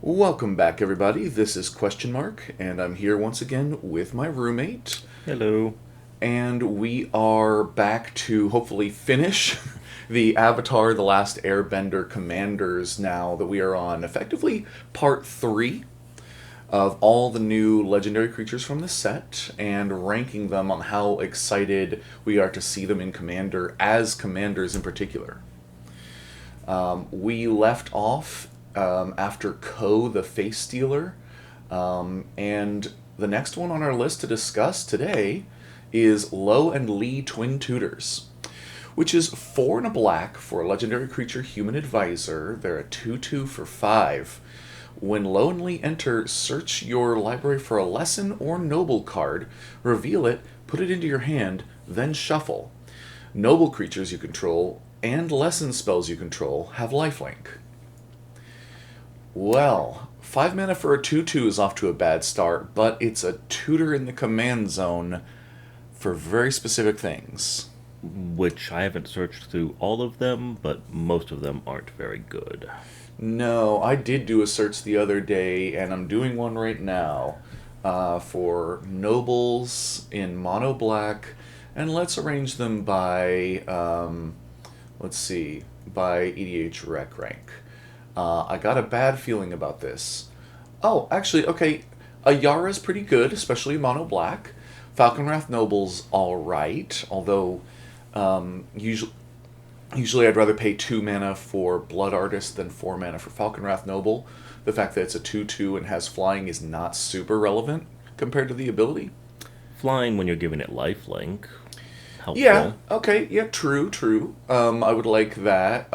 Welcome back, everybody. This is QuestionMarc, and I'm here once again with my roommate. Hello. And we are back to hopefully finish the Avatar The Last Airbender Commanders now that we are on effectively part 3 of all the new legendary creatures from the set and ranking them on how excited we are to see them in Commander as commanders in particular. We left off after Ko the Face Stealer, and the next one on our list to discuss today is Lo and Lee Twin Tutors, which is 4 and a black for a legendary creature human advisor. They're a 2/2 for 5. When Lo and Lee enter, search your library for a lesson or noble card, reveal it, put it into your hand, then shuffle. Noble creatures you control and lesson spells you control have lifelink. Well, 5 mana for a 2/2 is off to a bad start, but it's a tutor in the command zone for very specific things. Which I haven't searched through all of them, but most of them aren't very good. No, I did do a search the other day, and I'm doing one right now for nobles in mono black, and let's arrange them by, let's see, by EDH rec rank. I got a bad feeling about this. Oh, actually, okay, Ayara's pretty good, especially mono black. Falconwrath Noble's alright, although usually I'd rather pay 2 mana for Blood Artist than 4 mana for Falconwrath Noble. The fact that it's a 2/2 and has flying is not super relevant compared to the ability. Flying when you're giving it lifelink, Yeah, helpful. okay, yeah, true. I would like that.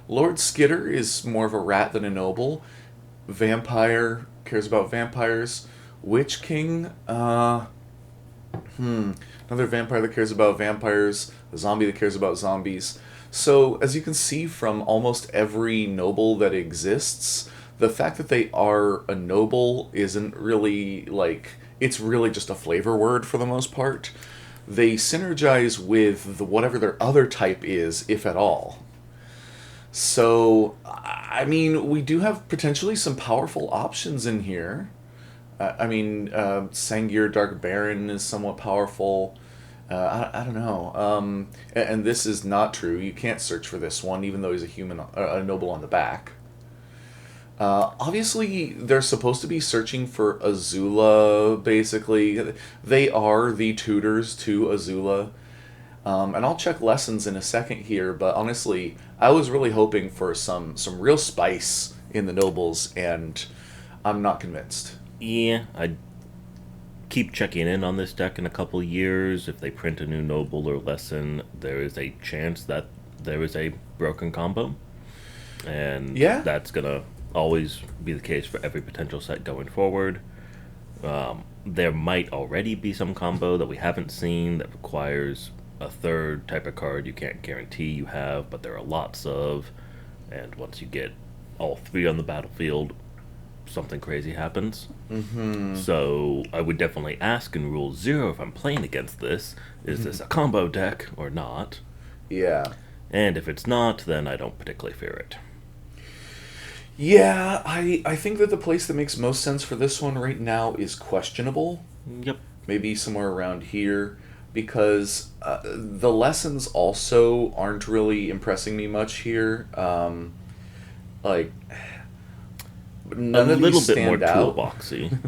Lord Skitter is more of a rat than a noble. Vampire cares about vampires. Witch King, another vampire that cares about vampires. A zombie that cares about zombies. So, as you can see from almost every noble that exists, the fact that they are a noble isn't really like. It's really just a flavor word for the most part. They synergize with whatever their other type is, if at all. So, I mean, we do have potentially some powerful options in here. Sangir Dark Baron is somewhat powerful. I don't know. And this is not true. You can't search for this one, even though he's a noble on the back. Obviously, they're supposed to be searching for Azula, basically. They are the tutors to Azula. And I'll check lessons in a second here, but honestly, I was really hoping for some real spice in the nobles, and I'm not convinced. Yeah, I'd keep checking in on this deck in a couple years. If they print a new noble or lesson, there is a chance that there is a broken combo. And Yeah, that's gonna always be the case for every potential set going forward. There might already be some combo that we haven't seen that requires a third type of card you can't guarantee you have, but there are lots of. And once you get all 3 on the battlefield, something crazy happens. So I would definitely ask in Rule 0 if I'm playing against this, is this a combo deck or not? yeah. And if it's not, then I don't particularly fear it. Yeah, I think that the place that makes most sense for this one right now is questionable. Yep. Maybe somewhere around here. Because the lessons also aren't really impressing me much here. Like, A none of little these bit more stand out. toolboxy.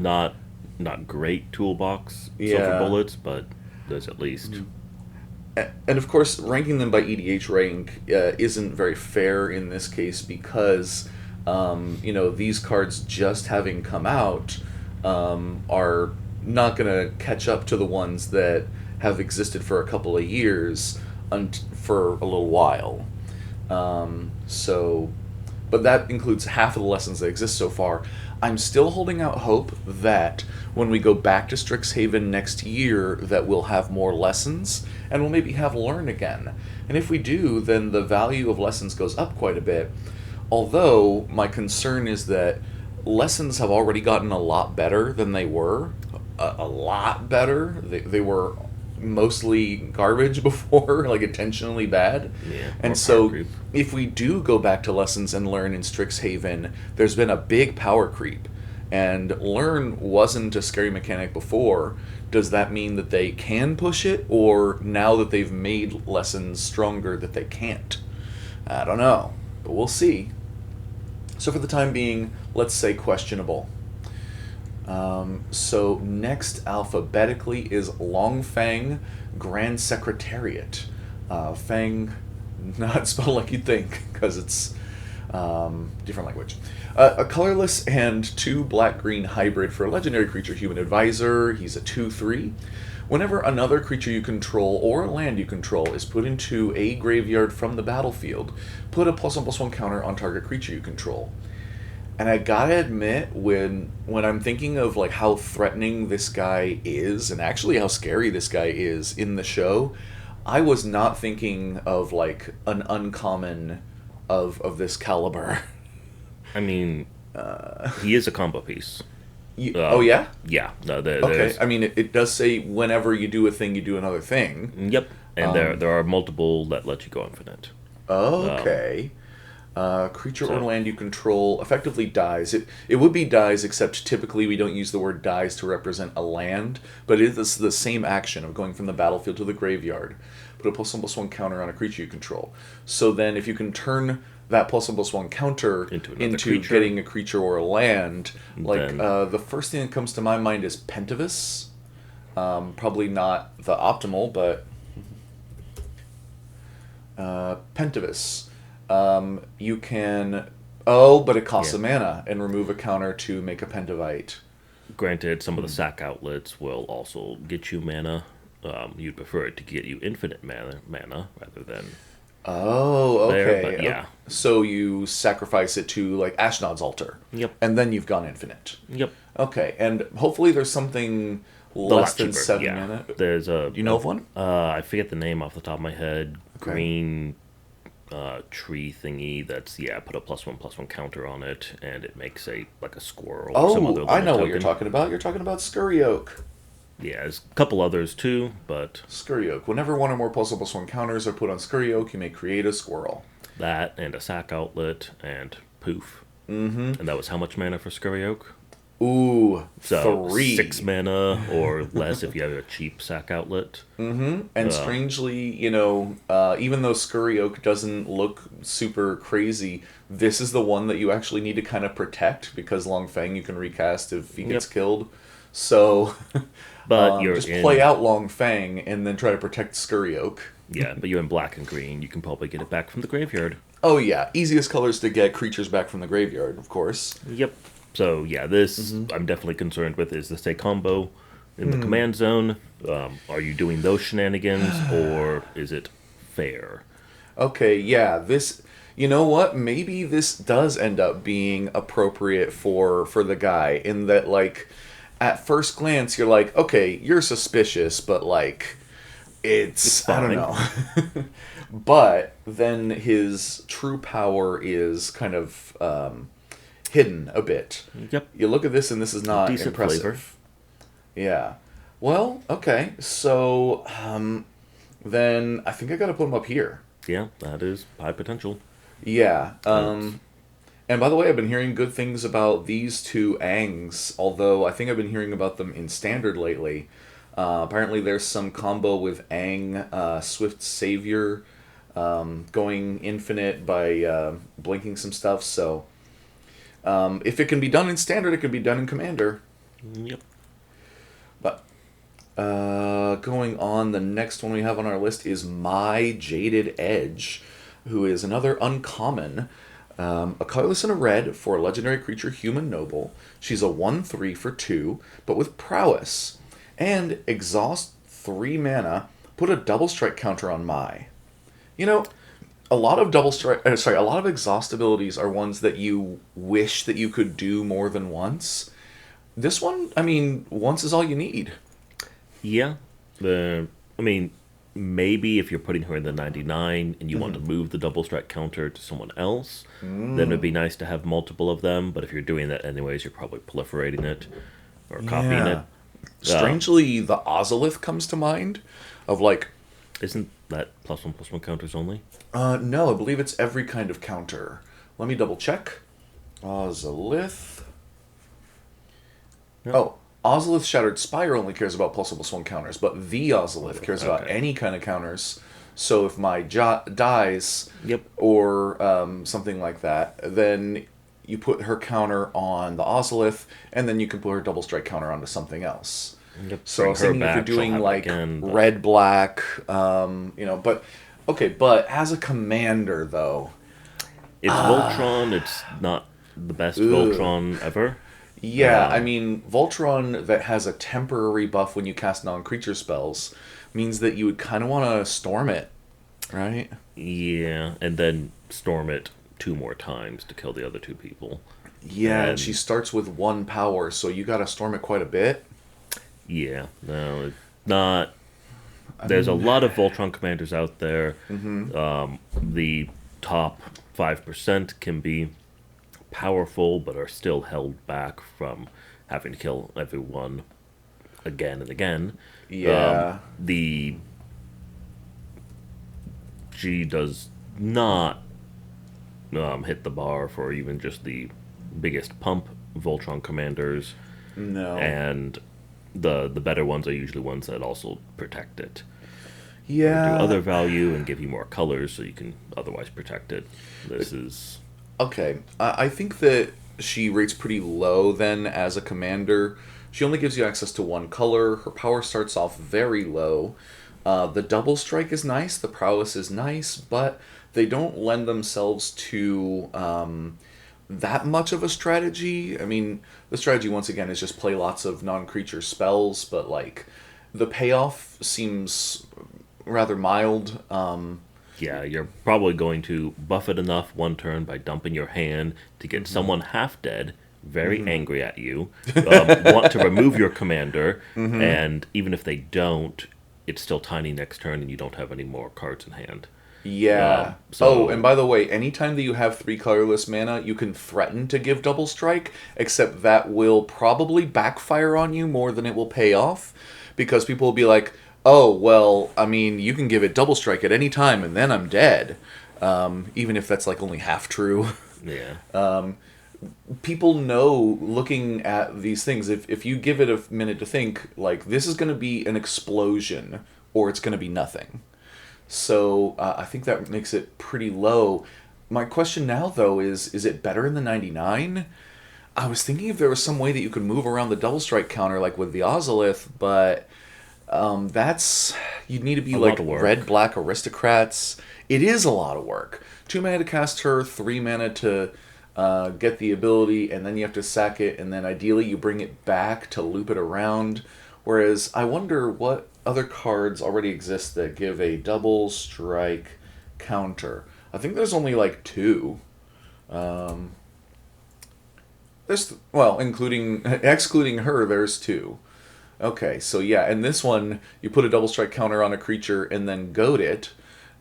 Not great toolbox silver Yeah. bullets, but there's at least. And of course, ranking them by EDH rank isn't very fair in this case because, these cards just having come out are not going to catch up to the ones that have existed for a couple of years for a little while. So, but that includes half of the lessons that exist so far. I'm still holding out hope that when we go back to Strixhaven next year, that we'll have more lessons and we'll maybe have Learn again. And if we do, then the value of lessons goes up quite a bit. Although my concern is that lessons have already gotten a lot better than they were. A lot better. They were mostly garbage before, like intentionally bad. Yeah, more And power so creep. if we do go back to lessons and learn in Strixhaven, there's been a big power creep. And learn wasn't a scary mechanic before. Does that mean that they can push it, or now that they've made lessons stronger that they can't? I don't know, but we'll see. So for the time being, let's say questionable. So next alphabetically is Longfang Grand Secretariat. Fang, not spelled like you'd think, because it's different language. A colorless and 2 black-green hybrid for a legendary creature human advisor. He's a 2/3. Whenever another creature you control or a land you control is put into a graveyard from the battlefield, put a +1/+1 counter on target creature you control. And I gotta admit, when I'm thinking of like how threatening this guy is, and actually how scary this guy is in the show, I was not thinking of like an uncommon of this caliber. I mean, he is a combo piece. Oh yeah? Yeah. No, Okay. there's. I mean, it does say whenever you do a thing, you do another thing. Yep. And there are multiple that let you go infinite. Okay. Creature or So- land you control effectively dies. It would be dies, except typically we don't use the word dies to represent a land, but it is the same action of going from the battlefield to the graveyard. Put a +1/+1 counter on a creature you control. So then if you can turn that +1/+1 counter Into another into creature. getting a creature or a land, like Then- the first thing that comes to my mind is Pentavis. Probably not the optimal, but Pentavis. You can. Oh, but it costs Yeah. a mana and remove a counter to make a Pentavite. Granted, some of the sack outlets will also get you mana. You'd prefer it to get you infinite mana rather than. Oh, There, okay. but yeah. So you sacrifice it to like Ashnod's altar. Yep. And then you've gone infinite. Yep. Okay, and hopefully there's something The less lot than cheaper, 7 yeah. mana. There's a. Do you know of one? I forget the name off the top of my head. Okay. Green tree thingy that's put a +1/+1 counter on it and it makes a squirrel or some other Oh, I know little what you're token. talking about. You're talking about Scurry Oak. Yeah, there's a couple others too, but Scurry Oak. Whenever one or more +1/+1 counters are put on Scurry Oak, you may create a squirrel. that and a sack outlet and poof. Mm-hmm. And that was how much mana for Scurry Oak? Ooh, So 3. 6 mana or less if you have a cheap sack outlet. And strangely, even though Scurry Oak doesn't look super crazy, this is the one that you actually need to kind of protect because Longfang you can recast if he gets Yep. killed. So, But you're just in play out Longfang and then try to protect Scurry Oak. Yeah, but you're in black and green. You can probably get it back from the graveyard. Oh yeah, easiest colors to get creatures back from the graveyard, of course. Yep. So yeah, this Mm-hmm. I'm definitely concerned with. Is this a combo in the command zone? Are you doing those shenanigans, or is it fair? Okay, yeah, this. You know what? Maybe this does end up being appropriate for the guy in that, like, at first glance, you're like, okay, you're suspicious, but like, it's I don't fine. know. But then his true power is kind of hidden a bit. Yep. You look at this, and this is not Decent impressive. flavor. Yeah. Well, okay, so then I think I got to put him up here. Yeah, that is high potential. Yeah. And by the way, I've been hearing good things about these two Angs, although I think I've been hearing about them in Standard lately. Apparently there's some combo with Ang, Swift Savior, going infinite by blinking some stuff, so if it can be done in Standard, it can be done in Commander. Yep. But going on, the next one we have on our list is My Jaded Edge, who is another uncommon. A colorless and a red for a legendary creature, human noble. She's a 1/3 for 2, but with prowess. And exhaust 3 mana, put a double strike counter on Mai. You know, a lot of a lot of exhaust abilities are ones that you wish that you could do more than once. This one, I mean, once is all you need. Yeah. Maybe if you're putting her in the 99 and you want to move the double strike counter to someone else, then it'd be nice to have multiple of them. But if you're doing that anyways, you're probably proliferating it or copying it. Strangely, the Ozolith comes to mind. of like, Isn't that +1/+1 counters only? no, I believe it's every kind of counter. Let me double check. Ozolith. No. Oh, Ozolith Shattered Spire only cares about +1/+1 counters, but the Ozolith cares about Okay. any kind of counters. So if my dies, Yep. or something like that, then you put her counter on the Ozolith, and then you can put her double strike counter onto something else. Yep. So I Bring was her thinking if you're back. She'll doing have it like again. But red black, but okay, but as a commander though, it's Voltron. It's not the best ugh. Voltron ever. Yeah, I mean, Voltron that has a temporary buff when you cast non-creature spells means that you would kind of want to storm it, right? Yeah, and then storm it 2 more times to kill the other 2 people. Yeah, and she And starts with 1 power, so you got to storm it quite a bit. yeah, no, it's not. I There's a mean, lot of Voltron commanders out there. hmm The top 5% can be powerful, but are still held back from having to kill everyone again and again. yeah, The G does not hit the bar for even just the biggest pump Voltron commanders, no, and the better ones are usually ones that also protect it or do yeah. other value and give you more colors so you can otherwise protect it. This is Okay, I think that she rates pretty low then as a commander. She only gives you access to 1 color. Her power starts off very low. The double strike is nice. The prowess is nice, but they don't lend themselves to that much of a strategy. I mean, the strategy once again is just play lots of non-creature spells, but like the payoff seems rather mild. yeah, you're probably going to buff it enough 1 turn by dumping your hand to get someone half dead, very angry at you, want to remove your commander, and even if they don't, it's still tiny next turn and you don't have any more cards in hand. Yeah. Oh, and So by the way, anytime that you have 3 colorless mana, you can threaten to give double strike, except that will probably backfire on you more than it will pay off, because people will be like, "Oh, well, I mean, you can give it double strike at any time, and then I'm dead." Even if that's like only half true. yeah, People know looking at these things, if you give it a minute to think, like, this is going to be an explosion, or it's going to be nothing. So I think that makes it pretty low. My question now, though, is it better in the 99? I was thinking if there was some way that you could move around the double strike counter like with the Ozolith, but that's you'd need to be a lot like of red work. black aristocrats. It is a lot of work. 2 mana to cast her, 3 mana to get the ability, and then you have to sack it, and then ideally you bring it back to loop it around. Whereas I wonder what other cards already exist that give a double strike counter. I think there's only like two. Um, there's well, including excluding her, there's two. Okay, so yeah, and this one you put a double strike counter on a creature and then goad it,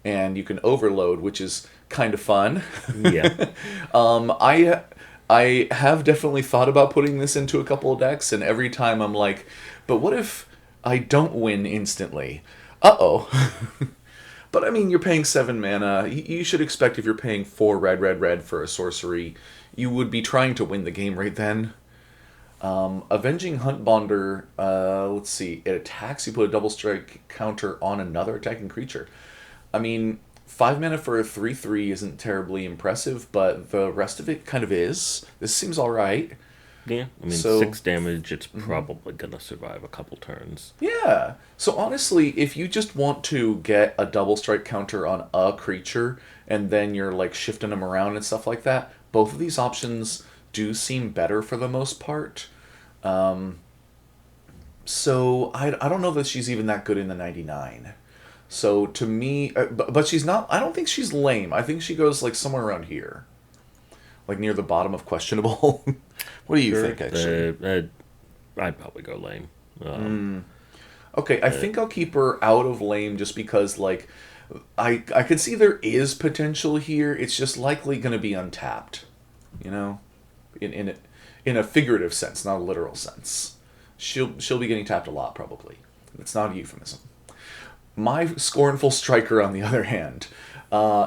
and you can overload, which is kind of fun. Yeah, I have definitely thought about putting this into a couple of decks, and every time I'm like, but what if I don't win instantly? Uh oh. But I mean, you're paying 7 mana. You should expect if you're paying 4 red for a sorcery, you would be trying to win the game right then. Avenging Hunt Bonder, let's see, it attacks, you put a double strike counter on another attacking creature. I mean, 5 mana for a 3/3 isn't terribly impressive, but the rest of it kind of is. This seems alright. yeah. I mean, So, 6 damage. It's probably gonna survive a couple turns. yeah. So honestly, if you just want to get a double strike counter on a creature, and then you're like shifting them around and stuff like that, both of these options do seem better for the most part. So I don't know that she's even that good in the 99. So to me, but she's not. I don't think she's lame. I think she goes like somewhere around here, like near the bottom of questionable. What do you Sure, think, actually? I'd probably go lame. Okay, I think I'll keep her out of lame just because like I could see there is potential here. It's just likely going to be untapped, you know, in a figurative sense, not a literal sense. She'll be getting tapped a lot probably. It's not a euphemism. My Scornful Striker, on the other hand,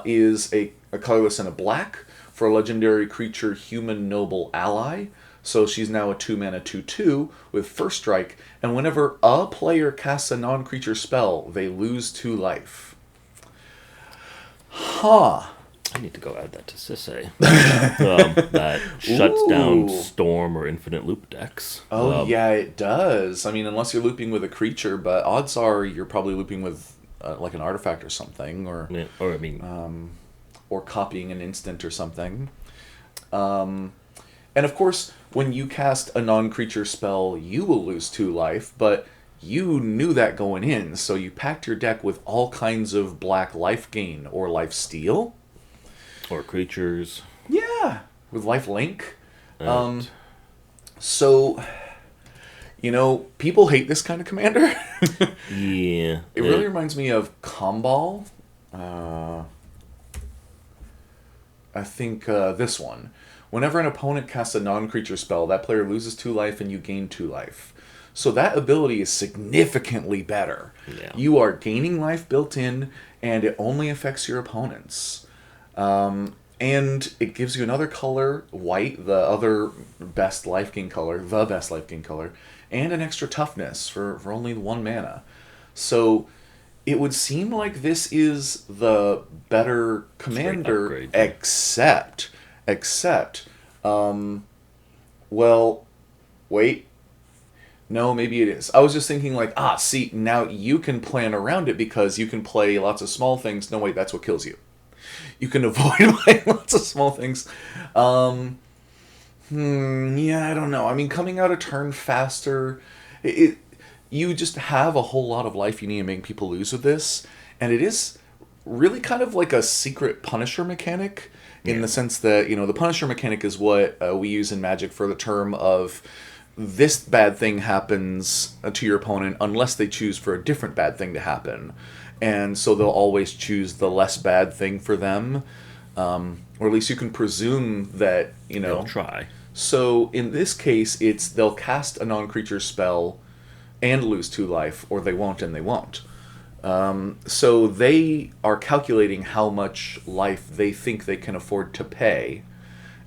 is a colorless and a black for a legendary creature, Human Noble Ally. So she's now a 2 mana 2/2 with first strike, and whenever a player casts a non creature spell, they lose 2 life. Huh. I need to go add that to Sisay. That shuts down Ooh. Storm or Infinite Loop decks. Oh, yeah, it does. I mean, unless you're looping with a creature, but odds are you're probably looping with like an artifact or something, Yeah, or I mean, or copying an instant or something. And of course, when you cast a non-creature spell, you will lose 2 life, but you knew that going in, so you packed your deck with all kinds of black life gain or life steal. or creatures. Yeah, with life link. And So, people hate this kind of commander. yeah, It really reminds me of Comball. I think this one. Whenever an opponent casts a non-creature spell, that player loses 2 life and you gain 2 life. So that ability is significantly better. Yeah. You are gaining life built in, and it only affects your opponents. And it gives you another color, white, the other best life gain color, the best life gain color, and an extra toughness for only 1 mana. So it would seem like this is the better commander, upgrade, yeah. except, well, wait, no, maybe it is. I was just thinking like, see, now you can plan around it because you can play lots of small things. No, wait, that's what kills you. You can avoid playing lots of small things. Yeah, I don't know. I mean, coming out a turn faster, you just have a whole lot of life you need to make people lose with this, and it is really kind of like a secret Punisher mechanic in the sense that the Punisher mechanic is what we use in Magic for the term of this bad thing happens to your opponent unless they choose for a different bad thing to happen. And so they'll always choose the less bad thing for them. Or at least you can presume that, They'll try. So in this case, it's they'll cast a non-creature spell and lose 2 life, or they won't and they won't. So they are calculating how much life they think they can afford to pay.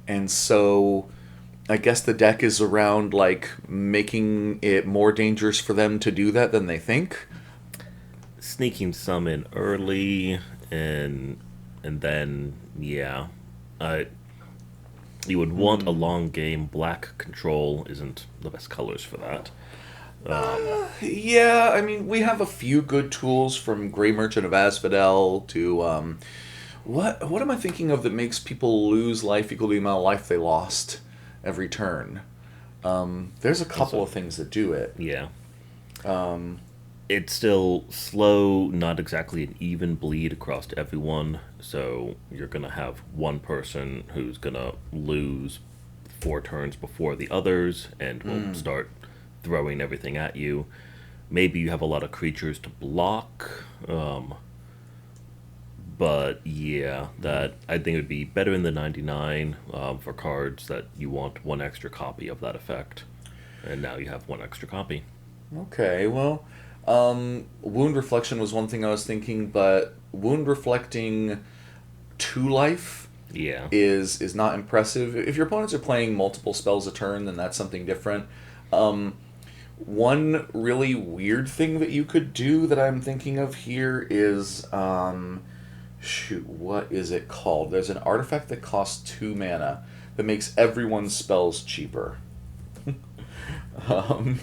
And so I guess the deck is around like making it more dangerous for them to do that than they think. Sneaking some in early, and then you would want a long game. Black control isn't the best colors for that. Yeah, I mean, we have a few good tools from Grey Merchant of Asphodel to what am I thinking of that makes people lose life equal to the amount of life they lost every turn? There's a couple of things that do it. Yeah. It's still slow, not exactly an even bleed across everyone. So you're gonna have one person who's gonna lose 4 turns before the others, and will start throwing everything at you. Maybe you have a lot of creatures to block. But yeah, that I think would be better in the 99 for cards that you want 1 extra copy of that effect. And now you have 1 extra copy. Okay, well, Wound Reflection was one thing I was thinking, but Wound Reflecting 2 life Yeah. is not impressive. If your opponents are playing multiple spells a turn, then that's something different. One really weird thing that you could do that I'm thinking of here is, what is it called? There's an artifact that costs 2 mana that makes everyone's spells cheaper. um,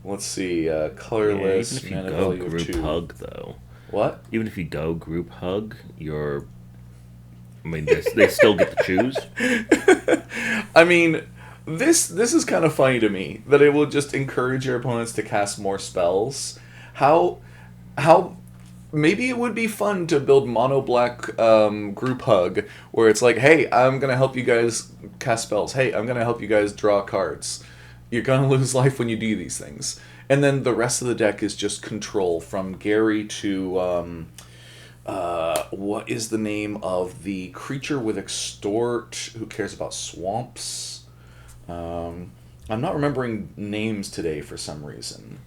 let's see, colorless, Even if you mana go value of group 2. hug, though. What? Even if you go group hug, they still get to choose. I mean, this is kind of funny to me that it will just encourage your opponents to cast more spells. How maybe it would be fun to build mono black group hug where it's like, hey, I'm gonna help you guys cast spells. Hey, I'm gonna help you guys draw cards. You're gonna lose life when you do these things. And then the rest of the deck is just control from Gary to what is the name of the creature with extort who cares about swamps? I'm not remembering names today for some reason.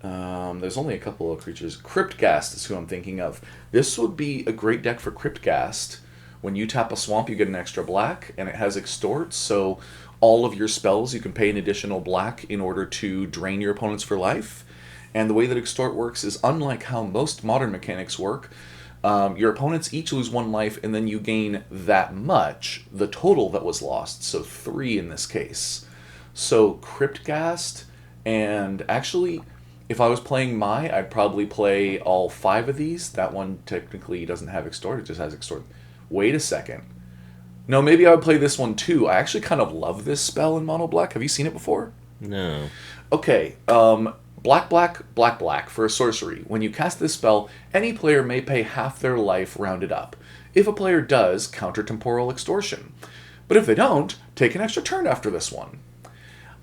There's only a couple of creatures. Cryptghast is who I'm thinking of. This would be a great deck for Cryptghast. When you tap a swamp, you get an extra black, and it has Extort, so all of your spells, you can pay an additional black in order to drain your opponents for life. And the way that Extort works is unlike how most modern mechanics work. Your opponents each lose 1 life, and then you gain that much, the total that was lost, so 3 in this case. So Cryptghast, and actually, if I was playing I'd probably play all 5 of these. That one technically doesn't have Extort, it just has Extort. Wait a second. No, maybe I would play this one too. I actually kind of love this spell in Mono Black. Have you seen it before? No. Okay, black, black, black, black for a sorcery. When you cast this spell, any player may pay half their life rounded up. If a player does, counter temporal extortion. But if they don't, take an extra turn after this one.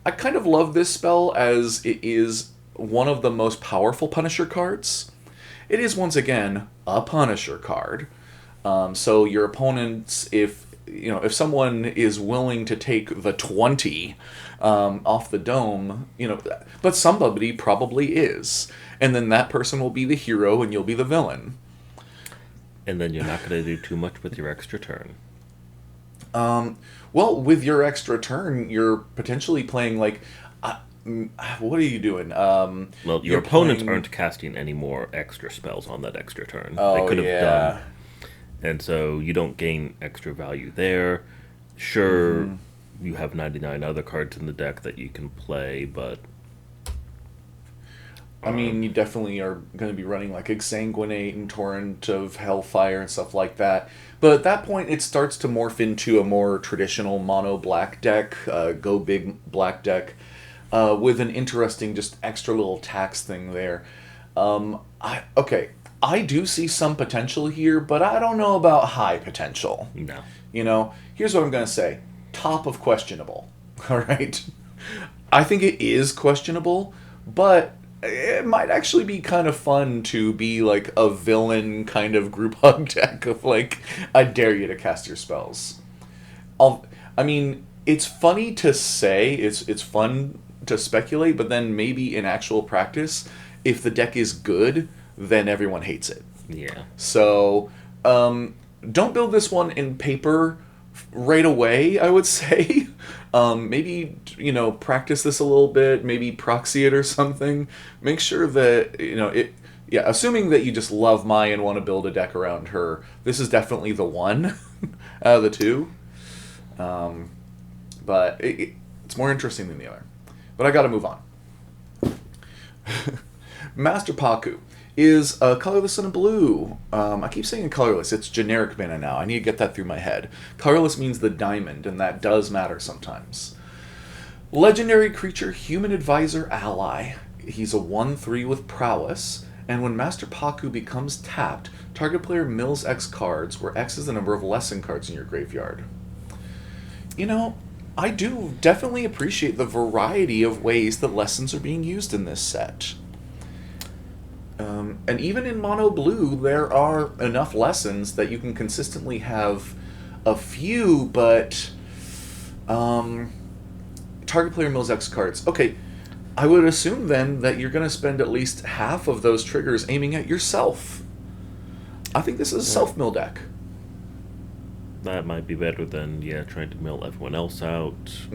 I kind of love this spell as it is one of the most powerful Punisher cards. It is, once again, a Punisher card. So your opponents, if someone is willing to take the 20 off the dome, but somebody probably is. And then that person will be the hero and you'll be the villain. And then you're not going to do too much with your extra turn. Well, with your extra turn, you're potentially playing what are you doing? Well, your opponents aren't casting any more extra spells on that extra turn. Oh, they could have yeah. done. And so you don't gain extra value there. Sure, you have 99 other cards in the deck that you can play, but... I mean, you definitely are going to be running like Exsanguinate and Torrent of Hellfire and stuff like that. But at that point, it starts to morph into a more traditional mono black deck, go big black deck, with an interesting just extra little tax thing there. I do see some potential here, but I don't know about high potential. No. Here's what I'm going to say. Top of questionable. All right? I think it is questionable, but it might actually be kind of fun to be like a villain kind of group hug deck of like, I dare you to cast your spells. It's funny to say, it's fun to speculate, but then maybe in actual practice, if the deck is good, then everyone hates it. Yeah. So, don't build this one in paper right away, I would say. Maybe, practice this a little bit, maybe proxy it or something. Make sure that, assuming that you just love Mai and want to build a deck around her, this is definitely the one out of the two. But it's more interesting than the other. But I gotta move on. Master Paku is colorless and a blue. I keep saying colorless. It's generic mana now. I need to get that through my head. Colorless means the diamond, and that does matter sometimes. Legendary creature, human advisor, ally. He's a 1/3 with prowess, and when Master Paku becomes tapped, target player mills X cards, where X is the number of lesson cards in your graveyard. I do definitely appreciate the variety of ways that lessons are being used in this set. And even in mono blue, there are enough lessons that you can consistently have a few, but target player mills X cards. Okay, I would assume then that you're going to spend at least half of those triggers aiming at yourself. I think this is a self-mill deck. That might be better than, trying to mill everyone else out.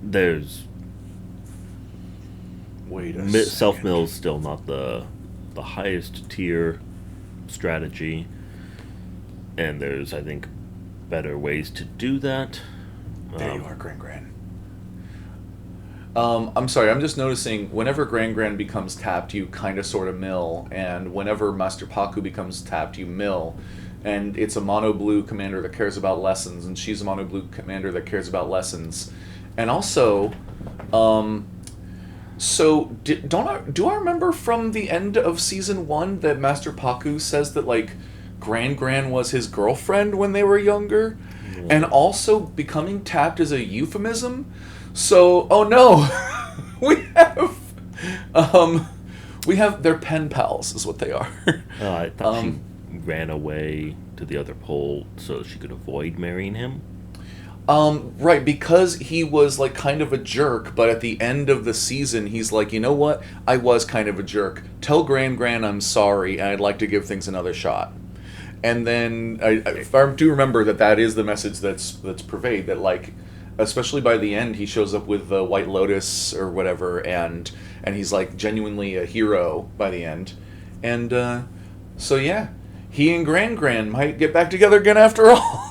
There's... Self-mill's still not the highest tier strategy. And there's, I think, better ways to do that. There you are, Gran. I'm sorry, I'm just noticing whenever Gran becomes tapped, you kind of sort of mill. And whenever Master Paku becomes tapped, you mill. And it's a mono blue commander that cares about lessons, and she's a mono blue commander that cares about lessons. And also, do I remember from the end of season 1 that Master Paku says that like Gran was his girlfriend when they were younger, and also becoming tapped is a euphemism? So, oh no, we have they're pen pals is what they are. I thought she ran away to the other pole so she could avoid marrying him. Right, because he was like kind of a jerk, but at the end of the season, he's like, you know what? I was kind of a jerk. Tell Gran I'm sorry, and I'd like to give things another shot. And then if I do remember that is the message that's pervade that like, especially by the end, he shows up with the White Lotus or whatever, and he's like genuinely a hero by the end, and so yeah, he and Gran might get back together again after all.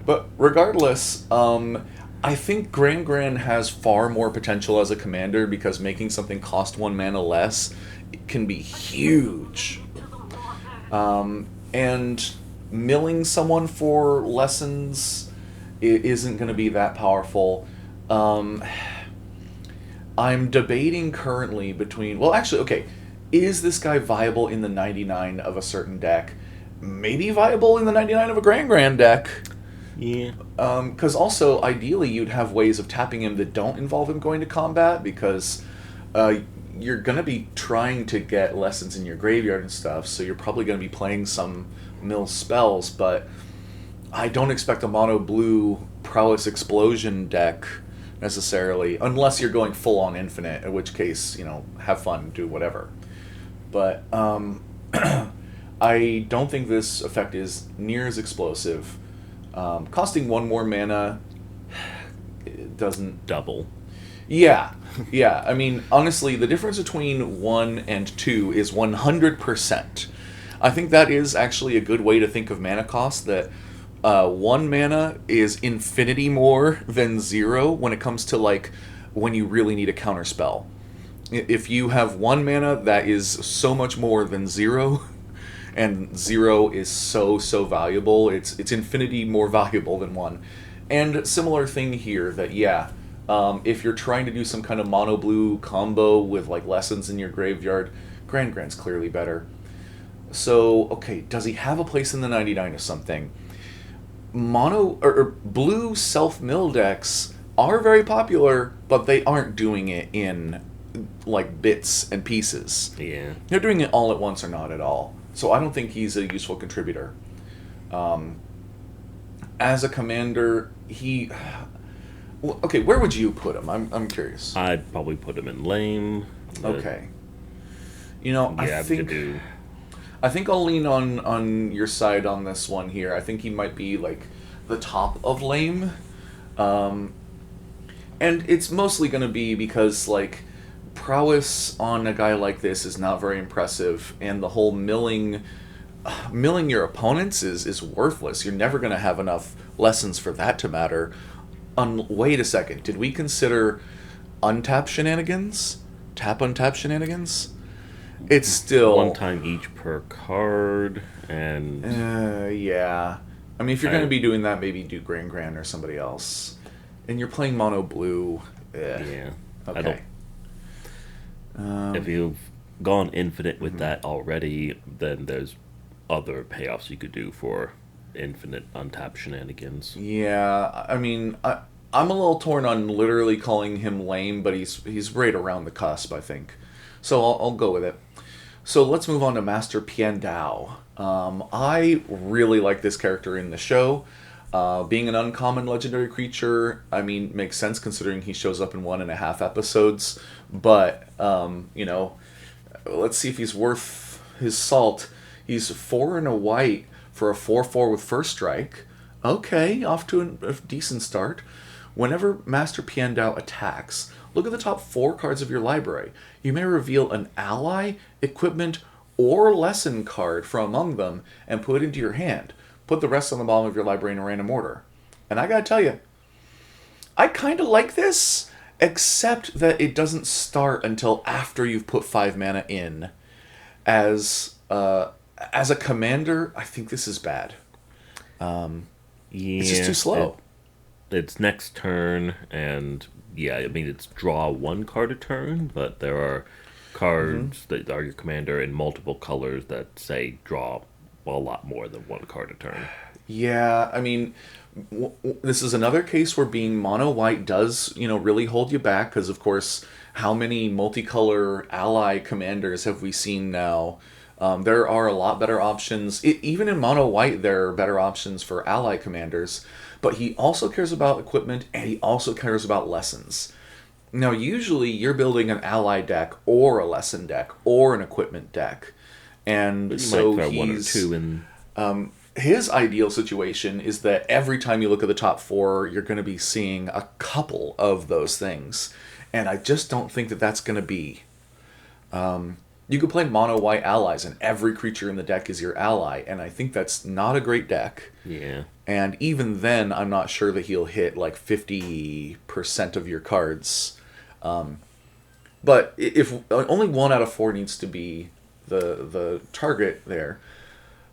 But regardless, I think Gran has far more potential as a commander because making something cost 1 mana less can be huge. And milling someone for lessons isn't going to be that powerful. Um, I'm debating currently between. Well, actually, okay. Is this guy viable in the 99 of a certain deck? Maybe viable in the 99 of a Gran deck. Yeah. Because also, ideally, you'd have ways of tapping him that don't involve him going to combat because you're going to be trying to get lessons in your graveyard and stuff, so you're probably going to be playing some mill spells, but I don't expect a mono blue prowess explosion deck necessarily, unless you're going full on infinite, in which case, have fun, do whatever. But I don't think this effect is near as explosive. Costing 1 more mana it doesn't. Double. Yeah, yeah. I mean, honestly, the difference between 1 and 2 is 100%. I think that is actually a good way to think of mana cost, that 1 mana is infinity more than 0 when it comes to, like, when you really need a counter spell. If you have 1 mana, that is so much more than 0, and 0 is so valuable. It's infinity more valuable than 1. And similar thing here, that, yeah, if you're trying to do some kind of mono blue combo with like lessons in your graveyard, Grand's clearly better. So, okay, does he have a place in the 99 or something? Mono or blue self mill decks are very popular, but they aren't doing it in like bits and pieces. Yeah. They're doing it all at once or not at all. So I don't think he's a useful contributor. As a commander, he. Well, okay, where would you put him? I'm curious. I'd probably put him in lame. Okay. I think I'll lean on your side on this one here. I think he might be like the top of lame. And it's mostly going to be because like prowess on a guy like this is not very impressive, and the whole milling your opponents is worthless. You're never going to have enough lessons for that to matter. Wait a second. Did we consider untap shenanigans? Tap untap shenanigans? It's still 1 time each per card, and yeah. I mean, if you're going to be doing that, maybe do Gran or somebody else. And you're playing mono blue. Yeah. Okay. If you've gone infinite with that already, then there's other payoffs you could do for infinite untap shenanigans. Yeah, I mean, I'm a little torn on literally calling him lame, but he's right around the cusp, I think. So I'll go with it. So let's move on to Master Piandao. I really like this character in the show. Being an uncommon legendary creature, I mean, makes sense considering he shows up in 1.5 episodes. But, let's see if he's worth his salt. He's 4 and a white for a 4/4 with first strike. Okay, off to a decent start. Whenever Master Piandao attacks, look at the top 4 cards of your library. You may reveal an ally, equipment, or lesson card from among them and put it into your hand. Put the rest on the bottom of your library in a random order. And I gotta tell you, I kind of like this, except that it doesn't start until after you've put 5 mana in. As a commander, I think this is bad. It's just too slow. It's next turn, and yeah, I mean, it's draw 1 card a turn, but there are cards that are your commander in multiple colors that say draw a lot more than 1 card a turn. Yeah, I mean, this is another case where being mono white does, really hold you back, because of course, how many multicolor ally commanders have we seen now? There are a lot better options. Even in mono white, there are better options for ally commanders. but he also cares about equipment, and he also cares about lessons. Now, usually you're building an ally deck or a lesson deck or an equipment deck. And But you so might throw one or he's two in. his ideal situation is that every time you look at the top four, you're going to be seeing a couple of those things. And I just don't think that that's going to be. You could play mono white allies, and every creature in the deck is your ally. And I think that's not a great deck. Yeah. And even then, I'm not sure that he'll hit like 50% of your cards. But if only 1 out of 4 needs to be the target there.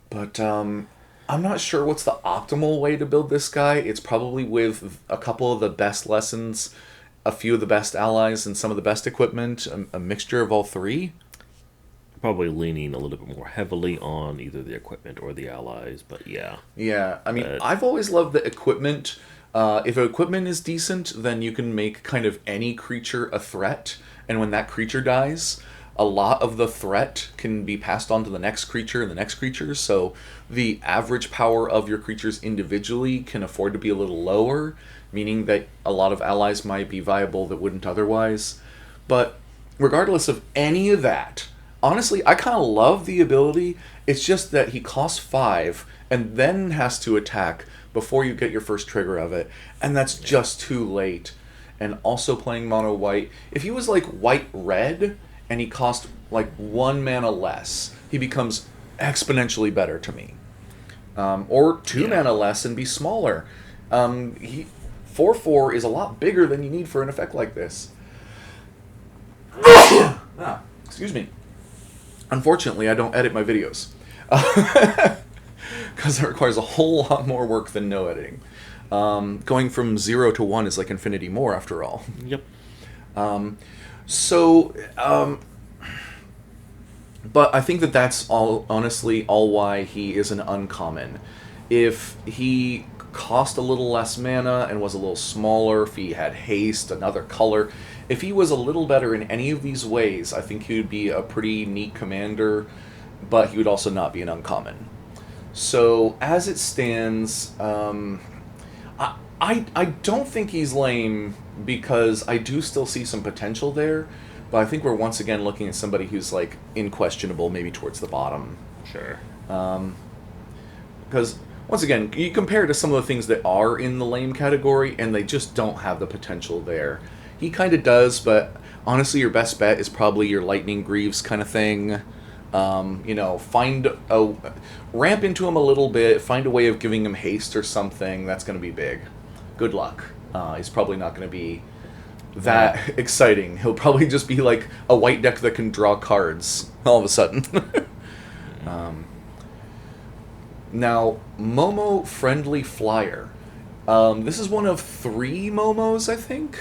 But I'm not sure what's the optimal way to build this guy. It's probably with a couple of the best lessons, a few of the best allies, and some of the best equipment, a mixture of all three. Probably leaning a little bit more heavily on either the equipment or the allies, but yeah. Yeah, I mean, I've always loved the equipment. If equipment is decent, then you can make kind of any creature a threat, and when that creature dies, a lot of the threat can be passed on to the next creature and the next creature, so the average power of your creatures individually can afford to be a little lower, meaning that a lot of allies might be viable that wouldn't otherwise. But regardless of any of that, honestly, I kind of love the ability. It's just that he costs 5 and then has to attack before you get your first trigger of it, and that's just too late. And also playing mono white, if he was like white red and he cost like 1 mana less, he becomes exponentially better to me. Or 2 mana less and be smaller. 4/4 is a lot bigger than you need for an effect like this. Excuse me. Unfortunately, I don't edit my videos. Because it requires a whole lot more work than no editing. Going from 0 to 1 is like infinity more, after all. Yep. But I think that that's all, honestly, all why he is an uncommon. If he cost a little less mana and was a little smaller, if he had haste, another color, if he was a little better in any of these ways, I think he would be a pretty neat commander, but he would also not be an uncommon. So, as it stands, I don't think he's lame, because I do still see some potential there, but I think we're once again looking at somebody who's like questionable, maybe towards the bottom. Sure. Because, once again, you compare it to some of the things that are in the lame category, and they just don't have the potential there. He kind of does, but honestly, your best bet is probably your Lightning Greaves kind of thing. Ramp into him a little bit, find a way of giving him haste or something. That's going to be big. Good luck. He's probably not going to be that exciting. He'll probably just be like a white deck that can draw cards all of a sudden. Now, Momo Friendly Flyer. This is one of 3 Momos, I think.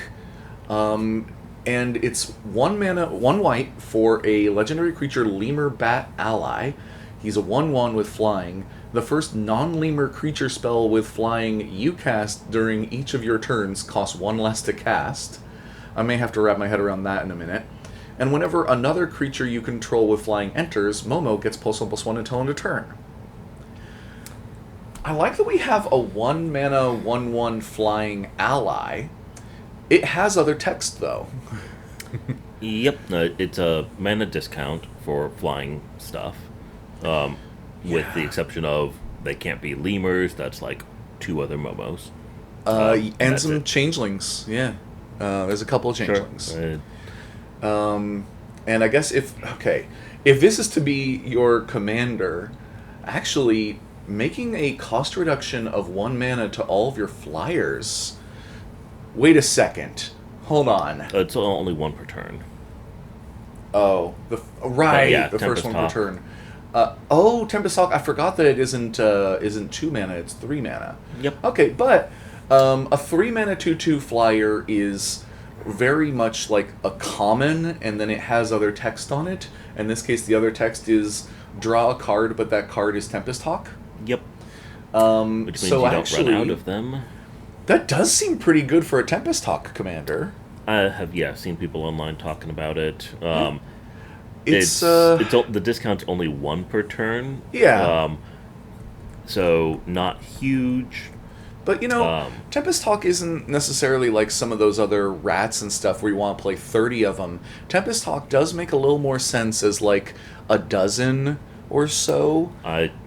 And it's 1 mana, 1 white for a legendary creature Lemur Bat ally. He's a 1/1 with flying. The first non-lemur creature spell with flying you cast during each of your turns costs 1 less to cast. I may have to wrap my head around that in a minute. And whenever another creature you control with flying enters, Momo gets +1/+1 until end of turn. I like that we have a 1 mana 1/1 flying ally. It has other text, though. Yep. It's a mana discount for flying stuff. With the exception of they can't be lemurs. That's like 2 other Momos. And some changelings. Yeah. There's a couple of changelings. Sure. And I guess if this is to be your commander, actually making a cost reduction of 1 mana to all of your flyers. Wait a second. Hold on. It's only 1 per turn. Oh, the first one per turn. Tempest Hawk. I forgot that it isn't 2 mana. It's 3 mana. Yep. Okay, but a 3 mana 2/2 flyer is very much like a common, and then it has other text on it. In this case, the other text is draw a card, but that card is Tempest Hawk. Yep. Which means you don't run out of them. That does seem pretty good for a Tempest Hawk commander. I have seen people online talking about it. It's the discount's only 1 per turn. Yeah. So not huge, But, Tempest Hawk isn't necessarily like some of those other rats and stuff where you want to play 30 of them. Tempest Hawk does make a little more sense as like a dozen or so.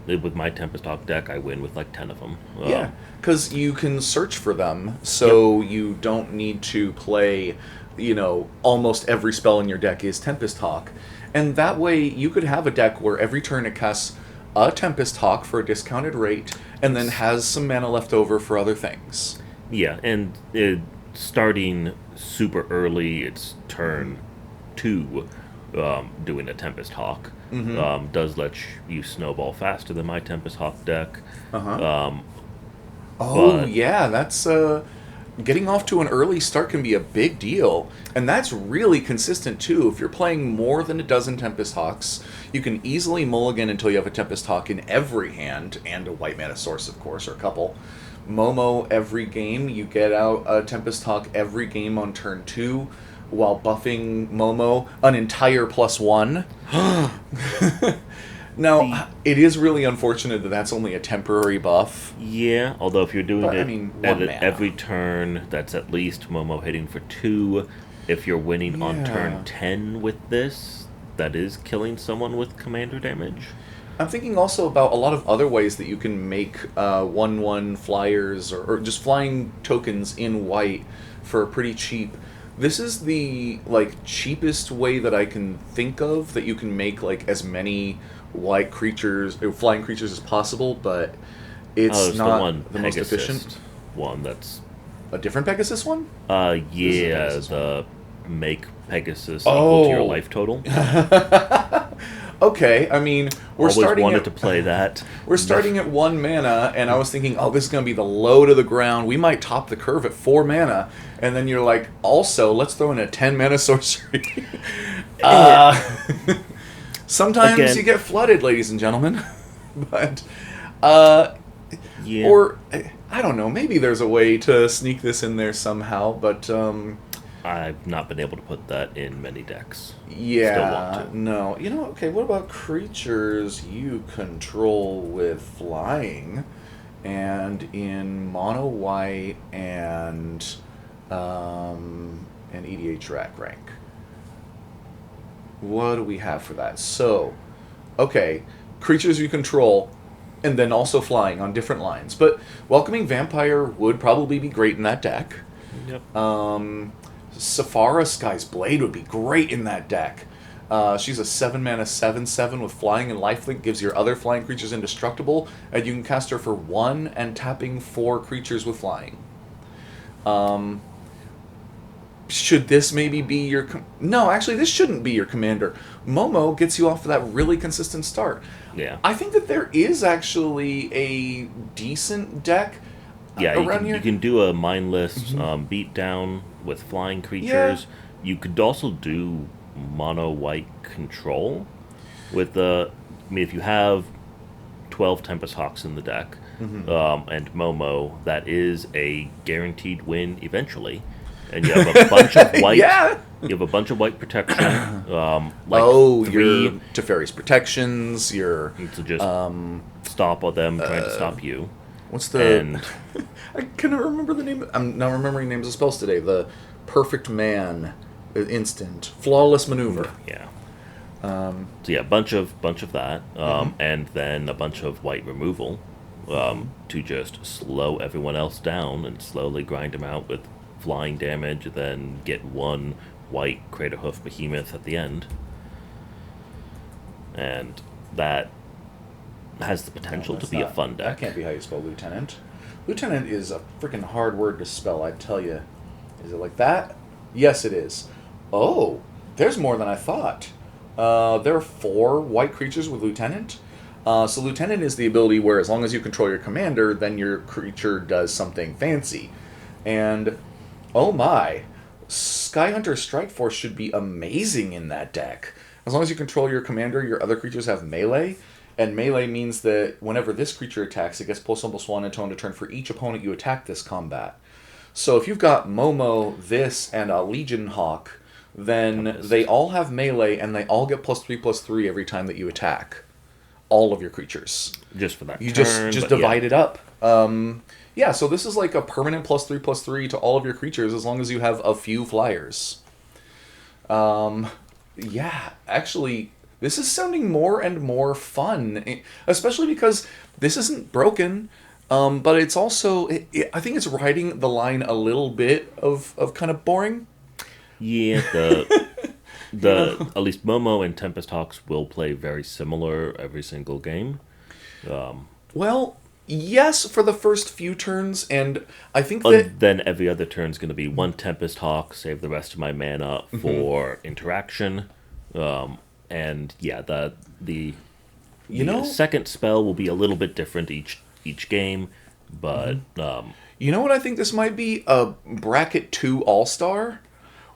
With my Tempest Hawk deck, I win with like 10 of them. Yeah, because you can search for them, so you don't need to play, almost every spell in your deck is Tempest Hawk. And that way, you could have a deck where every turn it casts a Tempest Hawk for a discounted rate, and then has some mana left over for other things. Yeah, and starting super early, it's turn 2, doing a Tempest Hawk. Does let you snowball faster than my Tempest Hawk deck. Yeah, that's getting off to an early start can be a big deal, and that's really consistent too. If you're playing more than a dozen Tempest Hawks, you can easily mulligan until you have a Tempest Hawk in every hand, and a white mana source, of course, or a couple. Momo every game, you get out a Tempest Hawk every game on turn 2, while buffing Momo an entire +1. Now, it is really unfortunate that that's only a temporary buff. Yeah, although if you're doing every mana. turn, that's at least Momo hitting for 2. If you're winning on turn 10 with this, that is killing someone with commander damage. I'm thinking also about a lot of other ways that you can make 1/1 flyers or just flying tokens in white for pretty cheap. This is the cheapest way that I can think of that you can make as many white creatures, flying creatures as possible, but it's not the most efficient one. That's a different Pegasus one. The make Pegasus equal to your life total. Okay, I mean, we're starting wanted to play that. We're starting at 1 mana, and I was thinking, this is going to be the low to the ground. We might top the curve at 4 mana, and then you're like, also, let's throw in a 10 mana sorcery. Sometimes Again, you get flooded, ladies and gentlemen. But, yeah. Or, I don't know, maybe there's a way to sneak this in there somehow, but, I've not been able to put that in many decks. Yeah, Still want to. no. Okay, what about creatures you control with flying and in mono white and EDH rack rank? What do we have for that? So, okay, creatures you control and then also flying on different lines. But Welcoming Vampire would probably be great in that deck. Yep. Saphara Sky's Blade would be great in that deck. She's a 7 mana 7/7 with flying and lifelink, gives your other flying creatures indestructible, and you can cast her for 1 and tapping 4 creatures with flying. Should this maybe be your... No, actually, this shouldn't be your commander. Momo gets you off of that really consistent start. Yeah. I think that there is actually a decent deck around here. You can do a mindless beatdown with flying creatures. Yeah. You could also do mono white control with if you have 12 Tempest Hawks in the deck and Momo, that is a guaranteed win eventually. And you have a bunch of white. Yeah. You have a bunch of white protection. Your 3 Teferi's protections. Your to just stop all them trying to stop you. What's the? And I cannot remember the name. I'm not remembering names of spells today. The Perfect Man, instant, flawless maneuver. Yeah. So yeah, bunch of that, and then a bunch of white removal, to just slow everyone else down and slowly grind them out with flying damage. Then get 1 white Craterhoof Behemoth at the end, and that has the potential to be a fun deck. That can't be how you spell Lieutenant. Lieutenant is a freaking hard word to spell, I tell you. Is it like that? Yes, it is. Oh, there's more than I thought. There are 4 white creatures with Lieutenant. So Lieutenant is the ability where as long as you control your commander, then your creature does something fancy. And, oh my, Skyhunter Strike Force should be amazing in that deck. As long as you control your commander, your other creatures have melee. And melee means that whenever this creature attacks, it gets +1/+1 until end of turn for each opponent you attack this combat. So if you've got Momo, this, and a Legion Hawk, then they all have melee, and they all get +3/+3 every time that you attack all of your creatures. Just for that You turn. just divide it up. Yeah, so this is like a permanent +3/+3 to all of your creatures as long as you have a few flyers. Um, yeah, actually, this is sounding more and more fun, especially because this isn't broken, but it's also, I think it's riding the line a little bit of kind of boring, Yeah, you know? at least Momo and Tempest Hawks will play very similar every single game. Um, Well, yes, for the first few turns, and I think that. and then every other turn is going to be one Tempest Hawk, save the rest of my mana Mhm. for interaction. And yeah, the You the know, second spell will be a little bit different each game, but you know what I think this might be? A bracket 2 All-Star,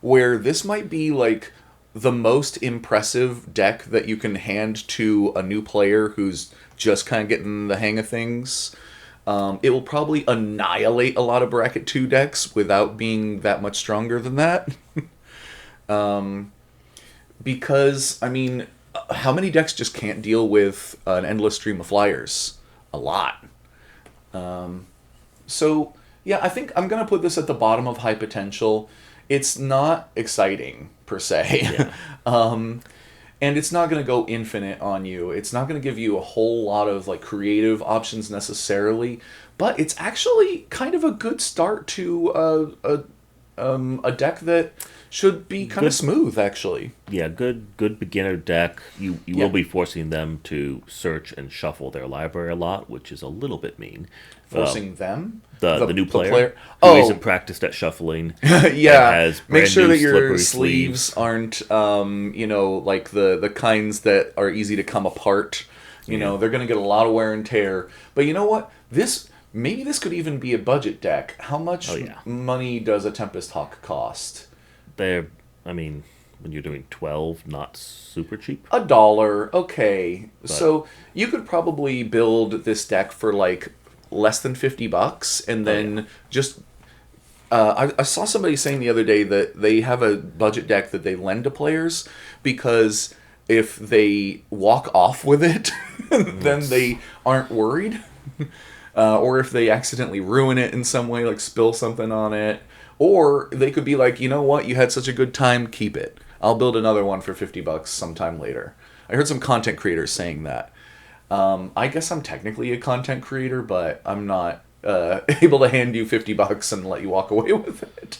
where this might be like the most impressive deck that you can hand to a new player who's just kind of getting the hang of things. It will probably annihilate a lot of bracket 2 decks without being that much stronger than that. Because, I mean, how many decks just can't deal with an endless stream of flyers? A lot. So, yeah, I think I'm going to put this at the bottom of high potential. It's not exciting, per se. yeah, um, and it's not going to go infinite on you. It's not going to give you a whole lot of like creative options necessarily, but it's actually kind of a good start to a deck that should be kind of good. smooth, actually. Yeah, good beginner deck. You will Yeah, be forcing them to search and shuffle their library a lot, which is a little bit mean. forcing them, The new the player player. who isn't Oh, practiced at shuffling and yeah. has Make brand sure new that your slippery sleeves sleeves. aren't, like the kinds that are easy to come apart. Yeah, They're going to get a lot of wear and tear. But you know what? Maybe this could even be a budget deck. How oh much yeah. money does a Tempest Hawk cost? They're I mean, when you're doing 12, not super cheap, $1. Okay. but So you could probably build this deck for like less than $50 and oh yeah. then just I saw somebody saying the other day that they have a budget deck that they lend to players because if they walk off with it, then It's they aren't worried. Or if they accidentally ruin it in some way, like spill something on it. Or they could be like, you know what, you had such a good time, keep it. I'll build another one for $50 sometime later. I heard some content creators saying that. I guess I'm technically a content creator, but I'm not able to hand you $50 and let you walk away with it.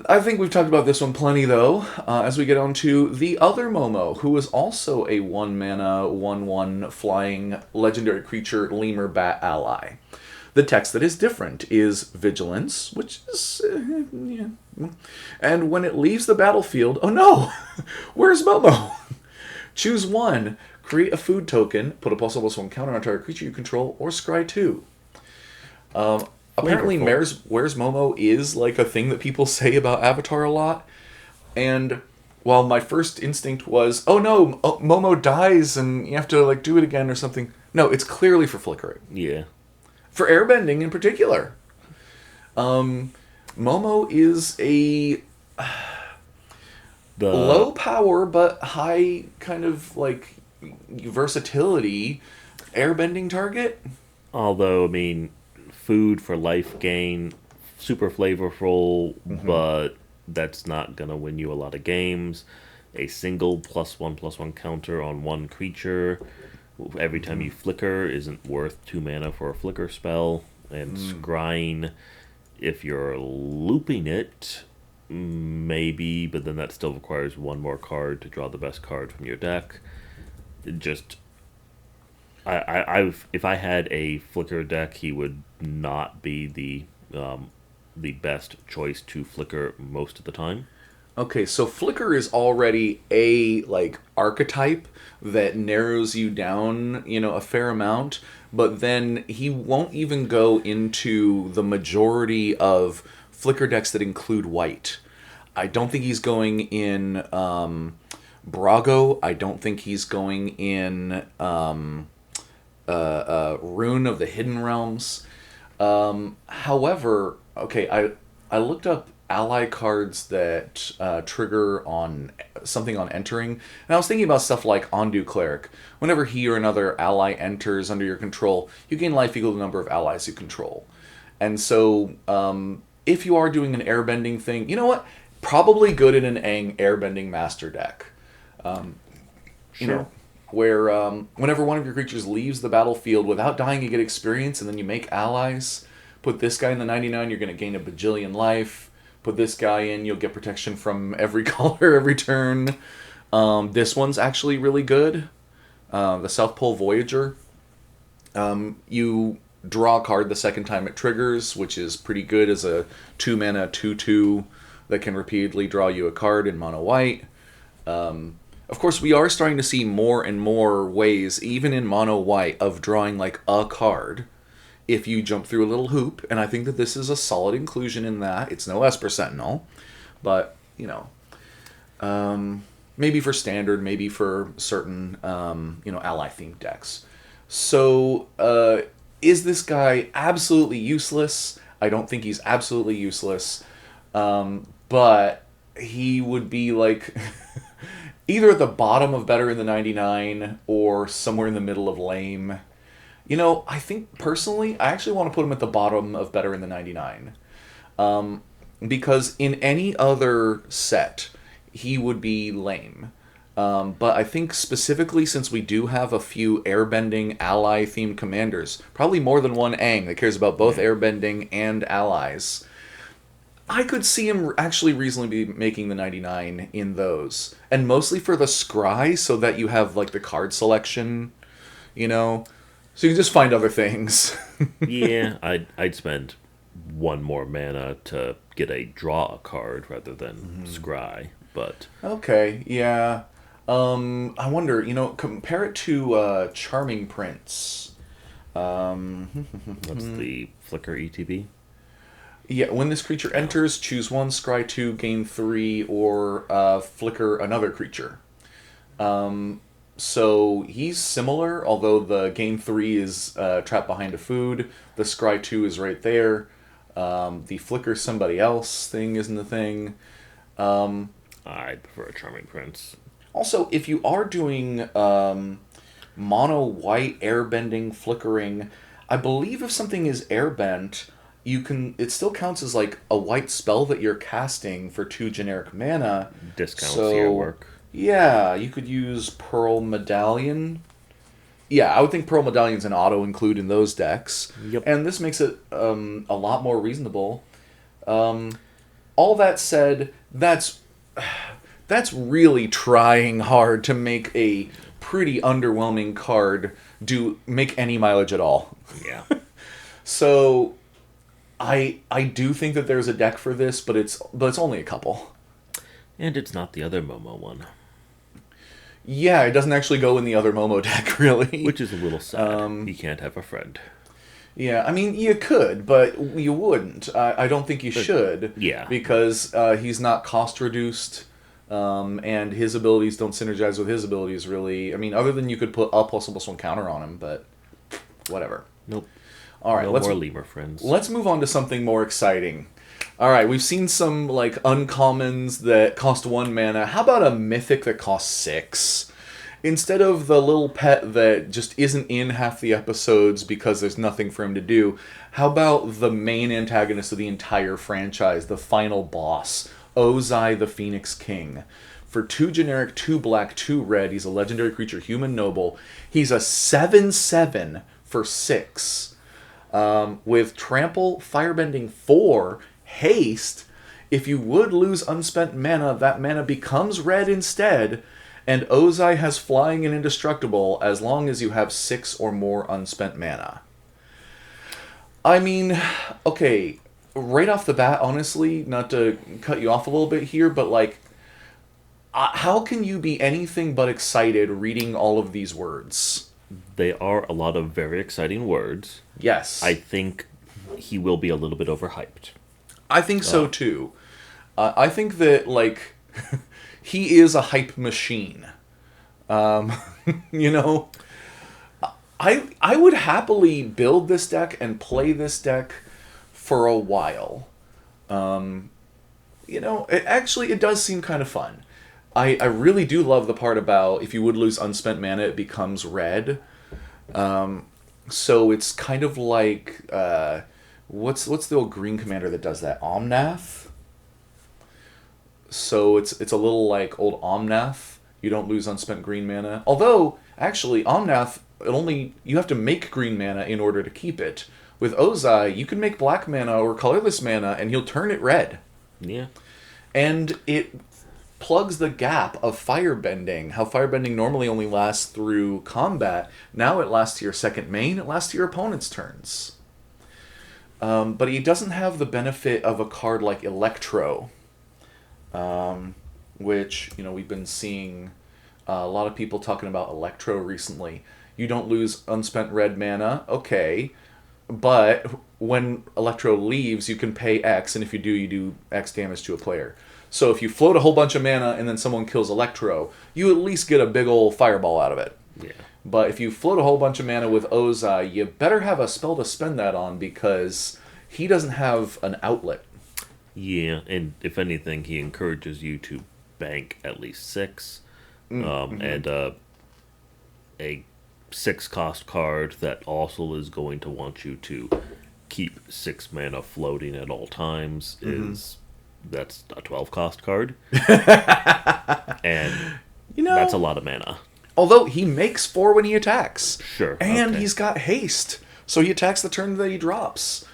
I think we've talked about this one plenty, though, as we get on to the other Momo, who is also a 1 mana, 1/1 flying legendary creature lemur bat ally. The text that is different is Vigilance, which is. Yeah. And when it leaves the battlefield, oh no! Where's Momo? Choose one. Create a food token, put a +1/+1 counter on target creature you control, or scry 2. Apparently, flavorful. Where's Momo is like a thing that people say about Avatar a lot. And while my first instinct was, oh no, Momo dies and you have to like do it again or something. No, it's clearly for flickering. Yeah. For airbending in particular. Momo is a The low power but high kind of like versatility airbending target. Although I mean, food for life gain, super flavorful, but that's not gonna win you a lot of games. A single +1/+1 counter on one creature every time you flicker isn't worth 2 mana for a flicker spell. And scrying, if you're looping it, maybe, but then that still requires one more card to draw the best card from your deck. It just if I had a flicker deck, he would not be the best choice to flicker most of the time. Okay, so Flicker is already a like archetype that narrows you down, a fair amount, but then he won't even go into the majority of Flicker decks that include white. I don't think he's going in Brago. I don't think he's going in Rune of the Hidden Realms. However, okay, I looked up ally cards that trigger on something on entering. And I was thinking about stuff like Ondu Cleric. Whenever he or another ally enters under your control, you gain life equal to the number of allies you control. And so, if you are doing an airbending thing, you know what? Probably good in an airbending master deck. You know, where whenever one of your creatures leaves the battlefield without dying, you get experience, and then you make allies. Put this guy in the 99, you're going to gain a bajillion life. Put this guy in, you'll get protection from every color every turn. This one's actually really good. The South Pole Voyager. You draw a card the second time it triggers, which is pretty good as a 2-mana 2/2 that can repeatedly draw you a card in mono white. Of course, we are starting to see more and more ways, even in mono white, of drawing like a card if you jump through a little hoop, and I think that this is a solid inclusion in that. It's no Esper Sentinel, but, you know, maybe for standard, maybe for certain, ally-themed decks. So, is this guy absolutely useless? I don't think he's absolutely useless, but he would be, like, either at the bottom of better in the 99 or somewhere in the middle of lame. You know, I think personally, I actually want to put him at the bottom of better in the 99. Because in any other set, he would be lame. But I think specifically since we do have a few airbending ally-themed commanders, probably more than one Aang that cares about both airbending and allies, I could see him actually reasonably be making the 99 in those. And mostly for the scry, so that you have, like, the card selection, you know? So you can just find other things. Yeah, I'd spend one more mana to get a draw a card rather than scry, but... Okay, yeah. I wonder, you know, compare it to Charming Prince. What's the Flicker ETB? Yeah, when this creature enters, choose 1, scry 2, gain 3, or flicker another creature. So he's similar, although the gain 3 is trapped behind a food. The scry 2 is right there. The flicker somebody else thing isn't a thing. I prefer a Charming Prince. Also, if you are doing mono white airbending flickering, I believe if something is airbent, it still counts as like a white spell that you're casting for 2 generic mana. Discounts your work. Yeah, you could use Pearl Medallion. Yeah, I would think Pearl Medallion's an auto-include in those decks. Yep. And this makes it a lot more reasonable. All that said, that's really trying hard to make a pretty underwhelming card make any mileage at all. Yeah. So I do think that there's a deck for this, but it's only a couple. And it's not the other Momo one. Yeah, it doesn't actually go in the other Momo deck, really. Which is a little sad. You can't have a friend. Yeah, I mean, you could, but you wouldn't. I don't think you should. Yeah. Because he's not cost-reduced, and his abilities don't synergize with his abilities, really. I mean, other than you could put a +1/+1 counter on him, but whatever. Nope. All right, no more lemur friends. Let's move on to something more exciting. All right, we've seen some like uncommons that cost 1 mana. How about a mythic that costs 6? Instead of the little pet that just isn't in half the episodes because there's nothing for him to do, how about the main antagonist of the entire franchise, the final boss, Ozai the Phoenix King? For 2 generic, 2 black, 2 red, he's a legendary creature, human noble. He's a 7/7 for 6. With trample, firebending 4, haste. If you would lose unspent mana, that mana becomes red instead, and Ozai has flying and indestructible as long as you have 6 or more unspent mana. I mean, okay, right off the bat, honestly, not to cut you off a little bit here, but like, how can you be anything but excited reading all of these words? They are a lot of very exciting words. Yes. I think he will be a little bit overhyped. I think so too. I think that, like, he is a hype machine. You know, I would happily build this deck and play this deck for a while. it does seem kind of fun. I really do love the part about if you would lose unspent mana, it becomes red. So it's kind of like what's the old green commander that does that? Omnath. So it's a little like old Omnath. You don't lose unspent green mana. Although actually Omnath, you have to make green mana in order to keep it. With Ozai, you can make black mana or colorless mana, and he'll turn it red. Yeah. And it plugs the gap of firebending. How firebending normally only lasts through combat. Now it lasts to your second main. It lasts to your opponent's turns. But he doesn't have the benefit of a card like Electro, which we've been seeing a lot of people talking about Electro recently. You don't lose unspent red mana, okay, but when Electro leaves, you can pay X, and if you do X damage to a player. So if you float a whole bunch of mana and then someone kills Electro, you at least get a big old fireball out of it. Yeah. But if you float a whole bunch of mana with Ozai, you better have a spell to spend that on because he doesn't have an outlet. Yeah, and if anything, he encourages you to bank at least 6. And a 6-cost card that also is going to want you to keep 6 mana floating at all times that's a 12-cost card. And that's a lot of mana. Although he makes 4 when he attacks. Sure. And okay. he's got haste. So he attacks the turn that he drops.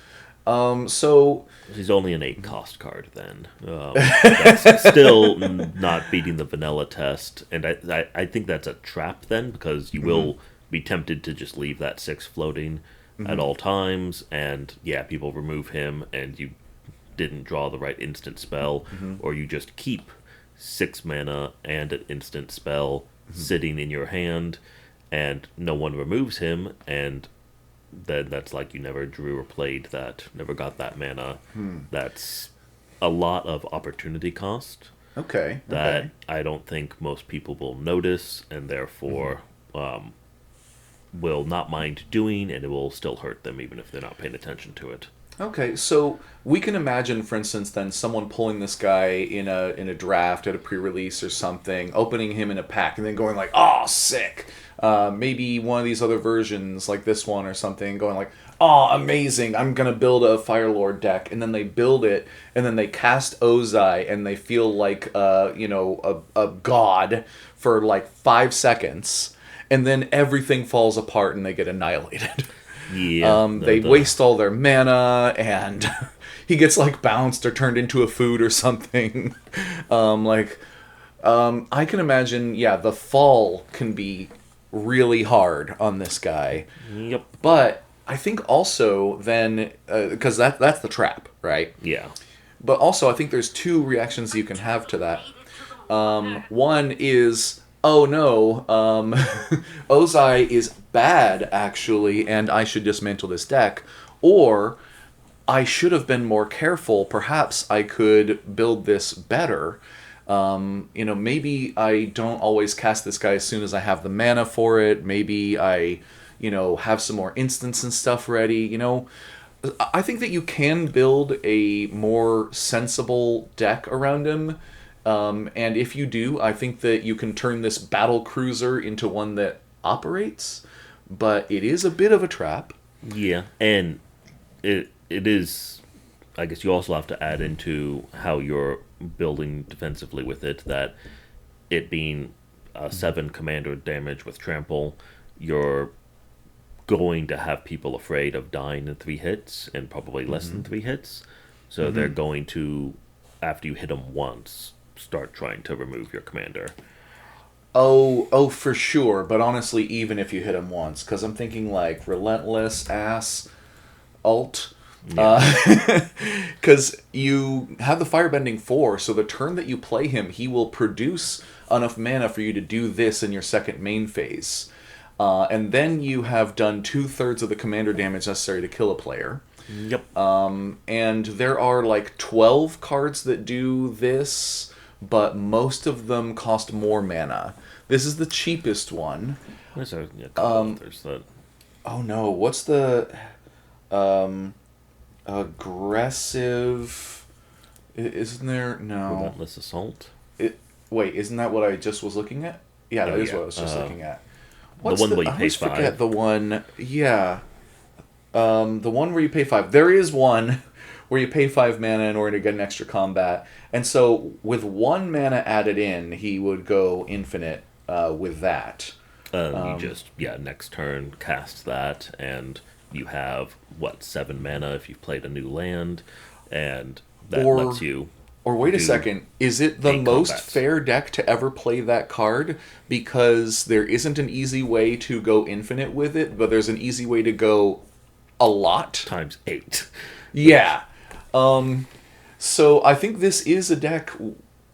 So he's only an 8-cost card then. That's still not beating the vanilla test. And I think that's a trap then, because you will be tempted to just leave that 6 floating at all times. And yeah, people remove him and you didn't draw the right instant spell. Or you just keep 6 mana and an instant spell sitting in your hand and no one removes him, and then that's like you never drew or played that, never got that mana. That's a lot of opportunity cost. Okay. That I don't think most people will notice, and therefore will not mind doing, and it will still hurt them even if they're not paying attention to it. Okay, so we can imagine, for instance, then someone pulling this guy in a draft at a pre-release or something, opening him in a pack, and then going like, "Oh, sick!" Maybe one of these other versions, like this one or something, going like, "Oh, amazing! I'm gonna build a Firelord deck," and then they build it, and then they cast Ozai, and they feel like a god for like 5 seconds, and then everything falls apart and they get annihilated. Yeah. They waste all their mana, and he gets like bounced or turned into a food or something. I can imagine, the fall can be really hard on this guy. Yep. But I think also then, because that's the trap, right? Yeah. But also I think there's 2 reactions you can have to that. One is, oh no, Ozai is bad, actually, and I should dismantle this deck. Or, I should have been more careful. Perhaps I could build this better. Maybe I don't always cast this guy as soon as I have the mana for it. Maybe I, have some more instants and stuff ready. I think that you can build a more sensible deck around him. And if you do, I think that you can turn this battle cruiser into one that operates, but it is a bit of a trap. Yeah, and it is, I guess you also have to add into how you're building defensively with it, that it being 7 commander damage with trample, you're going to have people afraid of dying in 3 hits, and probably less than 3 hits, so they're going to, after you hit them once, start trying to remove your commander. Oh, for sure. But honestly, even if you hit him once, because I'm thinking like relentless ass alt. Because you have the firebending 4, so the turn that you play him, he will produce enough mana for you to do this in your second main phase. And then you have done 2/3 of the commander damage necessary to kill a player. Yep. And there are like 12 cards that do this, but most of them cost more mana. This is the cheapest one. There's a couple others that... Oh no, what's the aggressive Isn't there? No. Relentless Assault. It, wait, isn't that what I just was looking at? Yeah, that Oh is what yeah, I was just looking at. the What's one the? where you I pay always forget five. the one. Yeah, the one where you pay five. There is one where you pay 5 mana in order to get an extra combat, and so with 1 mana added in, he would go infinite with that. You just next turn cast that, and you have what 7 mana if you've played a new land, and that lets Or you Or wait a do second, is it the 8 most combats. fair deck to ever play that card because there isn't an easy way to go infinite with it, but there's an easy way to go a lot? Times 8. Yeah. So I think this is a deck.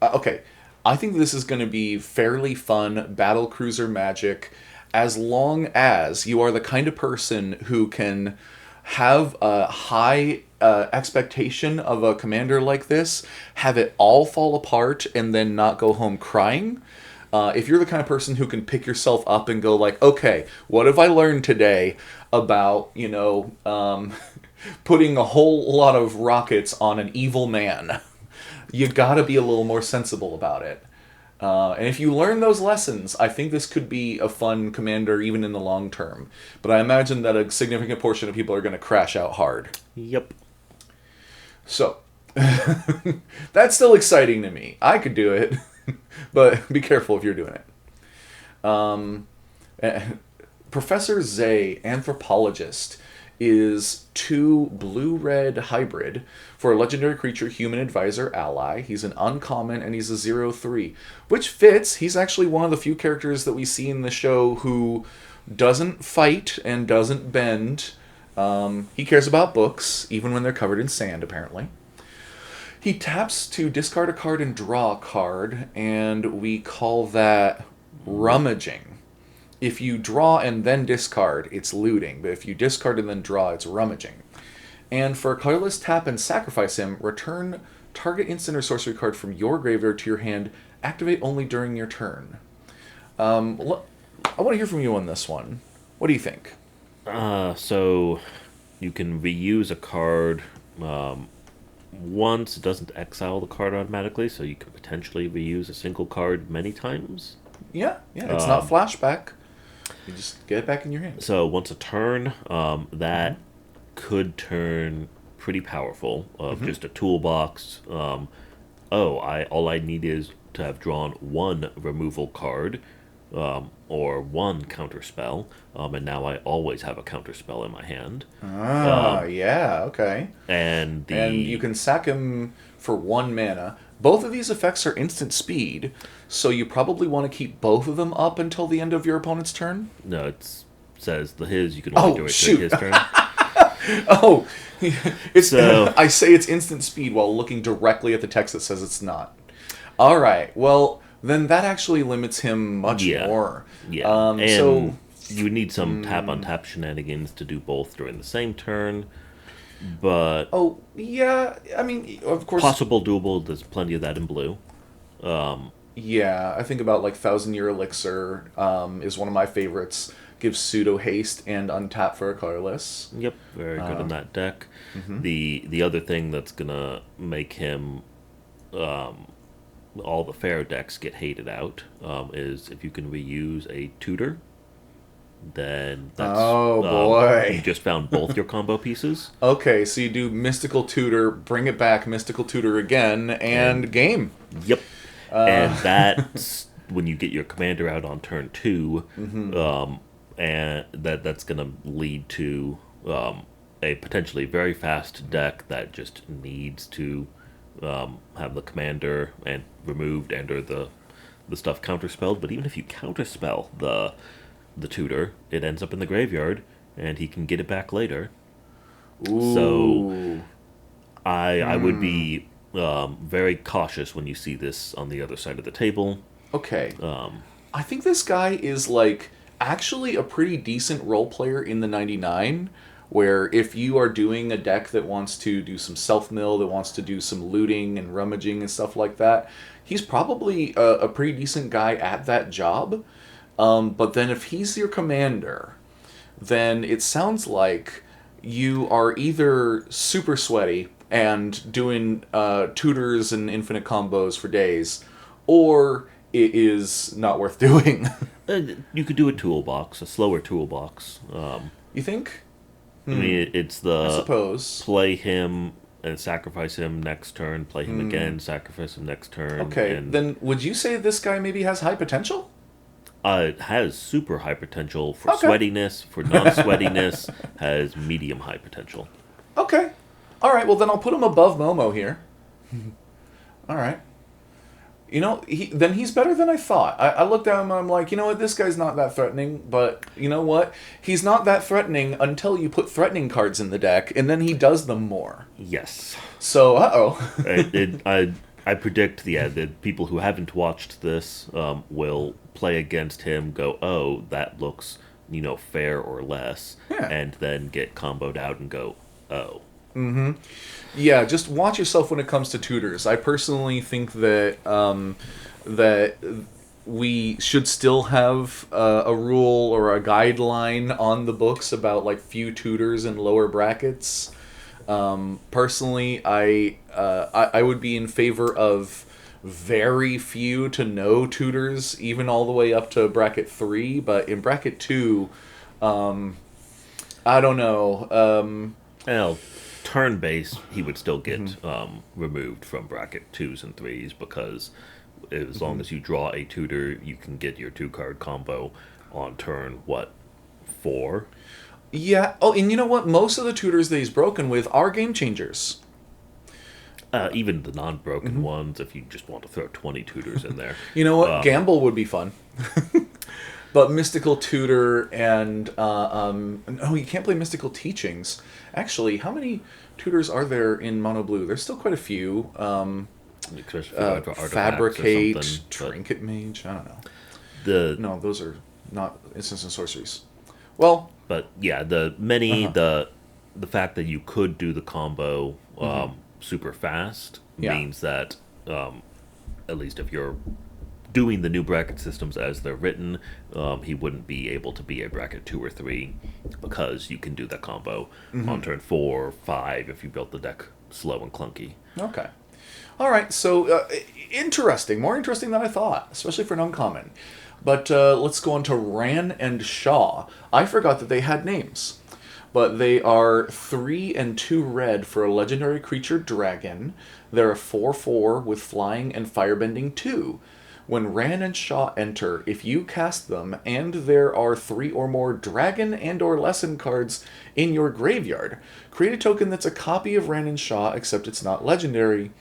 Okay, I think this is going to be fairly fun battle cruiser magic, as long as you are the kind of person who can have a high expectation of a commander like this, have it all fall apart, and then not go home crying. If you're the kind of person who can pick yourself up and go like, okay, what have I learned today about, putting a whole lot of rockets on an evil man? You gotta be a little more sensible about it. And if you learn those lessons, I think this could be a fun commander even in the long term. But I imagine that a significant portion of people are going to crash out hard. Yep. So, that's still exciting to me. I could do it, but be careful if you're doing it. Professor Zay, anthropologist, is 2 blue-red hybrid for a legendary creature, human advisor ally. He's an uncommon, and he's a 0/3, which fits. He's actually one of the few characters that we see in the show who doesn't fight and doesn't bend. He cares about books, even when they're covered in sand, apparently. He taps to discard a card and draw a card, and we call that rummaging. If you draw and then discard, it's looting. But if you discard and then draw, it's rummaging. And for a colorless tap and sacrifice him, return target instant or sorcery card from your graveyard to your hand. Activate only during your turn. I want to hear from you on this one. What do you think? So you can reuse a card once. It doesn't exile the card automatically, so you can potentially reuse a single card many times. Yeah, it's not flashback. You just get it back in your hand. So once a turn, that could turn pretty powerful. Just a toolbox. All I need is to have drawn 1 removal card, or 1 counterspell, and now I always have a counterspell in my hand. Yeah, okay. And you can sack him for 1 mana. Both of these effects are instant speed, so you probably want to keep both of them up until the end of your opponent's turn. No, it says his you can only do it shoot. during his turn. Oh, it's So- I say it's instant speed while looking directly at the text that says it's not. All right, well then that actually limits him much more. Yeah, and so you need some tap on tap shenanigans to do both during the same turn. But oh yeah, I mean of course. possible doable. There's plenty of that in blue. Yeah, I think about like 1,000-Year Elixir is one of my favorites. Gives pseudo haste and untap for a colorless. Yep, very good in that deck. The other thing that's gonna make him all the fair decks get hated out is if you can reuse a tutor. Then that's boy. you just found both your combo pieces. Okay, so you do Mystical Tutor, bring it back, Mystical Tutor again, and game. Yep. And that's when you get your commander out on turn 2, and that's going to lead to a potentially very fast deck that just needs to have the commander and removed and or the stuff counterspelled. But even if you counterspell the tutor, it ends up in the graveyard, and he can get it back later. Ooh. So I would be very cautious when you see this on the other side of the table. Okay. I think this guy is like actually a pretty decent role player in the 99, where if you are doing a deck that wants to do some self-mill, that wants to do some looting and rummaging and stuff like that, he's probably a pretty decent guy at that job. But then if he's your commander, then it sounds like you are either super sweaty and doing tutors and infinite combos for days, or it is not worth doing. You could do a toolbox, a slower toolbox. You think? I mean, it's I the suppose. play him and sacrifice him next turn, play him again, sacrifice him next turn. Okay, and then would you say this guy maybe has high potential? it has super high potential for Okay. sweatiness, for non-sweatiness, has medium high potential. Okay. All right, well, then I'll put him above Momo here. All right. You know, then he's better than I thought. I looked at him and I'm like, you know what, this guy's not that threatening, but you know what? He's not that threatening until you put threatening cards in the deck, and then he does them more. Yes. So, uh-oh. I predict, that people who haven't watched this will play against him, go, oh, that looks, fair or less, Yeah. and then get comboed out and go, oh. Yeah, just watch yourself when it comes to tutors. I personally think that that we should still have a rule or a guideline on the books about like few tutors in lower brackets. Personally, I would be in favor of very few to no tutors, even all the way up to bracket 3. But in bracket 2, I don't know. Well, turn base, he would still get removed from bracket 2s and 3s because as long as you draw a tutor, you can get your 2-card combo on turn, 4? Yeah. Oh, and you know what? Most of the tutors that he's broken with are game changers. Even the non-broken ones, if you just want to throw 20 tutors in there. You know what? Gamble would be fun. But Mystical Tutor and no, you can't play Mystical Teachings. Actually, how many tutors are there in Mono Blue? There's still quite a few. Especially for artifacts or Fabricate, something, Trinket Mage. I don't know. the No, those are not instants and sorceries. Well, But yeah, the fact that you could do the combo super fast Yeah. means that at least if you're doing the new bracket systems as they're written, he wouldn't be able to be a bracket 2 or 3 because you can do that combo on turn 4 or 5 if you built the deck slow and clunky. okay. All right, so interesting. More interesting than I thought, especially for an uncommon. But let's go on to Ran and Shaw. I forgot that they had names. But they are 3 and 2 red for a legendary creature dragon. They're a 4/4 with flying and firebending 2. When Ran and Shaw enter, if you cast them and there are 3 or more dragon and or lesson cards in your graveyard, create a token that's a copy of Ran and Shaw except it's not legendary.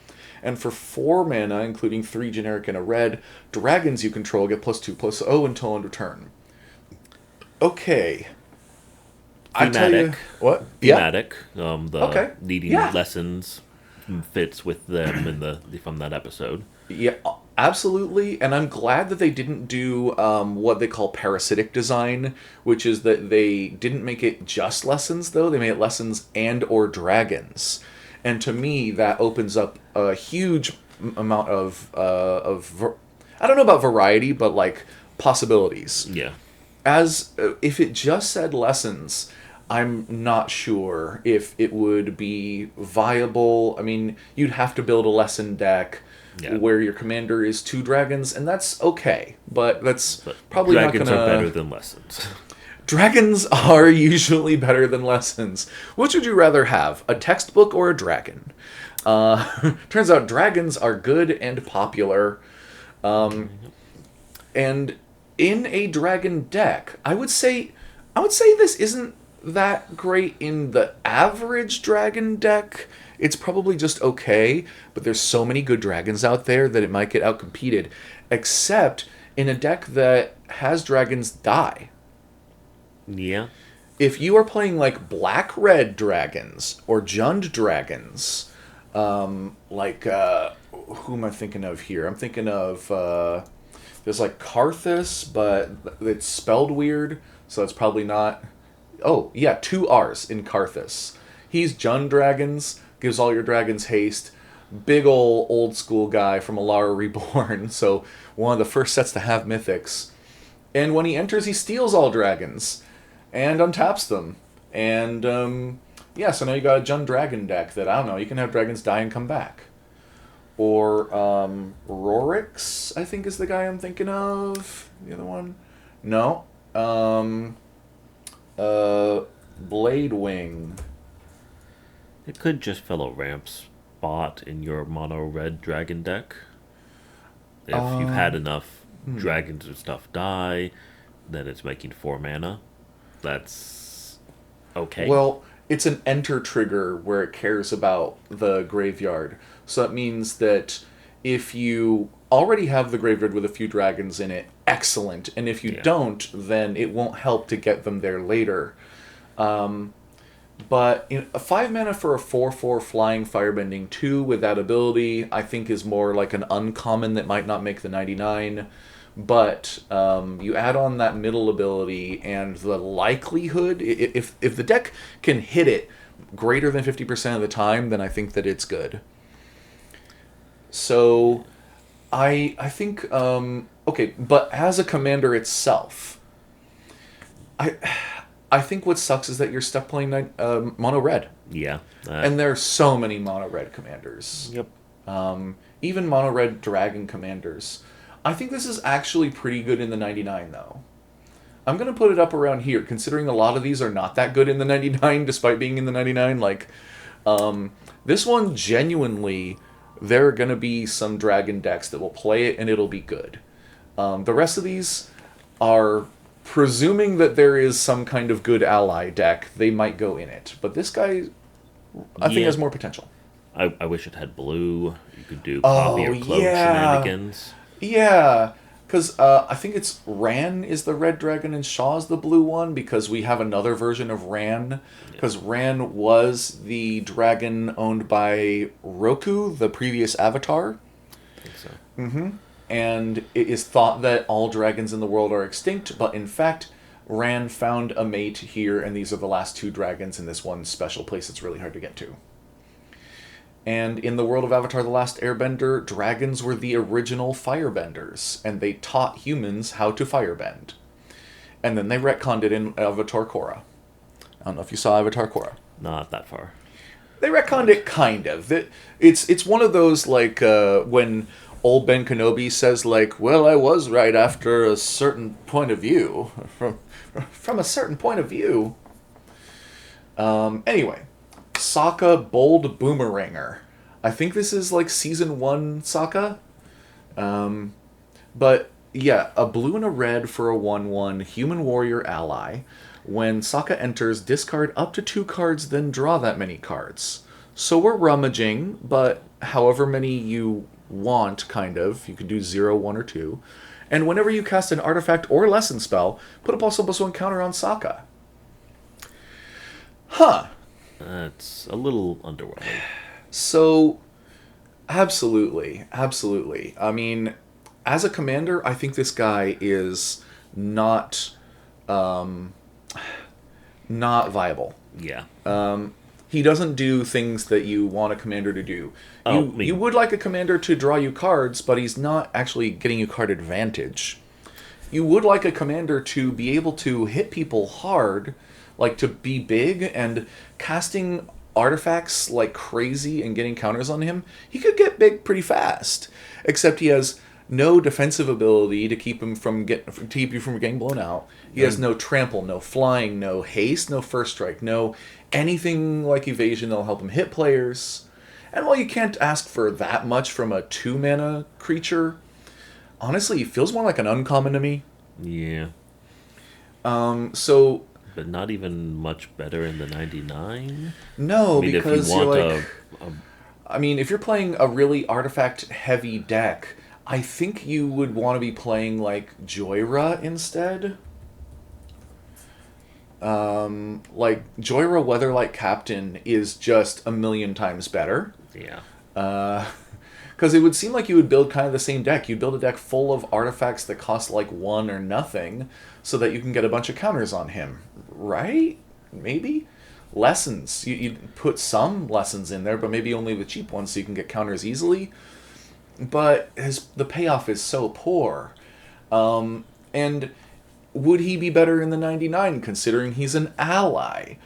And for 4 mana, including 3 generic and a red, dragons you control get +2/+0 until end of turn. Okay. I tell you Thematic. what? Thematic. The Okay. needing Yeah. lessons fits with them in the from that episode. Yeah, absolutely. And I'm glad that they didn't do what they call parasitic design, which is that they didn't make it just lessons, though. They made it lessons and or dragons. And to me, that opens up a huge amount of I don't know about variety, but like possibilities. Yeah. As if it just said lessons, I'm not sure if it would be viable. I mean, you'd have to build a lesson deck Yeah. where your commander is 2 dragons, and that's okay. But that's But probably not dragons gonna. are better than lessons. Dragons are usually better than lessons. Which would you rather have, a textbook or a dragon? Turns out dragons are good and popular. And in a dragon deck, I would say this isn't that great in the average dragon deck. It's probably just okay, but there's so many good dragons out there that it might get outcompeted. Except in a deck that has dragons die. Yeah. If you are playing like black-red dragons or Jund dragons, who am I thinking of here? I'm thinking of there's like Karthus, but it's spelled weird, so it's probably not. Oh yeah, 2 R's in Karthus. He's Jund dragons, gives all your dragons haste. Big old school guy from Alara Reborn, so one of the first sets to have mythics. And when he enters, he steals all dragons and untaps them. And Yeah, so now you got a Jund Dragon deck that, I don't know, you can have dragons die and come back. Or Rorix, I think is the guy I'm thinking of. The other one? No. Uh, Blade Wing. It could just fill a ramp spot in your mono red dragon deck. If you've had enough dragons and stuff die, then it's making 4 mana. That's okay. Well, it's an enter trigger where it cares about the graveyard. So that means that if you already have the graveyard with a few dragons in it, excellent. And if you Yeah. don't, then it won't help to get them there later. But a 5 mana for a 4/4 flying firebending 2 with that ability, I think is more like an uncommon that might not make the 99. But you add on that middle ability and the likelihood, if the deck can hit it greater than 50% of the time, then I think that it's good. So I think okay, but as a commander itself, I I think what sucks is that you're stuck playing mono red, Yeah. and there are so many mono red commanders. Yep. Even mono red dragon commanders. I think this is actually pretty good in the 99 though. I'm gonna put it up around here, considering a lot of these are not that good in the 99, despite being in the 99. Like, this one genuinely, there are gonna be some dragon decks that will play it and it'll be good. The rest of these are presuming that there is some kind of good ally deck. They might go in it, but this guy, I think, Yeah. has more potential. I wish it had blue. You could do Oh, copy or cloak yeah. shenanigans. Yeah, because I think it's Ran is the red dragon and Shaw's the blue one, because we have another version of Ran. Because Ran was the dragon owned by Roku, the previous avatar. I think so. And it is thought that all dragons in the world are extinct, but in fact, Ran found a mate here, and these are the last two dragons in this one special place that's really hard to get to. And in the world of Avatar: The Last Airbender, dragons were the original firebenders, and they taught humans how to firebend. And then they retconned it in Avatar Korra. I don't know if you saw Avatar Korra. Not that far. They retconned it kind of. It's one of those, like, when old Ben Kenobi says, like, well, I was right after a certain point of view. From a certain point of view. Anyway. Sokka Bold Boomeranger. I think this is like season 1 Sokka. But yeah, a blue and a red for a 1/1 human warrior ally. When Sokka enters, discard up to 2 cards, then draw that many cards. So we're rummaging, but however many you want, kind of. You can do 0, 1, or 2. And whenever you cast an artifact or lesson spell, put a +1/+1 counter on Sokka. Huh. That's a little underwhelming. So, absolutely. I mean, as a commander, I think this guy is not viable. Yeah. He doesn't do things that you want a commander to do. Oh, You would like a commander to draw you cards, but he's not actually getting you card advantage. You would like a commander to be able to hit people hard, like to be big, and casting artifacts like crazy and getting counters on him. He could get big pretty fast, except he has no defensive ability to keep you from getting blown out. He has no trample, no flying, no haste, no first strike, no anything like evasion that'll help him hit players. And while you can't ask for that much from a 2-mana creature, honestly, he feels more like an uncommon to me. Yeah. So But not even much better in the 99? no, I mean, because if you want you're like, a I mean, if you're playing a really artifact-heavy deck, I think you would want to be playing, like, Joyra instead. Like, Joyra Weatherlight Captain is just a million times better. Yeah. Because it would seem like you would build kind of the same deck. You'd build a deck full of artifacts that cost, like, 1 or nothing, so that you can get a bunch of counters on him. Right? Maybe? Lessons. You'd put some lessons in there, but maybe only the cheap ones so you can get counters easily. But the payoff is so poor. And would he be better in the 99, considering he's an ally?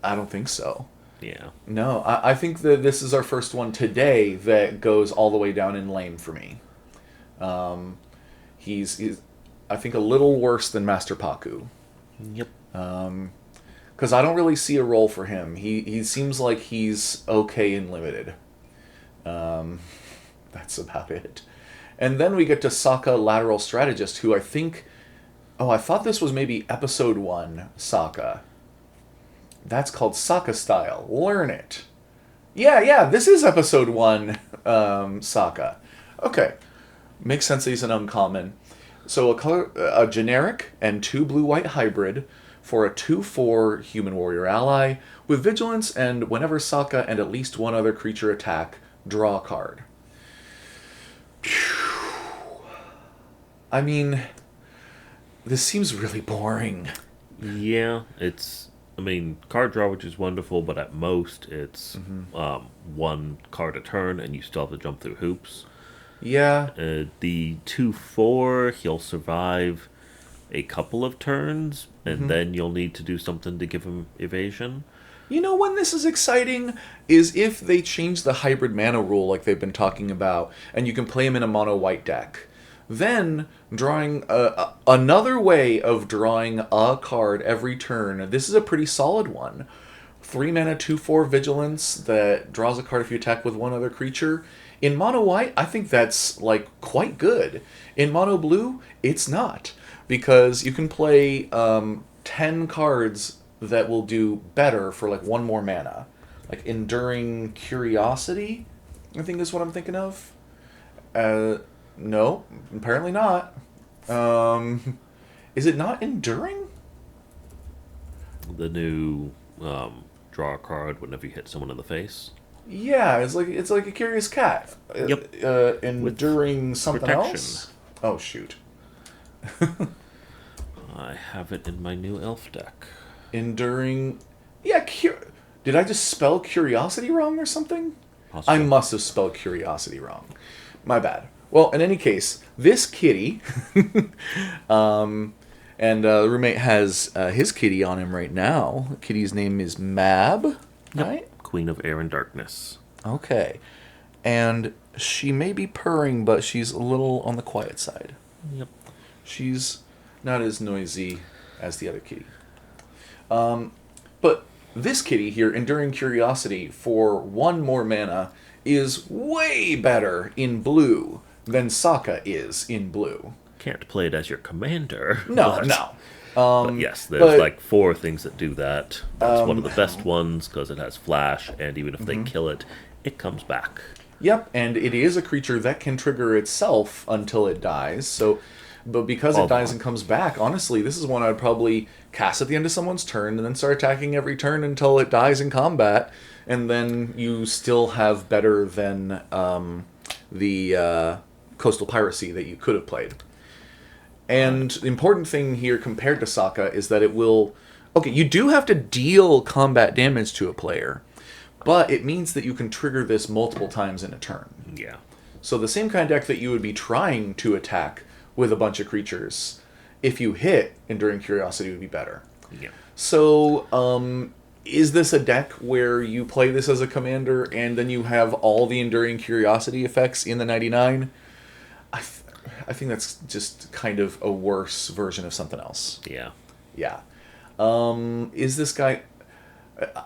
I don't think so. Yeah. No, I think that this is our first one today that goes all the way down in lame for me. Um, he's I think a little worse than Master Paku. Yep. Because I don't really see a role for him. He seems like he's okay in limited. That's about it. And then we get to Sokka, Lateral Strategist, who I think... Oh, I thought this was maybe Episode 1 Sokka. That's called Sokka Style. Learn it. Yeah, this is Episode 1 Sokka. Okay. Makes sense that he's an uncommon. So a generic and 2 blue-white hybrid for a 2/4 human warrior ally with vigilance, and whenever Sokka and at least one other creature attack, draw a card. I mean, this seems really boring. Yeah, it's... I mean, card draw, which is wonderful, but at most it's one card a turn, and you still have to jump through hoops. Yeah. The 2/4, he'll survive a couple of turns, and then you'll need to do something to give him evasion. You know when this is exciting is if they change the hybrid mana rule like they've been talking about, and you can play him in a mono white deck. Then drawing another way of drawing a card every turn. This is a pretty solid one. 3 mana 2/4 vigilance that draws a card if you attack with one other creature. In mono white, I think that's like quite good. In mono blue, it's not, because you can play 10 cards that will do better for like 1 more mana. Like Enduring Curiosity, I think is what I'm thinking of. No, apparently not. Is it not Enduring? The new draw a card whenever you hit someone in the face. Yeah, it's like a Curious Cat. Yep. Enduring something protection. else? Oh, shoot. I have it in my new elf deck. Enduring... Yeah, did I just spell Curiosity wrong or something? Possibly. I must have spelled Curiosity wrong. My bad. Well, in any case, this kitty... and the roommate has his kitty on him right now. The kitty's name is Mab, right? Queen of Air and Darkness. Okay. And she may be purring, but she's a little on the quiet side. Yep. She's not as noisy as the other kitty. But this kitty here, Enduring Curiosity, for 1 more mana, is way better in blue than Sokka is in blue. Can't play it as your commander. No. But yes, there's like 4 things that do that. That's one of the best ones because it has flash, and even if they kill it, it comes back. Yep, and it is a creature that can trigger itself until it dies. So, but because it dies and comes back, honestly, this is one I'd probably cast at the end of someone's turn and then start attacking every turn until it dies in combat, and then you still have better than the Coastal Piracy that you could have played. And the important thing here compared to Sokka is that it will... Okay, you do have to deal combat damage to a player, but it means that you can trigger this multiple times in a turn. Yeah. So the same kind of deck that you would be trying to attack with a bunch of creatures, if you hit Enduring Curiosity, would be better. Yeah. So, is this a deck where you play this as a commander and then you have all the Enduring Curiosity effects in the 99? I think that's just kind of a worse version of something else. Yeah. Yeah. Is this guy...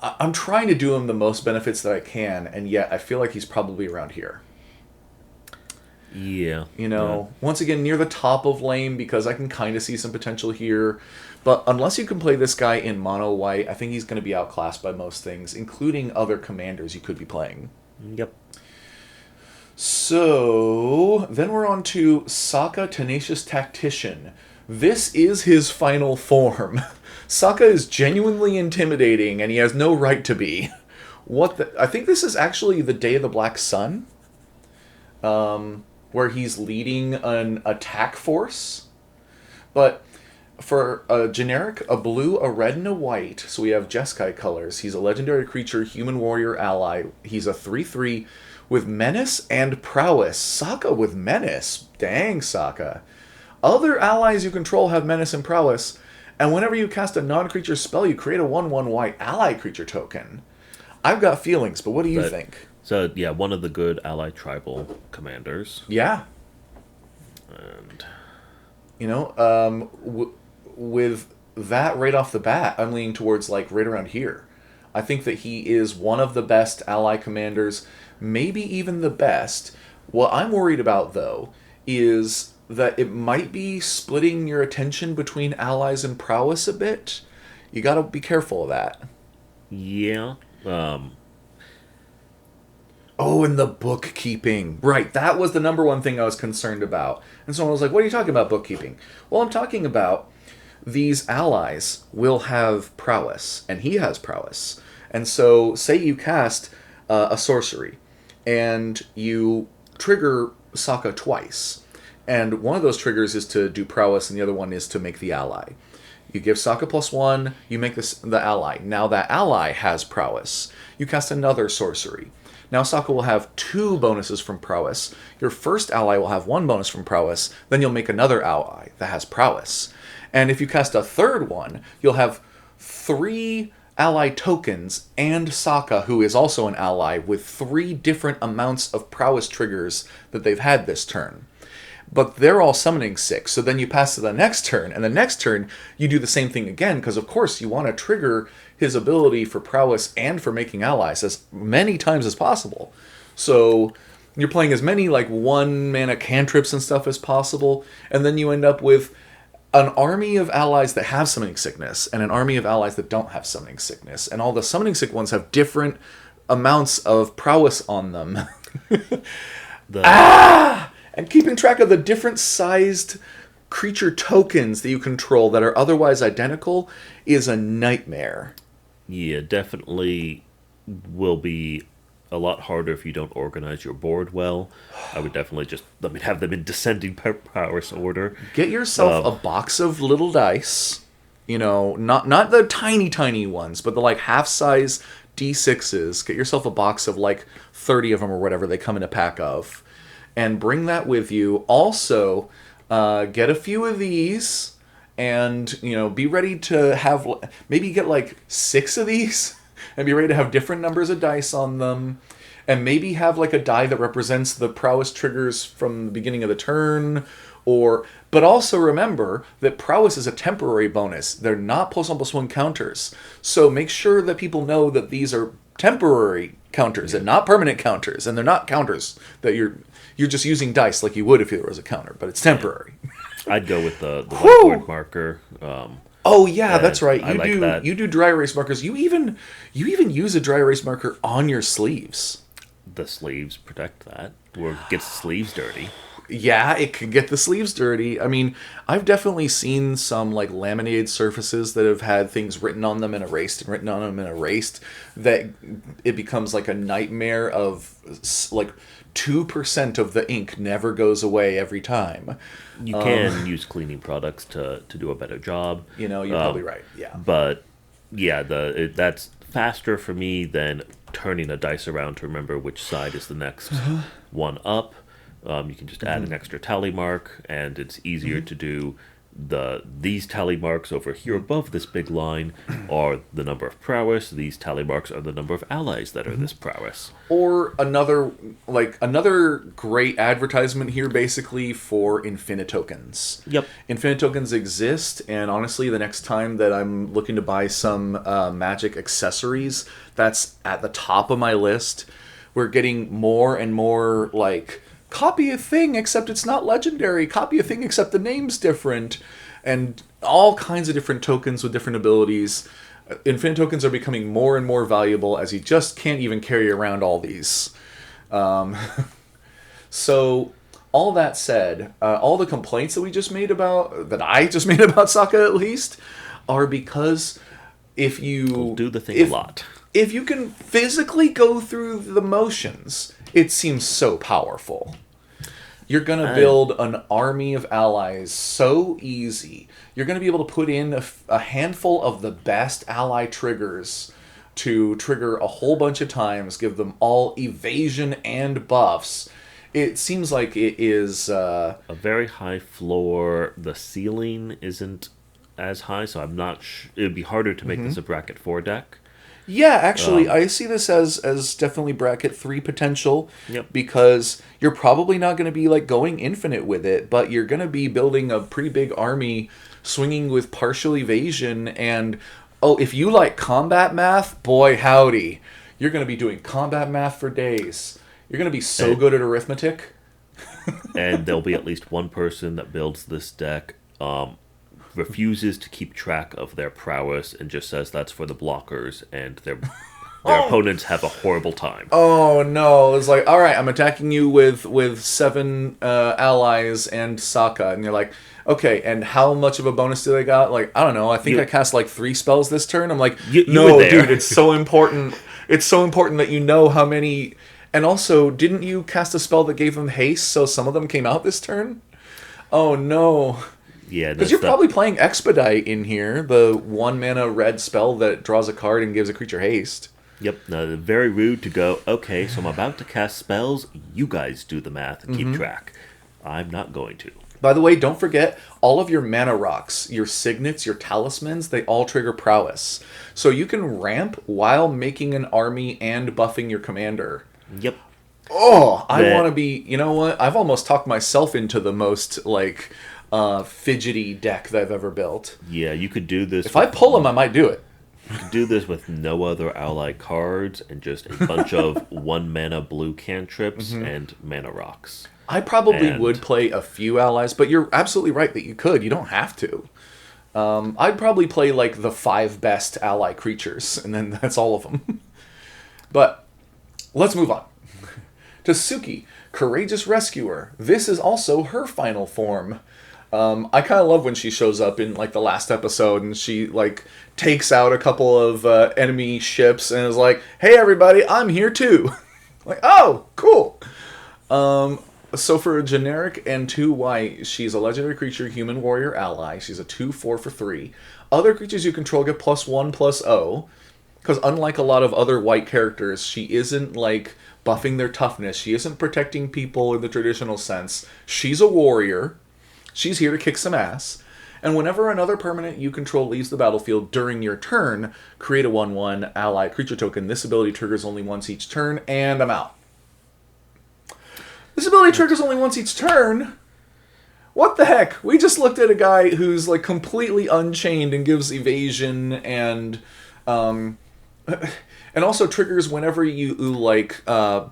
I'm trying to do him the most benefits that I can, and yet I feel like he's probably around here. Yeah. You know, once again, near the top of lane, because I can kind of see some potential here. But unless you can play this guy in mono white, I think he's going to be outclassed by most things, including other commanders you could be playing. Yep. So, then we're on to Sokka, Tenacious Tactician. This is his final form. Sokka is genuinely intimidating, and he has no right to be. I think this is actually the Day of the Black Sun, where he's leading an attack force. But for a generic, a blue, a red, and a white, so we have Jeskai colors. He's a legendary creature, human warrior ally. He's a 3/3 with menace and prowess. Sokka with menace. Dang, Sokka. Other allies you control have menace and prowess, And whenever you cast a non-creature spell, you create a 1/1 white ally creature token. I've got feelings, but what do you But think? so yeah, one of the good ally tribal commanders, Yeah. and With that right off the bat, I'm leaning towards like right around here. I think that he is one of the best ally commanders, maybe even the best. What I'm worried about, though, is that it might be splitting your attention between allies and prowess a bit. You gotta be careful of that. yeah, Oh, and the bookkeeping. Right, that was the number one thing I was concerned about. And someone was like, what are you talking about, bookkeeping? Well, I'm talking about these allies will have prowess, and he has prowess. And so, say you cast a sorcery, and you trigger Sokka twice. And one of those triggers is to do prowess, and the other one is to make the ally. You give Sokka +1, you make the ally. Now that ally has prowess. You cast another sorcery. Now Sokka will have 2 bonuses from prowess. Your first ally will have 1 bonus from prowess. Then you'll make another ally that has prowess. And if you cast a third one, you'll have 3 ally tokens and Sokka, who is also an ally, with 3 different amounts of prowess triggers that they've had this turn. But they're all summoning 6, so then you pass to the next turn, and the next turn you do the same thing again, because of course you want to trigger his ability for prowess and for making allies as many times as possible. So you're playing as many like 1-mana cantrips and stuff as possible, and then you end up with an army of allies that have summoning sickness, and an army of allies that don't have summoning sickness, and all the summoning sick ones have different amounts of prowess on them. the And keeping track of the different sized creature tokens that you control that are otherwise identical is a nightmare. yeah, definitely will be a lot harder if you don't organize your board well. I would definitely just have them in descending prowess order. Get yourself a box of little dice, not the tiny ones, but the like half size D6s. Get yourself a box of like 30 of them or whatever they come in a pack of, and bring that with you. Also, get a few of these, and be ready to have maybe get like 6 of these, and be ready to have different numbers of dice on them, and maybe have like a die that represents the prowess triggers from the beginning of the turn. But also remember that prowess is a temporary bonus. They're not +1/+1 counters. So make sure that people know that these are temporary counters and not permanent counters, and they're not counters that you're just using dice like you would if there was a counter, but it's temporary. I'd go with the whiteboard marker. Oh yeah, that's right. I like that. You do dry erase markers. You even use a dry erase marker on your sleeves. The sleeves protect that, or it gets the sleeves dirty. Yeah, it can get the sleeves dirty. I mean, I've definitely seen some like laminated surfaces that have had things written on them and erased and written on them and erased, that it becomes like a nightmare of like 2% of the ink never goes away every time. You can use cleaning products to do a better job. You're probably right. Yeah. But yeah, that's faster for me than turning a dice around to remember which side is the next one up. You can just add an extra tally mark, and it's easier to do these tally marks over here above this big line are the number of prowess. These tally marks are the number of allies that are this prowess. Or another great advertisement here, basically, for infinite tokens. Yep. Infinite tokens exist, and honestly, the next time that I'm looking to buy some magic accessories, that's at the top of my list. We're getting more and more like, copy a thing except it's not legendary, copy a thing except the name's different, and all kinds of different tokens with different abilities. Infinite tokens are becoming more and more valuable, as you just can't even carry around all these. So all that said, all the complaints that I just made about Sokka, at least, are because if you do the thing a lot, if you can physically go through the motions, it seems so powerful. You're going to build an army of allies so easy. You're going to be able to put in a handful of the best ally triggers to trigger a whole bunch of times, give them all evasion and buffs. It seems like it is a very high floor. The ceiling isn't as high, so I'm not. It would be harder to make this a bracket 4 deck. Yeah, actually, I see this as definitely bracket 3 potential. Yep. Because you're probably not going to be like going infinite with it, but you're going to be building a pretty big army, swinging with partial evasion, and if you like combat math, boy howdy, you're going to be doing combat math for days. You're going to be so good at arithmetic. And there'll be at least one person that builds this deck. Refuses to keep track of their prowess and just says that's for the blockers, and their opponents have a horrible time. Oh no, it's like, all right, I'm attacking you with 7 allies and Sokka, and you're like, okay, and how much of a bonus do they got? Like, I don't know, I think I cast like 3 spells this turn. I'm like, no, dude, it's so important. It's so important that you know how many. And also, didn't you cast a spell that gave them haste, so some of them came out this turn? Oh no. Yeah, because you're probably playing Expedite in here, the 1 mana red spell that draws a card and gives a creature haste. Yep, very rude to go, okay, so I'm about to cast spells, you guys do the math and keep track. I'm not going to. By the way, don't forget, all of your mana rocks, your signets, your talismans, they all trigger prowess. So you can ramp while making an army and buffing your commander. Yep. Oh, I want to be, you know what? I've almost talked myself into the most, like, fidgety deck that I've ever built. Yeah, you could do this. If I pull them, I might do it. You could do this with no other ally cards and just a bunch of 1 mana blue cantrips and mana rocks. I probably would play a few allies, but you're absolutely right that you could. You don't have to. I'd probably play like the 5 best ally creatures, and then that's all of them. But let's move on. To Suki, Courageous Rescuer. This is also her final form. I kind of love when she shows up in like the last episode and she like takes out a couple of enemy ships and is like, "Hey everybody, I'm here too." Like, oh, cool. So for a generic and 2 white, she's a legendary creature, human warrior ally. She's a 2/4 for 3. Other creatures you control get +1/+0. Because unlike a lot of other white characters, she isn't like buffing their toughness. She isn't protecting people in the traditional sense. She's a warrior. She's here to kick some ass. And whenever another permanent you control leaves the battlefield during your turn, create a 1/1 ally creature token. This ability triggers only once each turn, and I'm out. This ability triggers only once each turn? What the heck? We just looked at a guy who's like completely unchained and gives evasion and also triggers whenever you like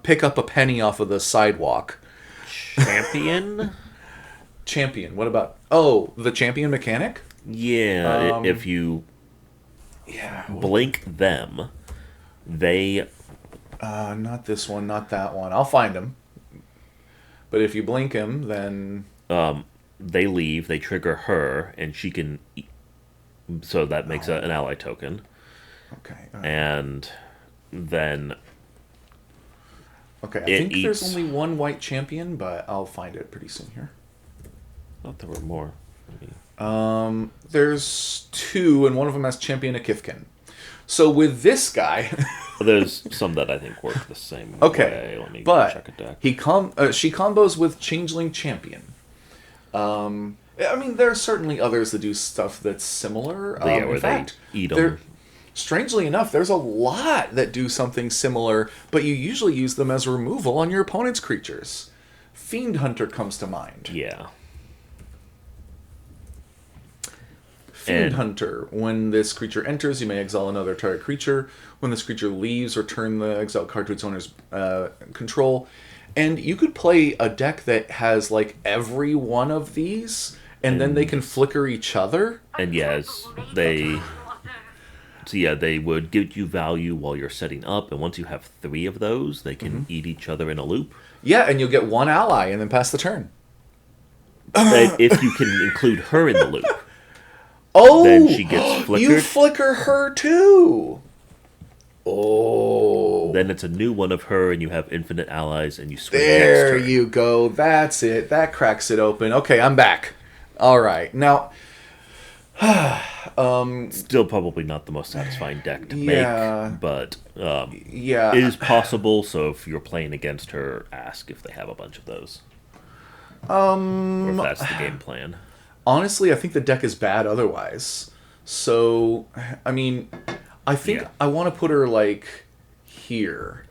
pick up a penny off of the sidewalk. Champion. What about... Oh, the champion mechanic? Yeah, if you blink them, they... not this one, not that one. I'll find him. But if you blink him, then... they leave, they trigger her, and she can... So that makes an ally token. Okay. And then... Okay, I think there's only 1 white champion, but I'll find it pretty soon here. I thought there were more. There's 2, and one of them has Champion Akifkin. So with this guy... There's some that I think work the same way. Let me check a deck. She combos with Changeling Champion. I mean, there are certainly others that do stuff that's similar. In fact, they eat them. Strangely enough, there's a lot that do something similar, but you usually use them as removal on your opponent's creatures. Fiend Hunter comes to mind. Yeah. Fiend Hunter. When this creature enters, you may exile another target creature. When this creature leaves, return the exiled card to its owner's control. And you could play a deck that has like every one of these, and then they can flicker each other. And yes, they would give you value while you're setting up, and once you have 3 of those, they can eat each other in a loop. Yeah, and you'll get 1 ally and then pass the turn. If you can include her in the loop. Oh, then she gets flickered. You flicker her too. Oh. Then it's a new one of her, and you have infinite allies, and you swing there next turn. You go. That's it. That cracks it open. Okay, I'm back. All right. Now, still probably not the most satisfying deck to make, but yeah, it is possible. So if you're playing against her, ask if they have a bunch of those, or if that's the game plan. honestly, I think the deck is bad otherwise. So, I mean, I think Yeah. I want to put her like here,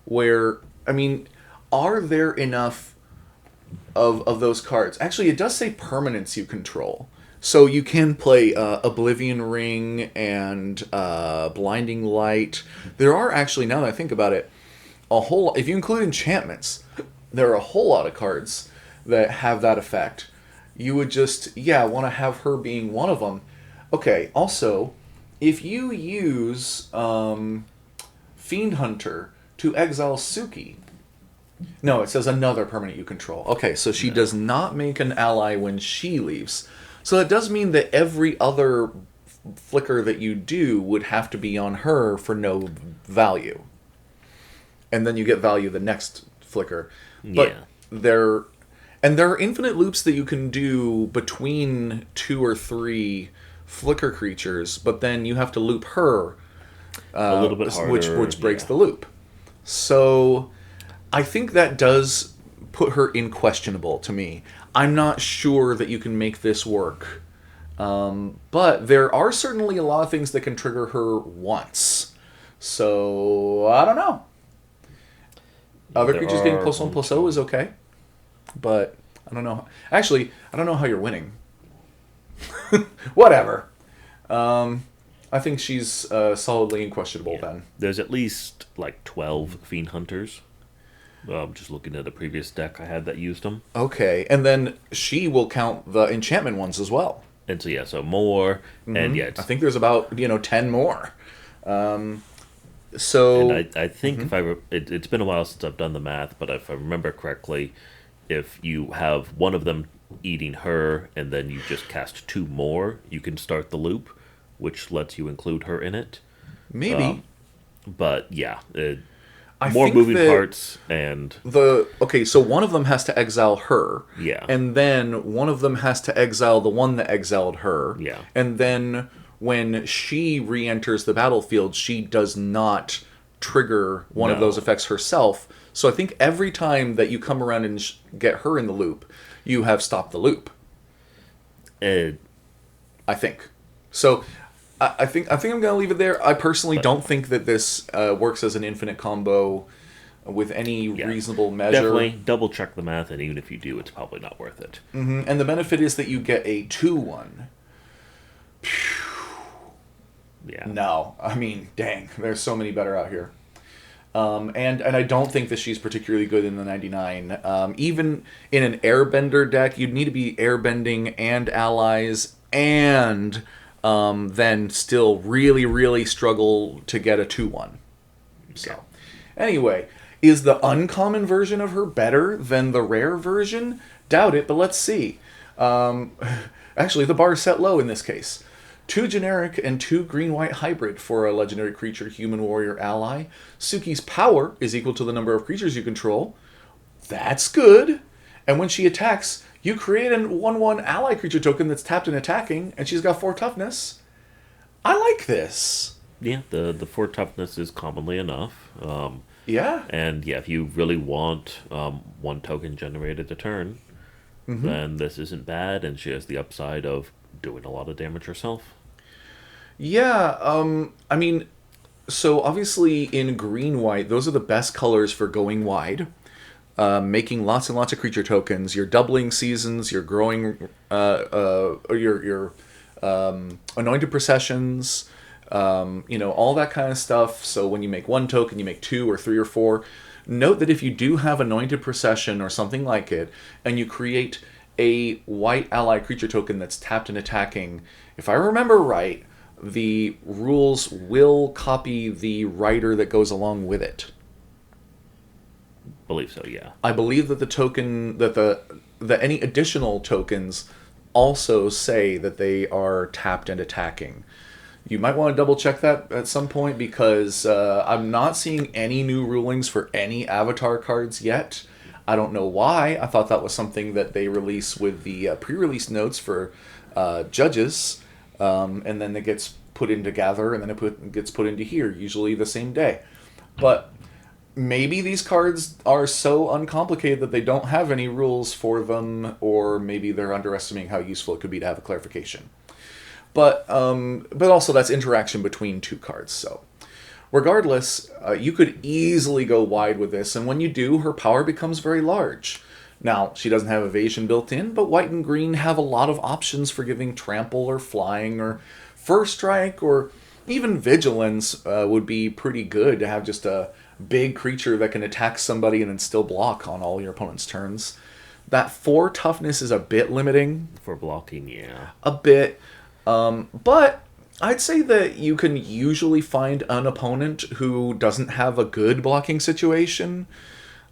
where I mean, are there enough of those cards? Actually, it does say permanents you control. So you can play Oblivion Ring and Blinding Light. There are actually, now that I think about it, a whole. If you include enchantments, there are a whole lot of cards that have that effect. You would just, yeah, want to have her being one of them. Okay. Also, if you use Fiend Hunter to exile Suki, no, it says another permanent you control. Okay, so she does not make an ally when she leaves. So that does mean that every other flicker that you do would have to be on her for no value. And then you get value the next flicker. But Yeah. there and there are infinite loops that you can do between 2 or 3 flicker creatures, but then you have to loop her, A little bit harder. which breaks Yeah. the loop. So I think that does put her in questionable to me. I'm not sure that you can make this work. But there are certainly a lot of things that can trigger her once. So, I don't know. Other There creatures getting are +1 one, +0 is okay. But, I don't know. Actually, I don't know how you're winning. Whatever. I think she's solidly unquestionable then. There's at least like 12 Fiend Hunters. Just looking at a previous deck I had that used them. Okay, and then she will count the enchantment ones as well. And so, yeah, so more. And yeah, I it's, think there's about 10 more. and So I think if it's been a while since I've done the math, but if I remember correctly, if you have one of them eating her and then you just cast 2 more, you can start the loop, which lets you include her in it. maybe But yeah, I more think moving that parts and so one of them has to exile her. Yeah. And then one of them has to exile the one that exiled her. Yeah. And then when she re-enters the battlefield, she does not trigger one of No. those effects herself. So I think every time that you come around and get her in the loop, you have stopped the loop. uh, I think. So I think I'm gonna leave it there. I personally don't think that this works as an infinite combo with any reasonable measure. definitely double check the math, and even if you do, it's probably not worth it. And the benefit is that you get a 2/1. Yeah. No, I mean, dang, there's so many better out here. And I don't think that she's particularly good in the 99. Even in an airbender deck, you'd need to be airbending and allies, and then still really, really struggle to get a 2/1. So, anyway, is the uncommon version of her better than the rare version? Doubt it, but let's see. Actually, the bar is set low in this case. 2 generic and 2 green-white hybrid for a legendary creature human warrior ally. Suki's power is equal to the number of creatures you control. That's good. And when she attacks, you create a 1/1 ally creature token that's tapped and attacking, and she's got 4 toughness. I like this. Yeah, the 4 toughness is commonly enough. Yeah. And yeah, if you really want 1 token generated a turn, then this isn't bad, and she has the upside of doing a lot of damage herself. Yeah, I mean, so obviously in green-white, those are the best colors for going wide. Making lots and lots of creature tokens. You're doubling seasons. You're growing. Your anointed processions. All that kind of stuff. So when you make 1 token, you make 2 or 3 or 4. Note that if you do have anointed procession or something like it, and you create a white ally creature token that's tapped and attacking, if I remember right, the rules will copy the rider that goes along with it. Believe so, yeah. I believe that the token that any additional tokens also say that they are tapped and attacking. You might want to double check that at some point because I'm not seeing any new rulings for any avatar cards yet. I don't know why. I thought that was something that they release with the pre-release notes for judges, and then it gets put into Gather, and then it gets put into here, usually the same day. But maybe these cards are so uncomplicated that they don't have any rules for them, or maybe they're underestimating how useful it could be to have a clarification. But also that's interaction between two cards. So regardless, you could easily go wide with this, and when you do, her power becomes very large. Now, she doesn't have evasion built in, but white and green have a lot of options for giving trample or flying or first strike, or even vigilance would be pretty good to have just a big creature that can attack somebody and then still block on all your opponent's turns. That 4 toughness is a bit limiting. For blocking, yeah. A bit. But I'd say that you can usually find an opponent who doesn't have a good blocking situation,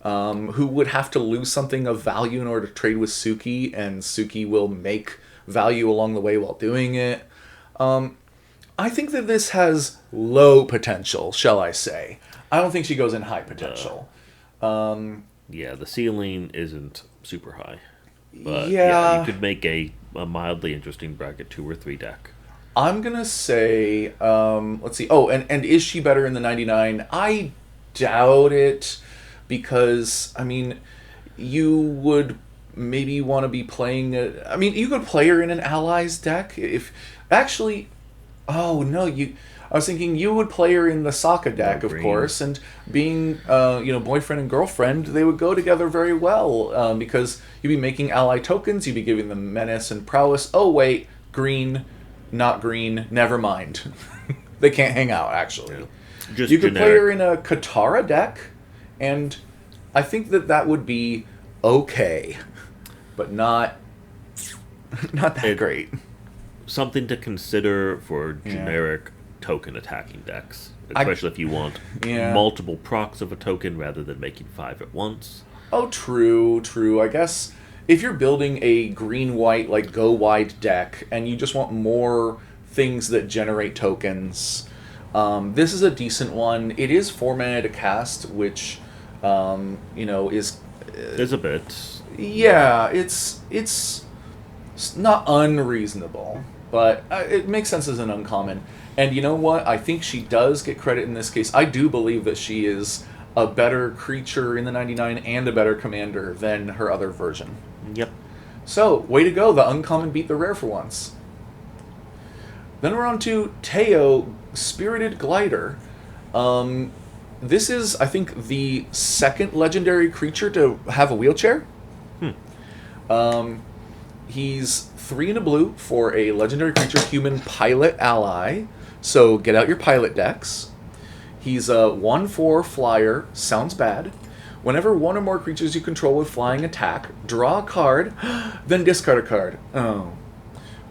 who would have to lose something of value in order to trade with Suki, and Suki will make value along the way while doing it. I think that this has low potential, shall I say. I don't think she goes in high potential. Yeah, the ceiling isn't super high. But yeah, you could make a mildly interesting bracket 2 or 3 deck. I'm going to say, let's see. Oh, and is she better in the 99? I doubt it, because, I mean, you would maybe want to be playing... you could play her in an Allies deck. If actually... Oh, no, I was thinking you would play her in the Sokka deck, of course, and being, boyfriend and girlfriend, they would go together very well, because you'd be making ally tokens, you'd be giving them menace and prowess. Oh, wait, green, not green, never mind. They can't hang out, actually. Yeah. Just you could generic. play her in a Katara deck, and I think that would be okay, but not that great. Something to consider for generic token attacking decks, especially if you want multiple procs of a token rather than making 5 at once. Oh, true. I guess if you're building a green-white, like, go-wide deck, and you just want more things that generate tokens, this is a decent one. It is 4 mana to cast, which, is... There's a bit. Yeah, it's not unreasonable, but it makes sense as an uncommon. And you know what? I think she does get credit in this case. I do believe that she is a better creature in the 99 and a better commander than her other version. Yep. So, way to go. The uncommon beat the rare for once. Then we're on to Teo, Spirited Glider. This is, I think, the second legendary creature to have a wheelchair. He's 3 in a blue for a legendary creature human pilot ally. So get out your pilot decks. He's a 1/4 flyer. Sounds bad. Whenever one or more creatures you control with flying attack, draw a card, then discard a card. Oh.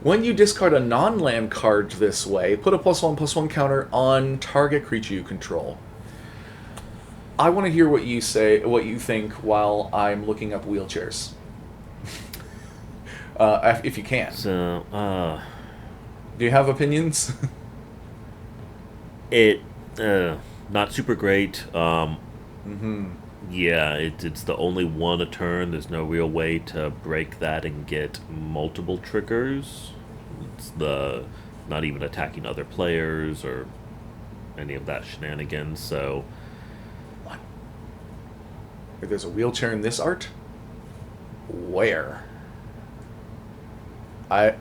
When you discard a non-land card this way, put a +1/+1 counter on target creature you control. I want to hear what you think while I'm looking up wheelchairs. If you can. So, Do you have opinions? Not super great. Yeah, it's the only one a turn. There's no real way to break that and get multiple triggers. It's not even attacking other players or any of that shenanigans, so... What? There's a wheelchair in this art? Where? I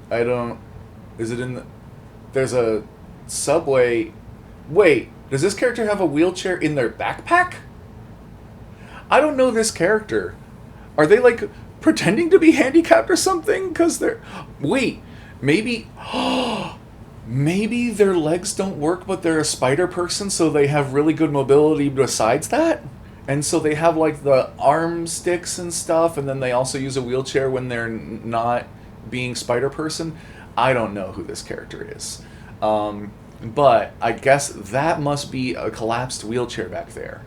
don't... Is it in the... There's a subway... Wait, does this character have a wheelchair in their backpack? I don't know this character. Are they, like, pretending to be handicapped or something? Because they're... Wait, maybe... Maybe their legs don't work, but they're a spider person, so they have really good mobility besides that? And so they have, like, the arm sticks and stuff, and then they also use a wheelchair when they're not being spider person? I don't know who this character is. But I guess that must be a collapsed wheelchair back there.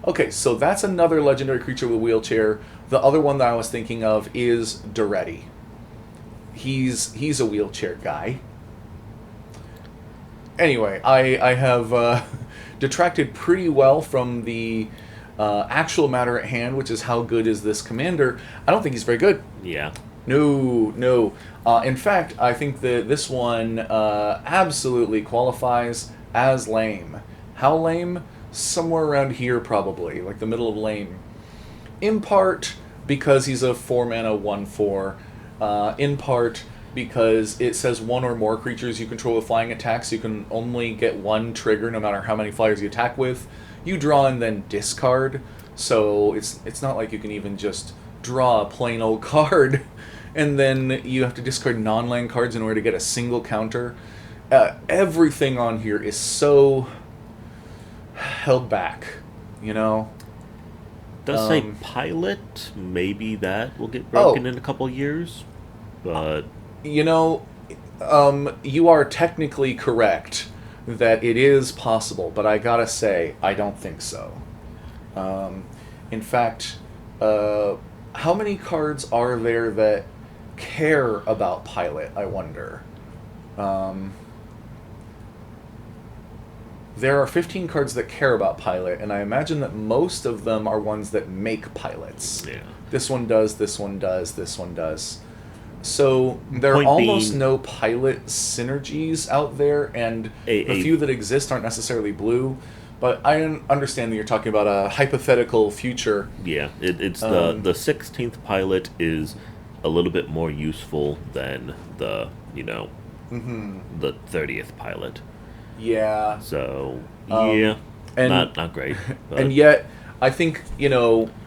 Okay, so that's another legendary creature with a wheelchair. The other one that I was thinking of is Duretti. He's a wheelchair guy. Anyway, I have detracted pretty well from the actual matter at hand, which is how good is this commander. I don't think he's very good. Yeah. No. In fact, I think that this one absolutely qualifies as lame. How lame? somewhere around here probably, like the middle of lane. In part because he's a 4 mana 1/4. In part because it says one or more creatures you control with flying attacks. You can only get one trigger no matter how many flyers you attack with. You draw and then discard. So it's not like you can even just draw a plain old card and then you have to discard non-land cards in order to get a single counter. Everything on here is so held back, you know? Does say pilot. Maybe that will get broken in a couple years. But you know, you are technically correct that it is possible, but I gotta say, I don't think so. In fact, how many cards are there that care about pilot, I wonder? There are 15 cards that care about pilot, and I imagine that most of them are ones that make pilots. yeah. This one does, this one does, this one does. So there are Point almost being- no pilot synergies out there, and the few that exist aren't necessarily blue. But I understand that you're talking about a hypothetical future. Yeah, it's the 16th pilot is a little bit more useful than the the 30th pilot. Yeah. So and not great. But And yet, I think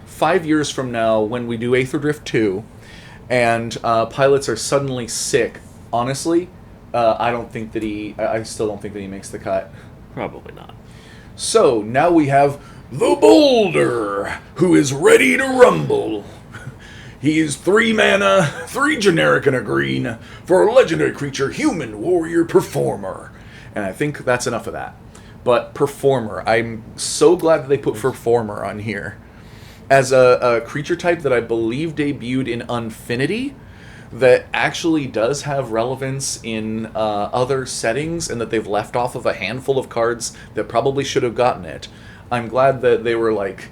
5 years from now, when we do Aether Drift 2, and pilots are suddenly sick, honestly, I still don't think that he makes the cut. probably not. So, now we have the Boulder, who is ready to rumble. He is 3 mana, 3 generic and a green, for a legendary creature, human warrior performer. And I think that's enough of that. But performer, I'm so glad that they put performer on here. As a creature type that I believe debuted in Unfinity, that actually does have relevance in other settings, and that they've left off of a handful of cards that probably should have gotten it. I'm glad that they were like,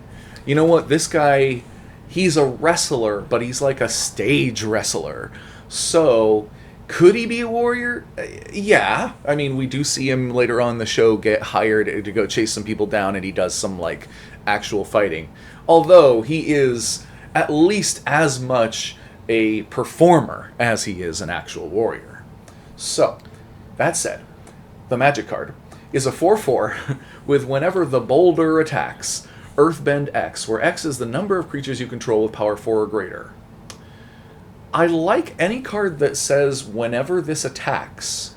you know what, this guy, he's a wrestler, but he's like a stage wrestler. So, could he be a warrior? Yeah. I mean, we do see him later on in the show get hired to go chase some people down, and he does some, like, actual fighting. Although, he is at least as much a performer as he is an actual warrior. So, that said, the magic card is a 4/4 with whenever the Boulder attacks, Earthbend X, where X is the number of creatures you control with power 4 or greater. I like any card that says whenever this attacks,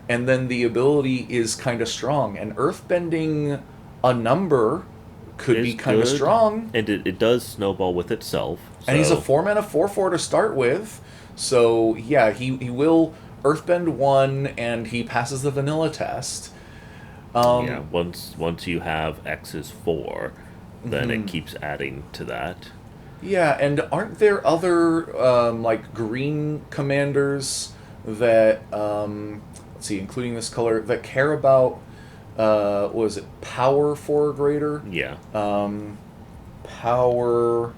and then the ability is kind of strong, and Earthbending a number could be It's kind of good, strong. and it does snowball with itself. And he's a so- 4 mana 4/4 to start with. So, yeah, he will Earthbend 1, and he passes the vanilla test. yeah, once you have X is 4, then it keeps adding to that. Yeah, and aren't there other, like, green commanders that, let's see, including this color, that care about, what was it, power 4 or greater? Yeah. Power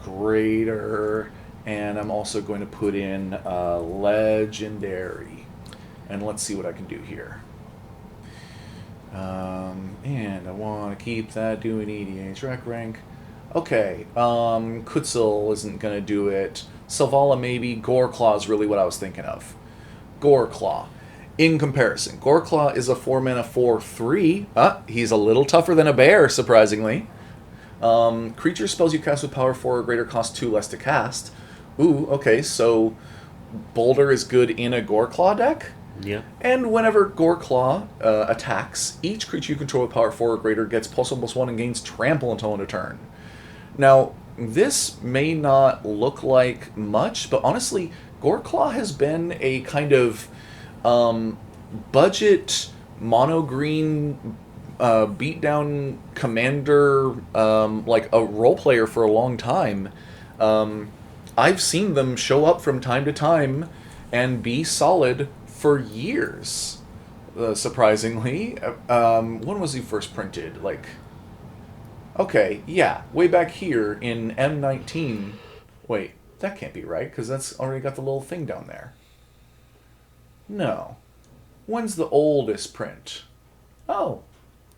greater, and I'm also going to put in legendary. And let's see what I can do here. And I want to keep that doing EDH rec rank. Okay, Kutzel isn't going to do it. Selvala maybe. Goreclaw is really what I was thinking of. Goreclaw. In comparison, Goreclaw is a 4 mana 4/3. He's a little tougher than a bear, surprisingly. Creature spells you cast with power 4 or greater cost 2 less to cast. Ooh, okay, so Boulder is good in a Goreclaw deck? Yeah. And whenever Goreclaw attacks, each creature you control with power 4 or greater gets +1/+1 and gains trample until end of turn. Now, this may not look like much, but honestly, Goreclaw has been a kind of budget mono green beatdown commander, like a role player for a long time. I've seen them show up from time to time and be solid for years. Surprisingly, when was he first printed? Like, okay, yeah, way back here in M19. Wait, that can't be right because that's already got the little thing down there. No. When's the oldest print? Oh,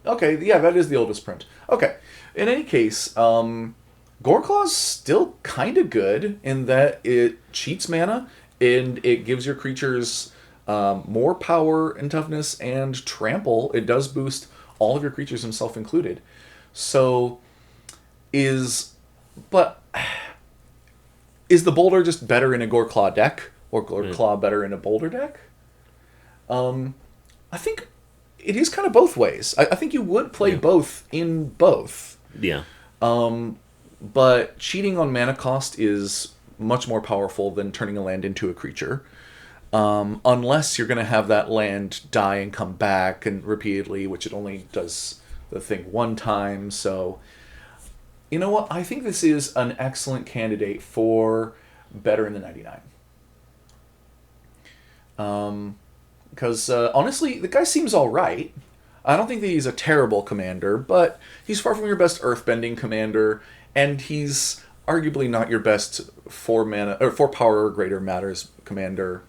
Okay, yeah, that is the oldest print. Okay. In any case, Goreclaw's still kind of good in that it cheats mana and it gives your creatures more power and toughness and trample. It does boost all of your creatures, himself included. So, is. But. Is the Boulder just better in a Goreclaw deck? Or Goreclaw better in a Boulder deck? I think it is kind of both ways. I think you would play both in both. Yeah. But cheating on mana cost is much more powerful than turning a land into a creature. Unless you're going to have that land die and come back and repeatedly, which it only does the thing one time. So, you know what? I think this is an excellent candidate for better in the 99. Because honestly, the guy seems all right. I don't think that he's a terrible commander, but he's far from your best earthbending commander, and he's arguably not your best 4 mana or 4 power or greater matters commander.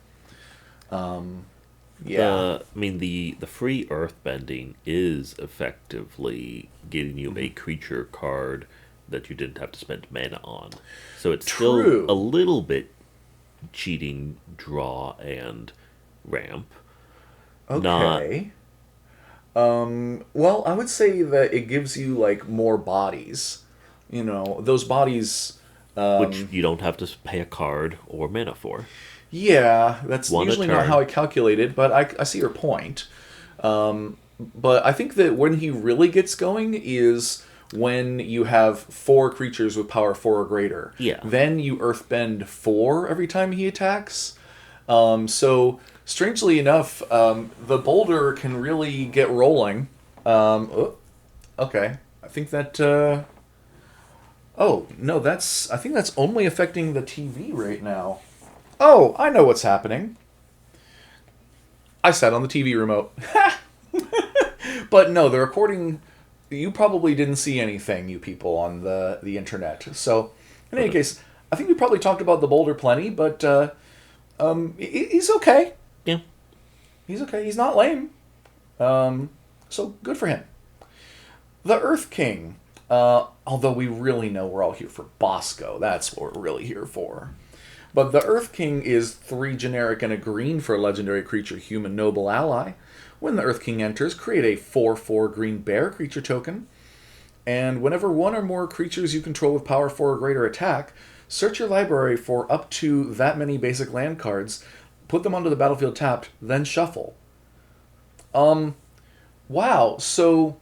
Yeah. The free earthbending is effectively getting you a creature card that you didn't have to spend mana on. So it's True. still a little bit cheating draw and ramp. Okay. Well, I would say that it gives you like more bodies. You know, those bodies. Which you don't have to pay a card or mana for. Yeah, that's One a usually not turn. how I calculate it, but I see your point. But I think that when he really gets going is when you have 4 creatures with power 4 or greater. Yeah. Then you earthbend 4 every time he attacks. So, strangely enough, the boulder can really get rolling. Okay. I think that... Oh, no, I think that's only affecting the TV right now. Oh, I know what's happening. I sat on the TV remote. But no, the recording... You probably didn't see anything, you people, on the internet. So, in any case, I think we probably talked about the boulder plenty, but he's okay. Yeah. He's okay. He's not lame. So, good for him. The Earth King. Although we really know we're all here for Bosco. That's what we're really here for. But the Earth King is 3 generic and a green for a legendary creature, human noble ally. When the Earth King enters, create a 4/4 green bear creature token. And whenever one or more creatures you control with power 4 or greater attack, search your library for up to that many basic land cards, put them onto the battlefield tapped, then shuffle. Wow. So,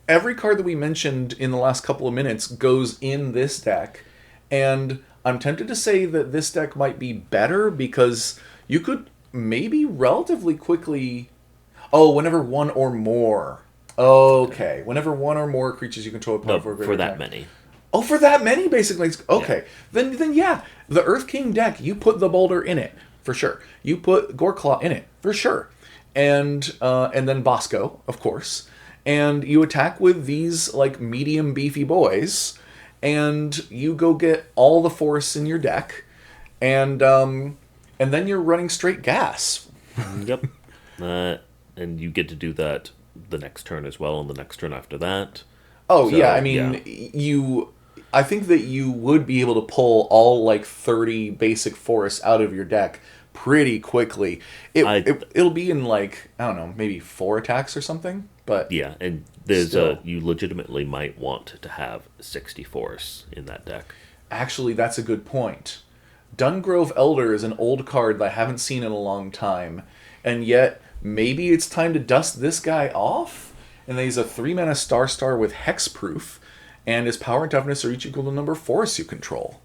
every card that we mentioned in the last couple of minutes goes in this deck. And I'm tempted to say that this deck might be better because you could maybe relatively quickly... Oh, whenever one or more. Okay. Whenever one or more creatures you control with power for a greater For that attack. many. Oh, for that many, basically. Okay. Yeah. Then yeah. The Earth King deck, you put the Boulder in it, for sure. You put Goreclaw in it, for sure. And then Bosco, of course. And you attack with these, like, medium beefy boys, and you go get all the forests in your deck, and then you're running straight gas. Yep. And you get to do that the next turn as well, and the next turn after that. Oh, So, yeah, I mean, I think that you would be able to pull all, like, 30 basic forests out of your deck pretty quickly. It'll be in, like, I don't know, maybe 4 attacks or something, but... Yeah, and there's Still. you legitimately might want to have 60 forests in that deck. Actually, that's a good point. Dungrove Elder is an old card that I haven't seen in a long time, and yet maybe it's time to dust this guy off? And then he's a 3-mana star with hexproof, and his power and toughness are each equal to the number of forests you control.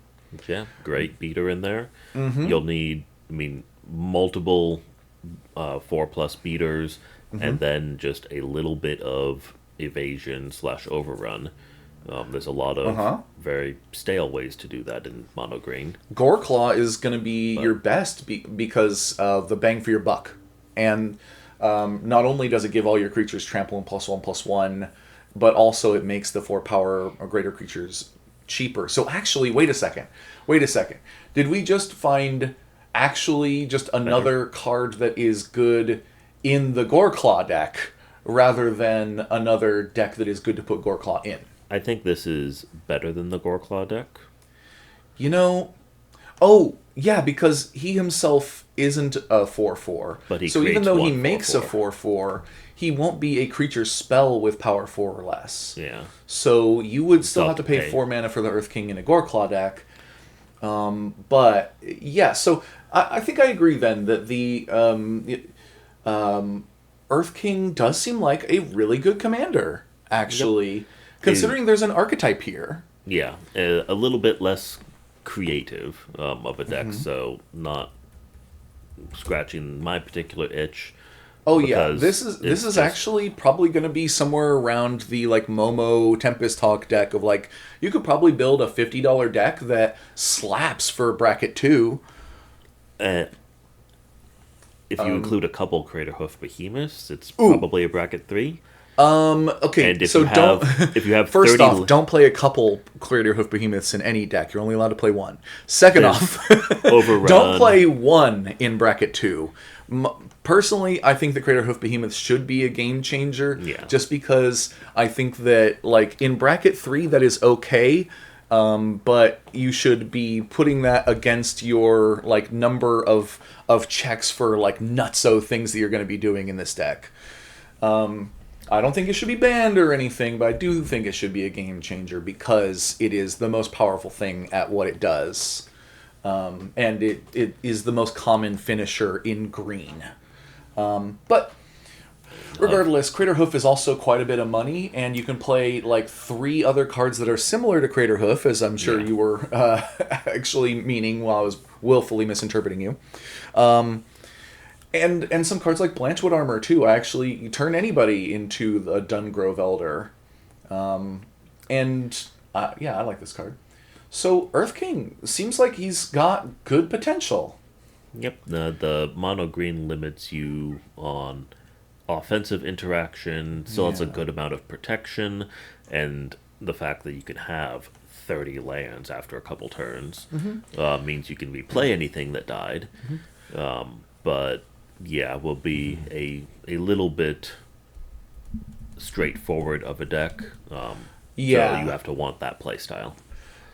Yeah, great beater in there. You'll need, multiple 4+ beaters, and then just a little bit of evasion / overrun. There's a lot of very stale ways to do that in mono green. Goreclaw is going to be your best because of the bang for your buck. And not only does it give all your creatures trample and +1/+1, but also it makes the 4 power or greater creatures cheaper. So actually, wait a second. Did we just find actually just another card that is good in the Goreclaw deck? rather than another deck that is good to put Goreclaw in. I think this is better than the Goreclaw deck. You know, oh, yeah, because he himself isn't a 4/4. But he So even creates though he one makes a 4/4, he won't be a creature spell with power 4 or less. Yeah. So you would still Still have to pay 4 mana for the Earth King in a Goreclaw deck. But yeah, so I think I agree then that the Earth King does seem like a really good commander, actually, considering there's an archetype here. Yeah, a little bit less creative of a deck, so not scratching my particular itch. Oh yeah, because this is just- actually probably going to be somewhere around the like Momo Tempest Hawk deck of like you could probably build a $50 deck that slaps for bracket 2. uh, if you include a couple Crater Hoof Behemoths, it's probably a bracket 3. Okay, And if so you have if you have first 30 off, don't play a couple Clear Hoof Behemoths in any deck. You're only allowed to play one. Second off, Overrun. don't play one in bracket 2. Personally, I think the Crater Hoof Behemoths should be a game changer. Yeah. Just because I think that, like, in bracket 3, that is okay. But you should be putting that against your, like, number of checks for, like, nutso things that you're going to be doing in this deck. I don't think it should be banned or anything, but I do think it should be a game changer because it is the most powerful thing at what it does. And it is the most common finisher in green. But regardless, Crater Hoof is also quite a bit of money, and you can play like 3 other cards that are similar to Crater Hoof, as I'm sure you were actually meaning while I was willfully misinterpreting you. And some cards like Blanchwood Armor, too. I actually turn anybody into the Dungrove Elder. Yeah, I like this card. So Earth King seems like he's got good potential. Yep, the mono green limits you on offensive interaction, still has a good amount of protection, and the fact that you can have 30 lands after a couple turns means you can replay anything that died. But yeah, will be a little bit straightforward of a deck. So you have to want that playstyle.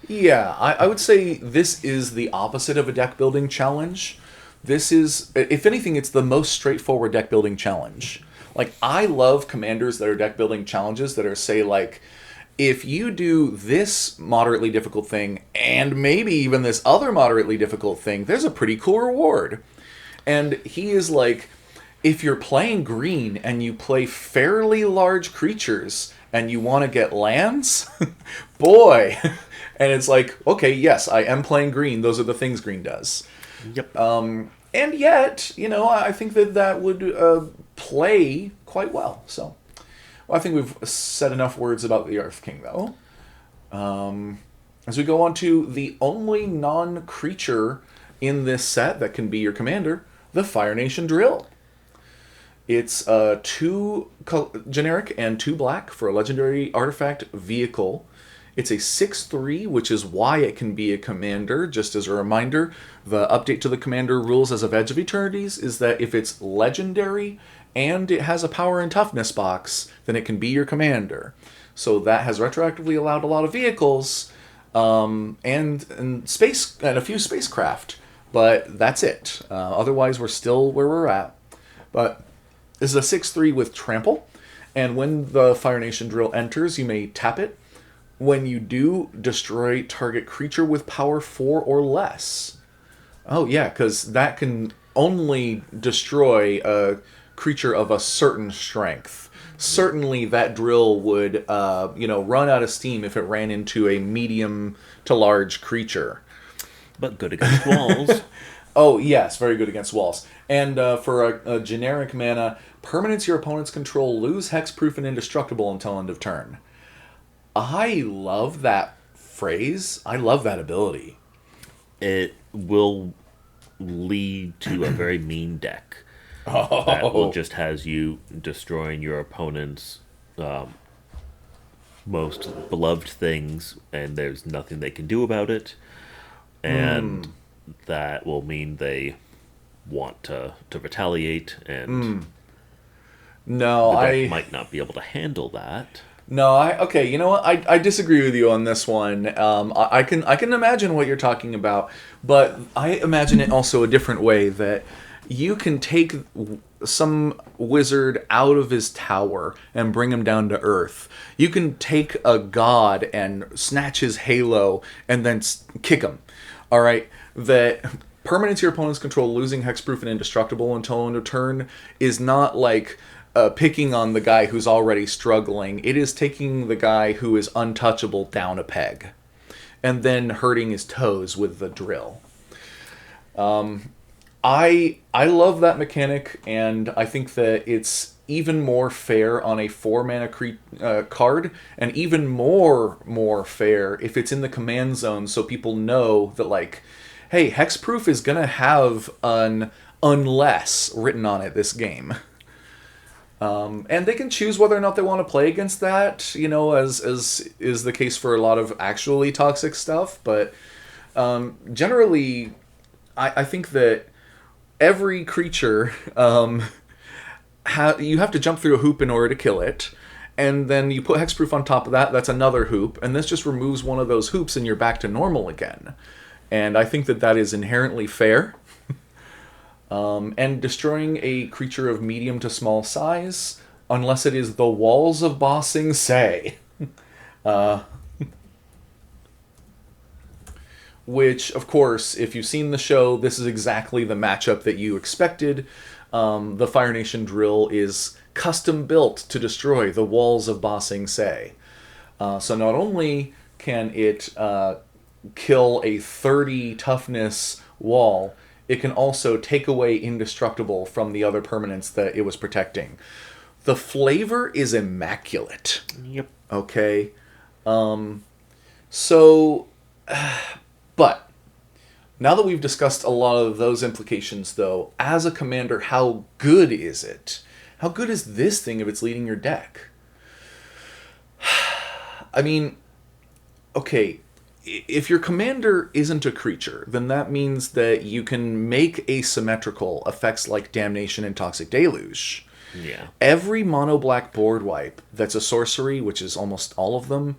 Yeah, I would say this is the opposite of a deck building challenge. This is, if anything, it's the most straightforward deck building challenge. Like, I love commanders that are deck building challenges that are, say, like, if you do this moderately difficult thing and maybe even this other moderately difficult thing, there's a pretty cool reward. And he is like, if you're playing green and you play fairly large creatures and you want to get lands, boy. And it's like, okay, yes, I am playing green. Those are the things green does. Yep. And yet, I think that would play quite well. So, I think we've said enough words about the Earth King, though. As we go on to the only non-creature in this set that can be your commander, the Fire Nation Drill. It's 2 generic and 2 black for a legendary artifact vehicle. It's a 6/3, which is why it can be a commander. Just as a reminder, the update to the commander rules as of Edge of Eternities is that if it's legendary and it has a power and toughness box, then it can be your commander. So that has retroactively allowed a lot of vehicles and space and a few spacecraft. But that's it. Otherwise, we're still where we're at. But this is a 6/3 with trample. And when the Fire Nation Drill enters, you may tap it. When you do, destroy target creature with power 4 or less. Oh, yeah, because that can only destroy a creature of a certain strength. Certainly that drill would, run out of steam if it ran into a medium to large creature. But good against walls. Oh, yes, very good against walls. And for a generic mana, permanents your opponents control lose hexproof and indestructible until end of turn. I love that phrase. I love that ability. It will lead to a very mean deck. That will just has you destroying your opponent's most beloved things, and there's nothing they can do about it. And that will mean they want to retaliate and No, The deck I might not be able to handle that. No, okay. You know what? I disagree with you on this one. I can imagine what you're talking about, but I imagine it also a different way that you can take some wizard out of his tower and bring him down to earth. You can take a god and snatch his halo and then kick him. All right, that permanence your opponent's control, losing hexproof and indestructible until end of turn is not like picking on the guy who's already struggling. It is taking the guy who is untouchable down a peg and then hurting his toes with the drill. I love that mechanic, and I think that it's even more fair on a 4 mana card, and even more fair if it's in the command zone, so people know that, like, hey, hexproof is gonna have an unless written on it this game. And they can choose whether or not they want to play against that, as is the case for a lot of actually toxic stuff. But generally, I think that every creature, you have to jump through a hoop in order to kill it. And then you put hexproof on top of that, that's another hoop. And this just removes one of those hoops and you're back to normal again. And I think that is inherently fair. And destroying a creature of medium to small size, unless it is the walls of Bossing Say. Which, of course, if you've seen the show, this is exactly the matchup that you expected. The Fire Nation drill is custom built to destroy the walls of Bossing Say. So not only can it kill a 30 toughness wall, it can also take away indestructible from the other permanents that it was protecting. The flavor is immaculate. Yep. Okay? So, but, now that we've discussed a lot of those implications, though, as a commander, how good is it? How good is this thing if it's leading your deck? I mean, okay, if your commander isn't a creature, then that means that you can make asymmetrical effects like Damnation and Toxic Deluge. Yeah. Every mono black board wipe that's a sorcery, which is almost all of them,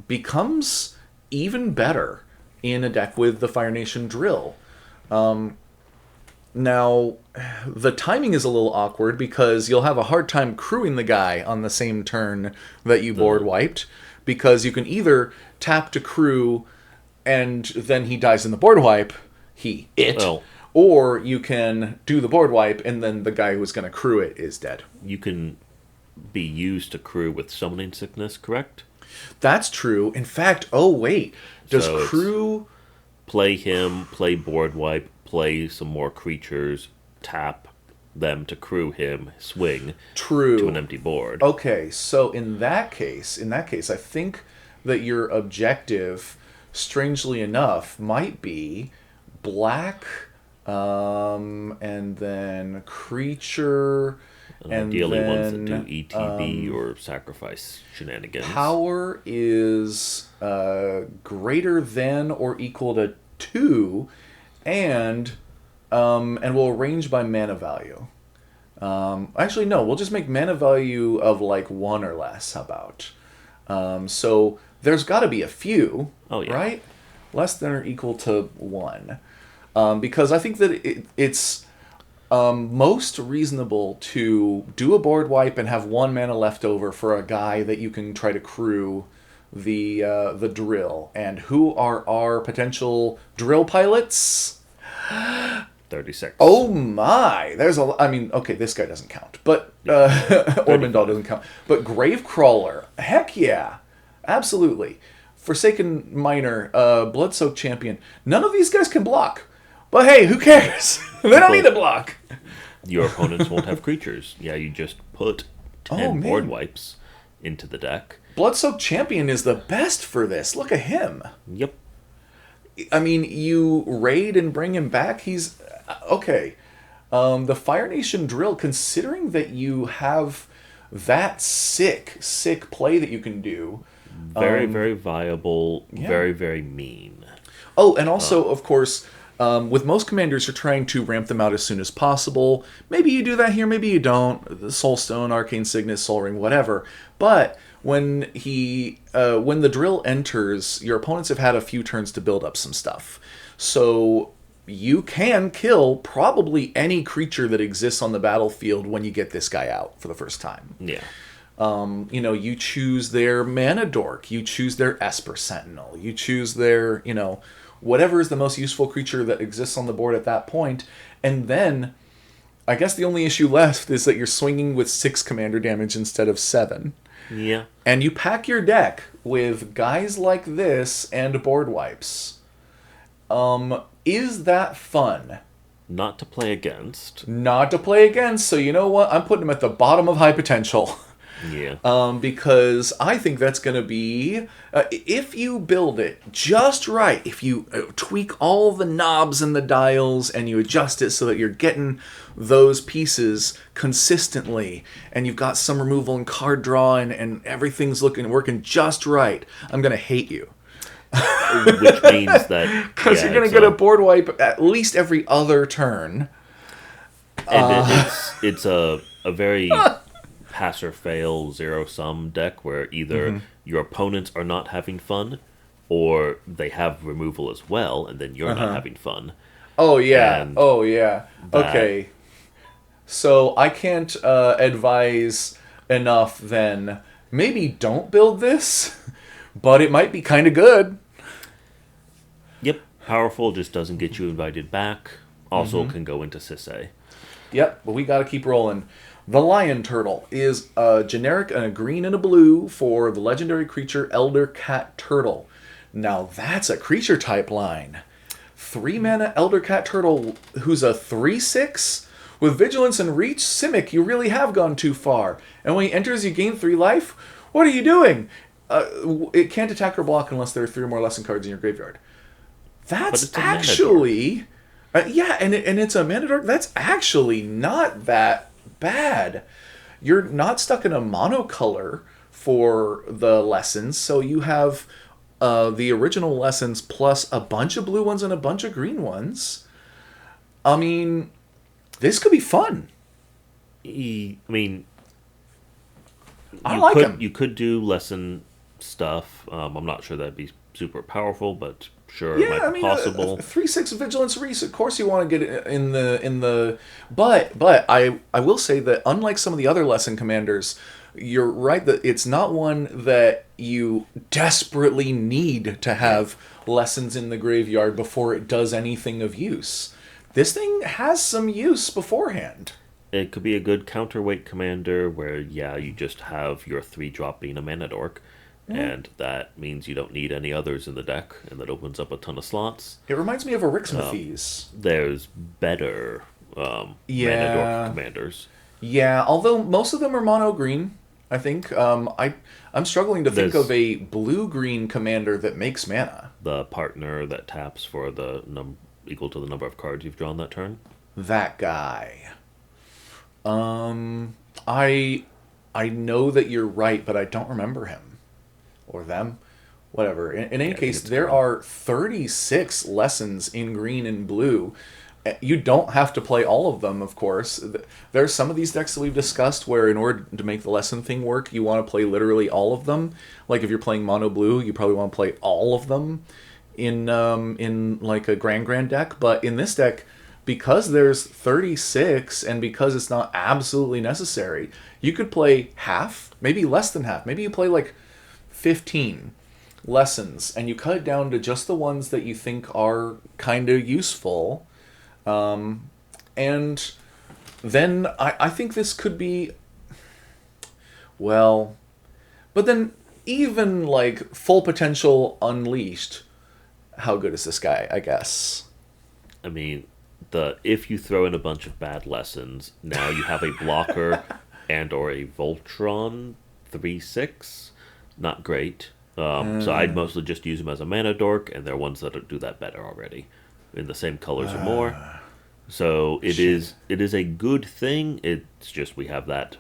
becomes even better in a deck with the Fire Nation drill. Now, the timing is a little awkward because you'll have a hard time crewing the guy on the same turn that you board wiped, because you can either tap to crew and then he dies in the board wipe, or you can do the board wipe and then the guy who was going to crew it is dead. You can be used to crew with summoning sickness, correct? That's true. In fact, does So crew... Play him, play board wipe, play some more creatures, tap them to crew him, swing to an empty board. Okay, so in that case, I think that your objective, strangely enough, might be black, and then creature, and ideally then ones that do ETB or sacrifice shenanigans. Power is greater than or equal to 2, and we'll arrange by mana value. Actually, no, we'll just make mana value of like 1 or less. How about? So there's got to be a few, right? Less than or equal to 1. Because I think that it's most reasonable to do a board wipe and have 1 mana left over for a guy that you can try to crew the drill. And who are our potential drill pilots? 36. Oh my! This guy doesn't count, but Ormondal doesn't count. But Gravecrawler, heck yeah, absolutely. Forsaken Miner, Bloodsoaked Champion. None of these guys can block, but hey, who cares? They don't need to block. Your opponents won't have creatures. Yeah, you just put 10 board wipes into the deck. Bloodsoaked Champion is the best for this. Look at him. Yep. I mean, you raid and bring him back. He's okay. The Fire Nation drill, considering that you have that sick play that you can do, very viable. Yeah. Very mean. Oh, and also, of course, With most commanders, you're trying to ramp them out as soon as possible. Maybe you do that here, maybe you don't. The Soulstone, Arcane Signet, Soul Ring, whatever. But when when the drill enters, your opponents have had a few turns to build up some stuff. So you can kill probably any creature that exists on the battlefield when you get this guy out for the first time. Yeah. You choose their Mana Dork, you choose their Esper Sentinel, you choose their, whatever is the most useful creature that exists on the board at that point, and then I guess the only issue left is that you're swinging with 6 commander damage instead of 7. Yeah. And you pack your deck with guys like this and board wipes. Is that fun? Not to play against. Not to play against, so you know what? I'm putting them at the bottom of high potential. Yeah. Because I think that's going to be, if you build it just right, if you tweak all the knobs and the dials and you adjust it so that you're getting those pieces consistently and you've got some removal and card draw and everything's working just right, I'm going to hate you. Which means that... Because you're going to get a board wipe at least every other turn. And it's a very... pass or fail zero-sum deck where either your opponents are not having fun or they have removal as well and then you're not having fun. Oh yeah. And Okay. So I can't advise enough then. Maybe don't build this, but it might be kind of good. Yep. Powerful just doesn't get you invited back. Also can go into Sisay. Yep, but we got to keep rolling. The Lion Turtle is a generic and a green and a blue for the legendary creature Elder Cat Turtle. Now that's a creature type line. 3 mana Elder Cat Turtle who's a 3/6 with Vigilance and Reach. Simic, you really have gone too far. And when he enters, you gain 3 life. What are you doing? It can't attack or block unless there are 3 or more lesson cards in your graveyard. That's actually... yeah, and it's a Mana Dork. That's actually not that bad. You're not stuck in a monocolor for the lessons, so you have the original lessons plus a bunch of blue ones and a bunch of green ones. I mean, this could be fun. I mean, I like him. You could do lesson stuff. I'm not sure that'd be super powerful, but sure, Yeah, it might I be mean, possible. 3/6 Vigilance Reese. Of course, you want to get it in the. But I will say that unlike some of the other lesson commanders, you're right that it's not one that you desperately need to have lessons in the graveyard before it does anything of use. This thing has some use beforehand. It could be a good counterweight commander where, yeah, you just have your 3-drop being a Mana Dork. And that means you don't need any others in the deck, and that opens up a ton of slots. It reminds me of a Rixmathies. There's better Mana Dork commanders. Yeah, although most of them are mono green, I think. I'm struggling to think of a blue-green commander that makes mana. The partner that taps for the equal to the number of cards you've drawn that turn. That guy. I know that you're right, but I don't remember him. Or them. Whatever. In any case, there are 36 lessons in green and blue. You don't have to play all of them, of course. There's some of these decks that we've discussed where in order to make the lesson thing work, you want to play literally all of them. Like if you're playing mono blue, you probably want to play all of them in like a grand deck. But in this deck, because there's 36 and because it's not absolutely necessary, you could play half, maybe less than half. Maybe you play like 15 lessons and you cut it down to just the ones that you think are kind of useful. And then I think this could be, well, but then even like full potential unleashed, how good is this guy, I guess? I mean, if you throw in a bunch of bad lessons, now you have a blocker and or a Voltron 3/6. Not great. So I'd mostly just use them as a Mana Dork, and there are ones that do that better already, in the same colors or more. So it is a good thing. It's just we have that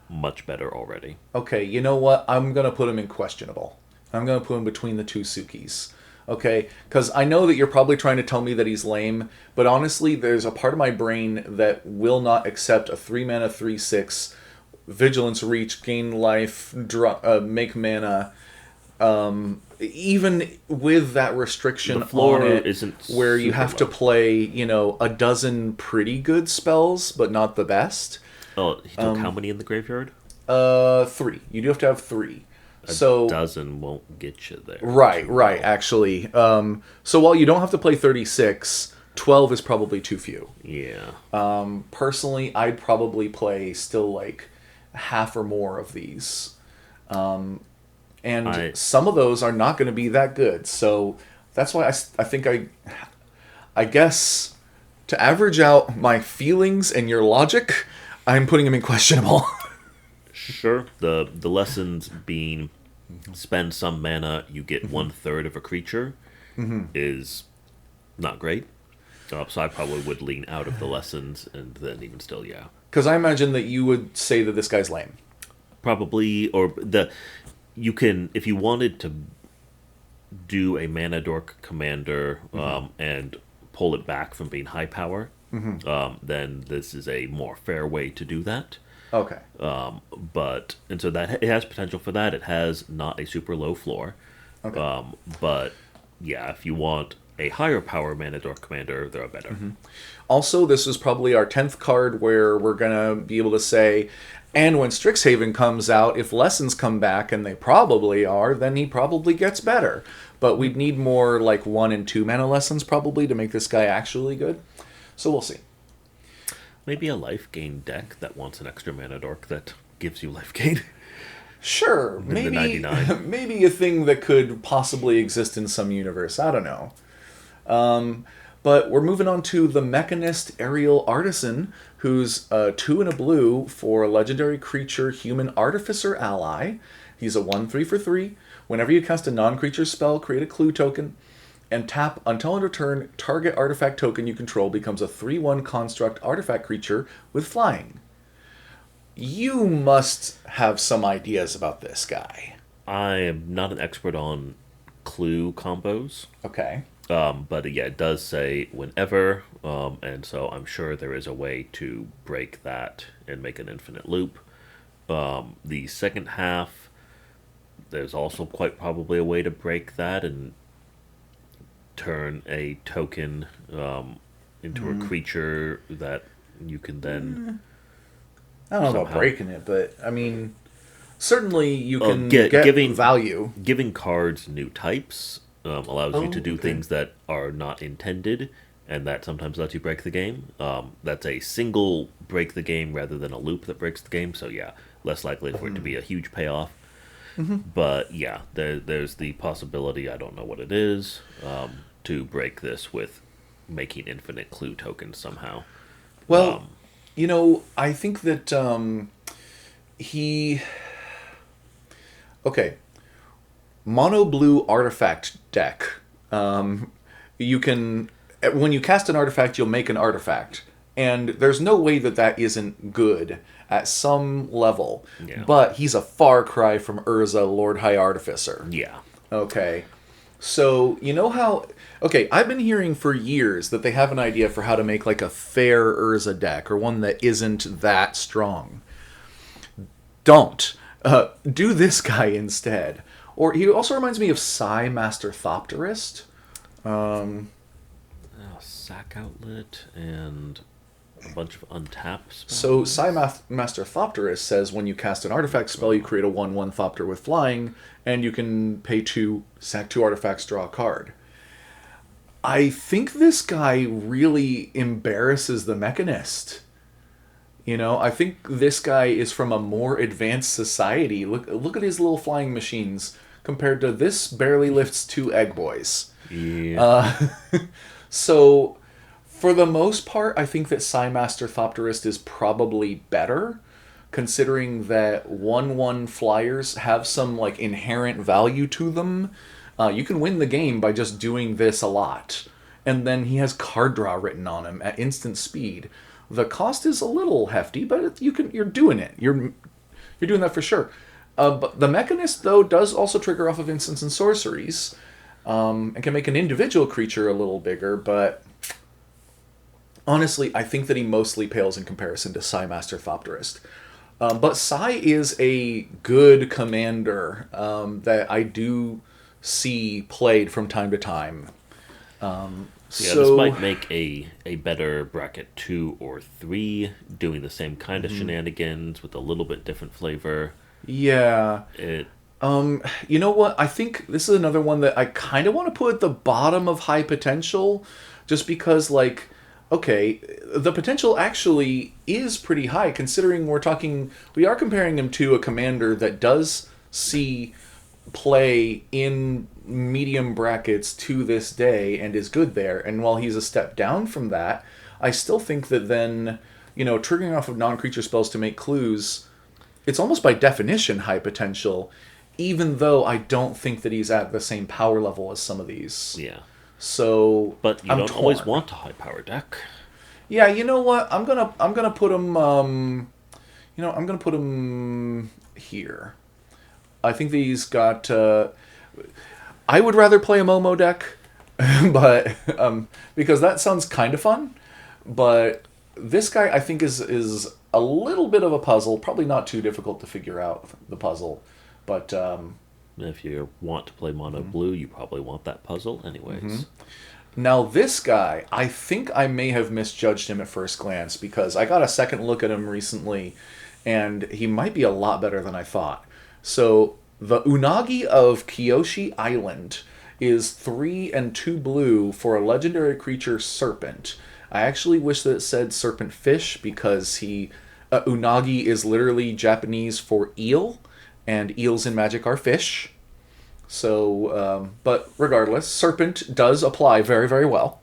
much better already. Okay, you know what? I'm going to put him in questionable. I'm going to put him between the two Sukis. Okay, because I know that you're probably trying to tell me that he's lame, but honestly, there's a part of my brain that will not accept a 3 mana 3/6 vigilance reach, gain life, make mana, even with that restriction The on floor it, isn't where you super have to low. play, a dozen pretty good spells, but not the best. Oh, he took how many in the graveyard? Three. You do have to have three. A So dozen won't get you there right, too right, well. actually. So while you don't have to play 36, 12 is probably too few. Yeah. Personally, I'd probably play still like half or more of these. And I some of those are not going to be that good. So that's why I think I guess to average out my feelings and your logic, I'm putting them in questionable. Sure. The lessons being spend some mana, you get 1/3 of a creature is not great. So I probably would lean out of the lessons, and then even still, yeah, Because I imagine that you would say that this guy's lame. probably or the you can if you wanted to do a mana dork commander and pull it back from being high power, then this is a more fair way to do that. Okay. But and so that it has potential for that. It has not a super low floor, Okay. but yeah, if you want a higher power mana dork commander, there are better. Also, this is probably our 10th card where we're going to be able to say, and when Strixhaven comes out, if lessons come back, and they probably are, then he probably gets better. But we'd need more like 1 and 2 mana lessons probably to make this guy actually good. So we'll see. Maybe a life gain deck that wants an extra mana dork that gives you life gain. Sure, The maybe 99. maybe a thing that could possibly exist in some universe. I don't know. But we're moving on to the Mechanist Aerial Artisan, who's 2 and a blue for a legendary creature human artificer ally. He's a 1/3 for 3. Whenever you cast a non-creature spell, create a clue token and tap until end of turn. Target artifact token you control becomes a 3/1 construct artifact creature with flying. You must have some ideas about this guy. I am not an expert on clue combos, Okay. but yeah, it does say whenever, and so I'm sure there is a way to break that and make an infinite loop. The second half, there's also quite probably a way to break that and turn a token into a creature that you can then I don't know about somehow breaking it, but I mean, certainly you Oh, can get giving value. giving cards new types allows you Oh, to do okay. things that are not intended, and that sometimes lets you break the game. That's a single break the game rather than a loop that breaks the game. So yeah, less likely for it to be a huge payoff. But yeah, there's the possibility. I don't know what it is to break this with making infinite clue tokens somehow. Well, I think that he. Okay. Mono blue artifact deck. You can. When you cast an artifact, you'll make an artifact. And there's no way that that isn't good at some level. Yeah. But he's a far cry from Urza, Lord High Artificer. Yeah. Okay. So, you know how. Okay, I've been hearing for years that they have an idea for how to make like a fair Urza deck or one that isn't that strong. Don't. Do this guy instead. Or he also reminds me of Psy Master Thopterist. Sack outlet and a bunch of untapped spells. So Master Thopterist says when you cast an artifact spell, you create a 1/1 Thopter with flying, and you can pay 2, sack 2 artifacts, draw a card. I think this guy really embarrasses the Mechanist. I think this guy is from a more advanced society. Look at his little flying machines compared to this barely lifts 2 egg boys. Yeah. So, for the most part, I think that Psymaster Thopterist is probably better, considering that 1/1 flyers have some like inherent value to them. You can win the game by just doing this a lot, and then he has card draw written on him at instant speed. The cost is a little hefty, but you're doing it. You're doing that for sure. But the Mechanist though does also trigger off of instants and sorceries. and can make an individual creature a little bigger, but honestly, I think that he mostly pales in comparison to Psymaster Thopterist. But Psy is a good commander that I do see played from time to time. Yeah, this So, might make a better bracket 2 or 3, doing the same kind of shenanigans with a little bit different flavor. yeah. It You know what? I think this is another one that I kind of want to put at the bottom of high potential, just because, like, okay, the potential actually is pretty high considering we are comparing him to a commander that does see play in medium brackets to this day and is good there. And while he's a step down from that, I still think that then, triggering off of non-creature spells to make clues, it's almost by definition high potential, even though I don't think that he's at the same power level as some of these. yeah, So but you I'm don't always torn. want a high power deck. Yeah, you know what? I'm gonna put him. I'm gonna put him here. I think that he's got. I would rather play a Momo deck, but because that sounds kind of fun. But this guy, I think, is a little bit of a puzzle. Probably not too difficult to figure out the puzzle, but If you want to play mono blue, you probably want that puzzle anyways. now this guy, I think I may have misjudged him at first glance because I got a second look at him recently, and he might be a lot better than I thought. So the Unagi of Kyoshi Island is 3 and 2 blue for a legendary creature serpent. I actually wish that it said serpent fish because Unagi is literally Japanese for eel, and eels in Magic are fish. So, but regardless, serpent does apply very, very well.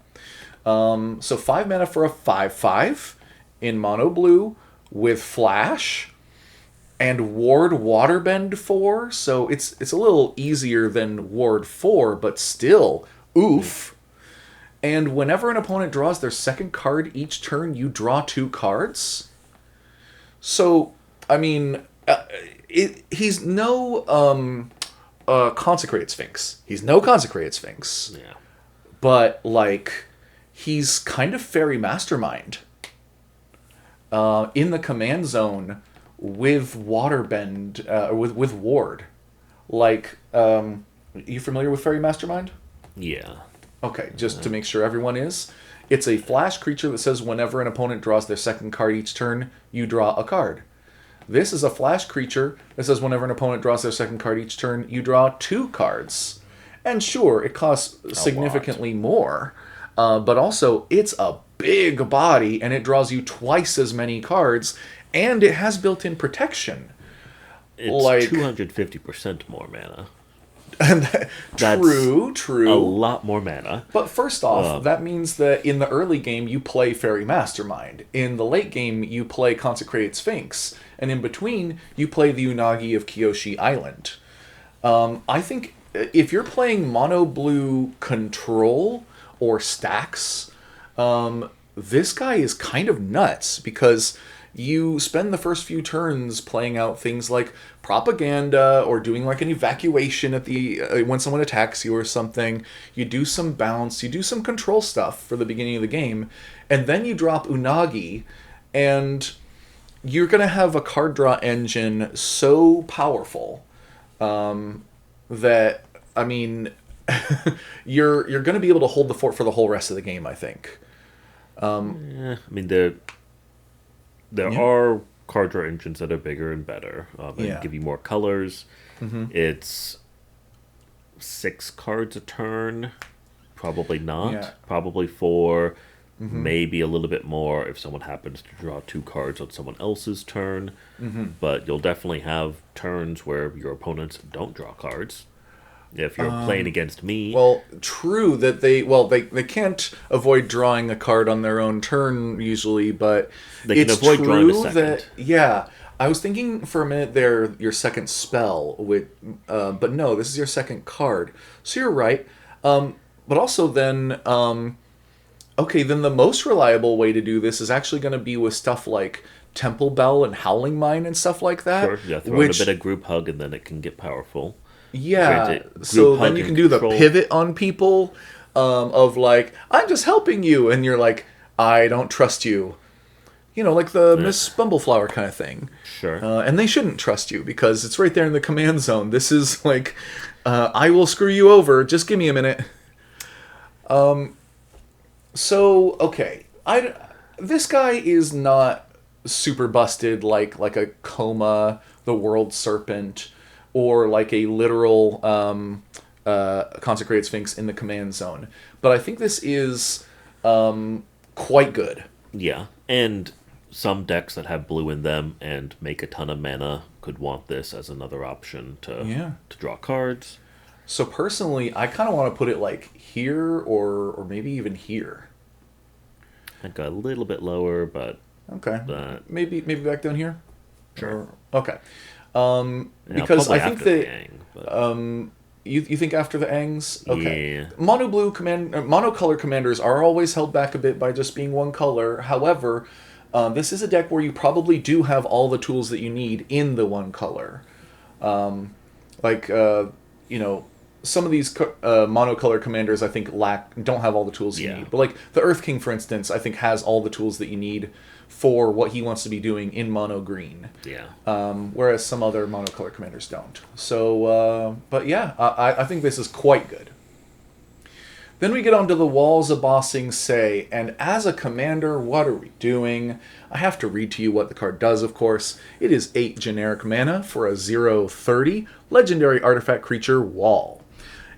So 5 mana for a 5/5 in mono blue with flash and ward waterbend 4. So it's a little easier than ward 4, but still oof. And whenever an opponent draws their second card each turn, you draw 2 cards. So, I mean, he's no Consecrated Sphinx. He's no Consecrated Sphinx. Yeah. But, like, he's kind of Fairy Mastermind in the command zone with Waterbend, with Ward. Like, you familiar with Fairy Mastermind? Yeah. Okay, just to make sure everyone is. It's a flash creature that says whenever an opponent draws their second card each turn, you draw a card. This is a flash creature that says whenever an opponent draws their second card each turn, you draw 2 cards. And sure, it costs significantly more, but also it's a big body and it draws you twice as many cards, and it has built-in protection. It's 250% more mana. That's True. a lot more mana. But first off, that means that in the early game you play Fairy Mastermind. In the late game you play Consecrated Sphinx. And in between you play the Unagi of Kyoshi Island. I think if you're playing mono blue control or stacks, this guy is kind of nuts because you spend the first few turns playing out things like propaganda or doing like an evacuation at the when someone attacks you or something. You do some bounce, you do some control stuff for the beginning of the game, and then you drop Unagi, and you're going to have a card draw engine so powerful that, I mean, you're going to be able to hold the fort for the whole rest of the game, I think. I mean, there are card draw engines that are bigger and better and give you more colors. It's 6 cards a turn. Probably not. Yeah. Probably 4. Maybe a little bit more if someone happens to draw 2 cards on someone else's turn. But you'll definitely have turns where your opponents don't draw cards. If you're playing against me. Well, true that they can't avoid drawing a card on their own turn usually, but They can it's avoid true drawing a second. that I was thinking for a minute there your second spell but no, this is your second card. So you're right. But also then okay, then the most reliable way to do this is actually going to be with stuff like Temple Bell and Howling Mine and stuff like that. Sure, yeah, throw in a bit of group hug and then it can get powerful. Yeah, Granted, so group then hug you and can do the control. pivot on people of like, I'm just helping you, and you're like, I don't trust you. Like the eh, Miss Bumbleflower kind of thing. sure. And they shouldn't trust you because it's right there in the command zone. This is like, I will screw you over. Just give me a minute. So okay, this guy is not super busted like a Coma, the World Serpent, or like a literal consecrated Sphinx in the command zone. But I think this is quite good. Yeah, and some decks that have blue in them and make a ton of mana could want this as another option Yeah. to draw cards. So personally, I kind of want to put it like here or maybe even here. I'd go a little bit lower, but Okay. uh, Maybe back down here. sure. Okay. Yeah, Because probably I think after that the Yang, but you think after the Angs? Okay. yeah, Monocolor commanders are always held back a bit by just being one color. However, this is a deck where you probably do have all the tools that you need in the one color. Like some of these monocolor commanders I think don't have all the tools you yeah, need. But like the Earth King, for instance, I think has all the tools that you need for what he wants to be doing in mono green. yeah. Whereas some other monocolor commanders don't. So, but yeah, I think this is quite good. Then we get onto the Walls of Bossing Say, and as a commander, what are we doing? I have to read to you what the card does, of course. It is 8 generic mana for a 0/30 legendary artifact creature Wall.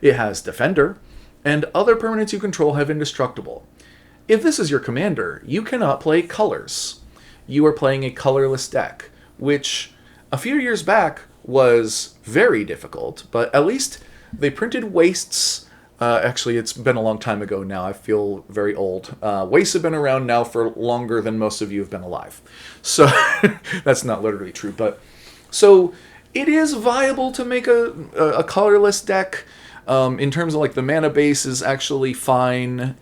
It has Defender, and other permanents you control have Indestructible. If this is your commander, you cannot play colors. You are playing a colorless deck, which a few years back was very difficult, but at least they printed Wastes. Actually, it's been a long time ago now. I feel very old. Wastes have been around now for longer than most of you have been alive. So that's not literally true, but so it is viable to make a colorless deck. In terms of like the mana base is actually fine.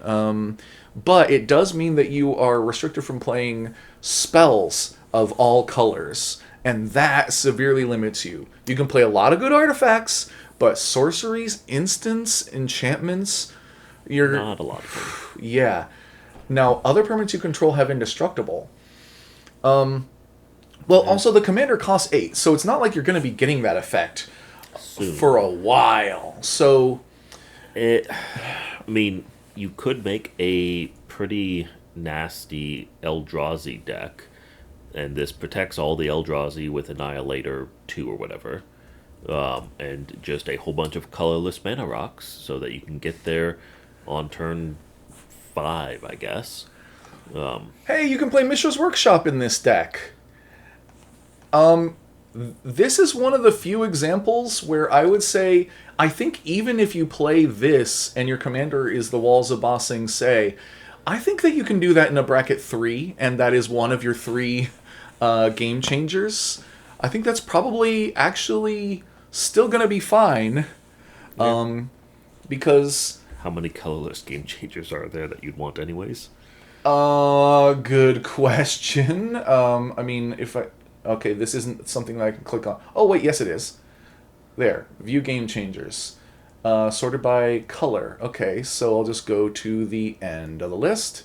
But it does mean that you are restricted from playing spells of all colors, and that severely limits you. You can play a lot of good artifacts, but sorceries, instants, enchantments, you're Not a lot of them. yeah. Now, other permanents you control have indestructible. Well, also the commander costs 8, so it's not like you're going to be getting that effect Soon. for a while. So I mean, you could make a pretty nasty Eldrazi deck, and this protects all the Eldrazi with Annihilator 2 or whatever, and just a whole bunch of colorless mana rocks so that you can get there on turn 5, I guess. hey, you can play Mishra's Workshop in this deck. This is one of the few examples where I would say, I think even if you play this and your commander is the Walls of Bossing Say, I think that you can do that in a bracket 3, and that is one of your 3 game changers. I think that's probably actually still going to be fine. Because How many colorless game changers are there that you'd want anyways? good question. I mean, if I... Okay, this isn't something that I can click on. Oh, wait, yes it is. There, view game changers. Sorted by color. Okay, so I'll just go to the end of the list.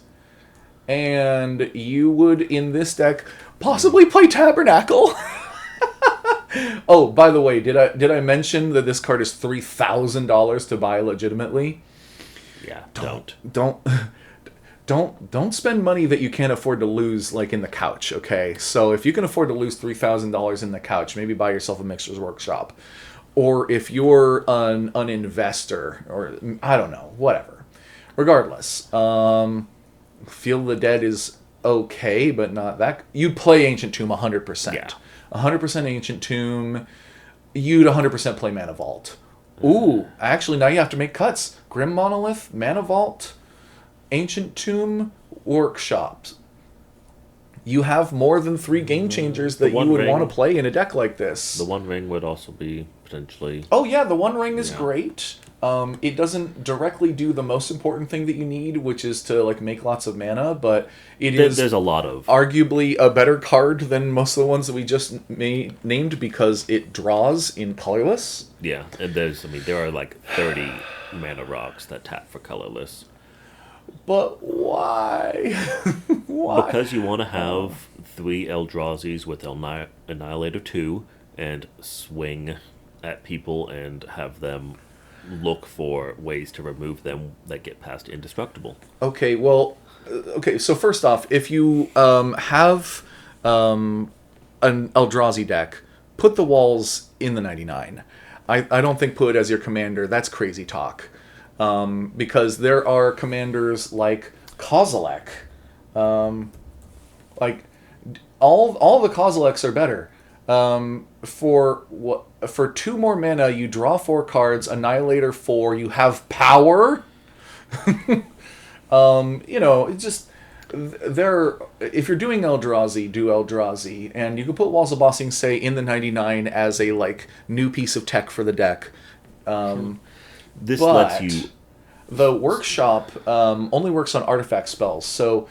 And you would, in this deck, possibly play Tabernacle. Oh, by the way, did I mention that this card is $3,000 to buy legitimately? Yeah, Don't spend money that you can't afford to lose, like in the couch, okay? So if you can afford to lose $3,000 in the couch, maybe buy yourself a Mixer's Workshop. Or if you're an investor, or I don't know, whatever. Regardless, Field of the Dead is okay, but not that. You'd play Ancient Tomb 100%. Yeah. 100% Ancient Tomb. You'd 100% play Mana Vault. Ooh, actually, now you have to make cuts. Grim Monolith, Mana Vault, Ancient Tomb, Workshops. you have more than 3 game changers The that you One would want Ring. to play in a deck like this. The One Ring would also be potentially. Oh yeah, the One Ring is Yeah. great. It doesn't directly do the most important thing that you need, which is to like make lots of mana, but There's a lot of. arguably a better card than most of the ones that we just named because it draws in colorless. Yeah, and there are like 30 mana rocks that tap for colorless. But why? Why? Because you want to have 3 Eldrazi's with Annihilator 2 and swing at people and have them look for ways to remove them that get past indestructible. Okay, well, okay. So first off, if you have an Eldrazi deck, put the walls in the 99. I don't think put it as your commander. That's crazy talk. Because there are commanders like Kozilek. Like all the Kozileks are better. For 2 more mana, you draw 4 cards. Annihilator 4. You have power. It's just there. If you're doing Eldrazi, do Eldrazi, and you can put Walls of Bossing, say, in the 99 as a like new piece of tech for the deck. This But lets you. the workshop only works on artifact spells. So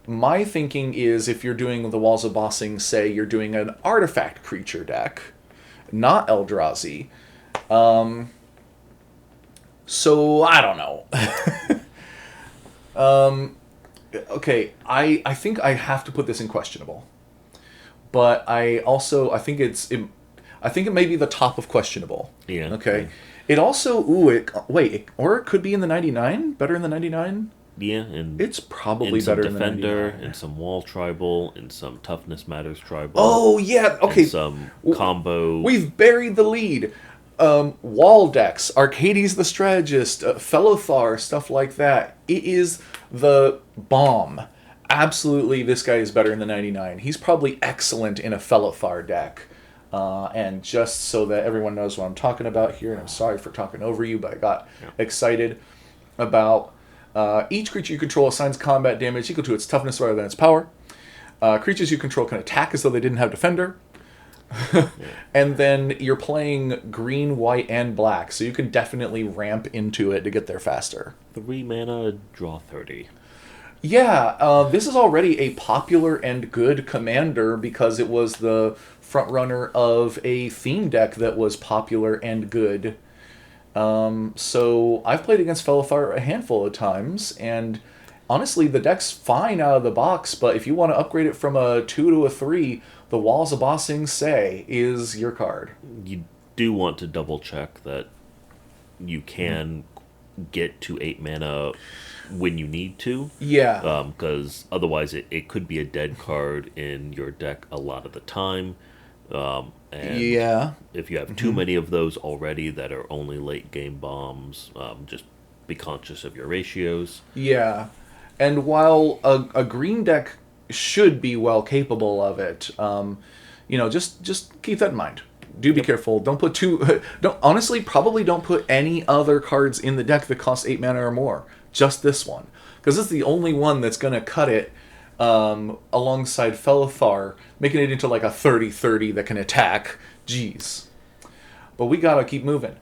my thinking is if you're doing the Walls of Bossing, say you're doing an artifact creature deck, not Eldrazi. So I don't know. Okay, I think I have to put this in questionable. But I think I think it may be the top of questionable. Yeah. Okay. It also or it could be in the 99. Better in the 99. Yeah, and It's probably in some better in the Defender, 99. in some Wall Tribal, in some Toughness Matters Tribal. Oh yeah. Okay. In some combo. We've buried the lead. Wall decks, Arcades the Strategist, Fellothar, stuff like that. It is the bomb. Absolutely, this guy is better in the 99. He's probably excellent in a Fellothar deck. And just so that everyone knows what I'm talking about here, and I'm sorry for talking over you, but I got excited about each creature you control assigns combat damage equal to its toughness rather than its power. Creatures you control can attack as though they didn't have Defender. And then you're playing green, white, and black, so you can definitely ramp into it to get there faster. 3 mana, draw 30. Yeah, this is already a popular and good commander because it was the front runner of a theme deck that was popular and good. So I've played against Fellothar a handful of times, and honestly, the deck's fine out of the box, but if you want to upgrade it from a 2 to a 3, the Walls of Bossing Say is your card. You do want to double check that you can get to 8 mana when you need to. Yeah. Because otherwise it could be a dead card in your deck a lot of the time. And Yeah. if you have too many of those already that are only late game bombs, just be conscious of your ratios. Yeah. And while a green deck should be well capable of it, just keep that in mind. Do be careful. Don't put probably don't put any other cards in the deck that cost 8 mana or more. Just this one. Because this is the only one that's going to cut it alongside Fellothar, making it into like a 30-30 that can attack. Jeez. But we gotta keep moving.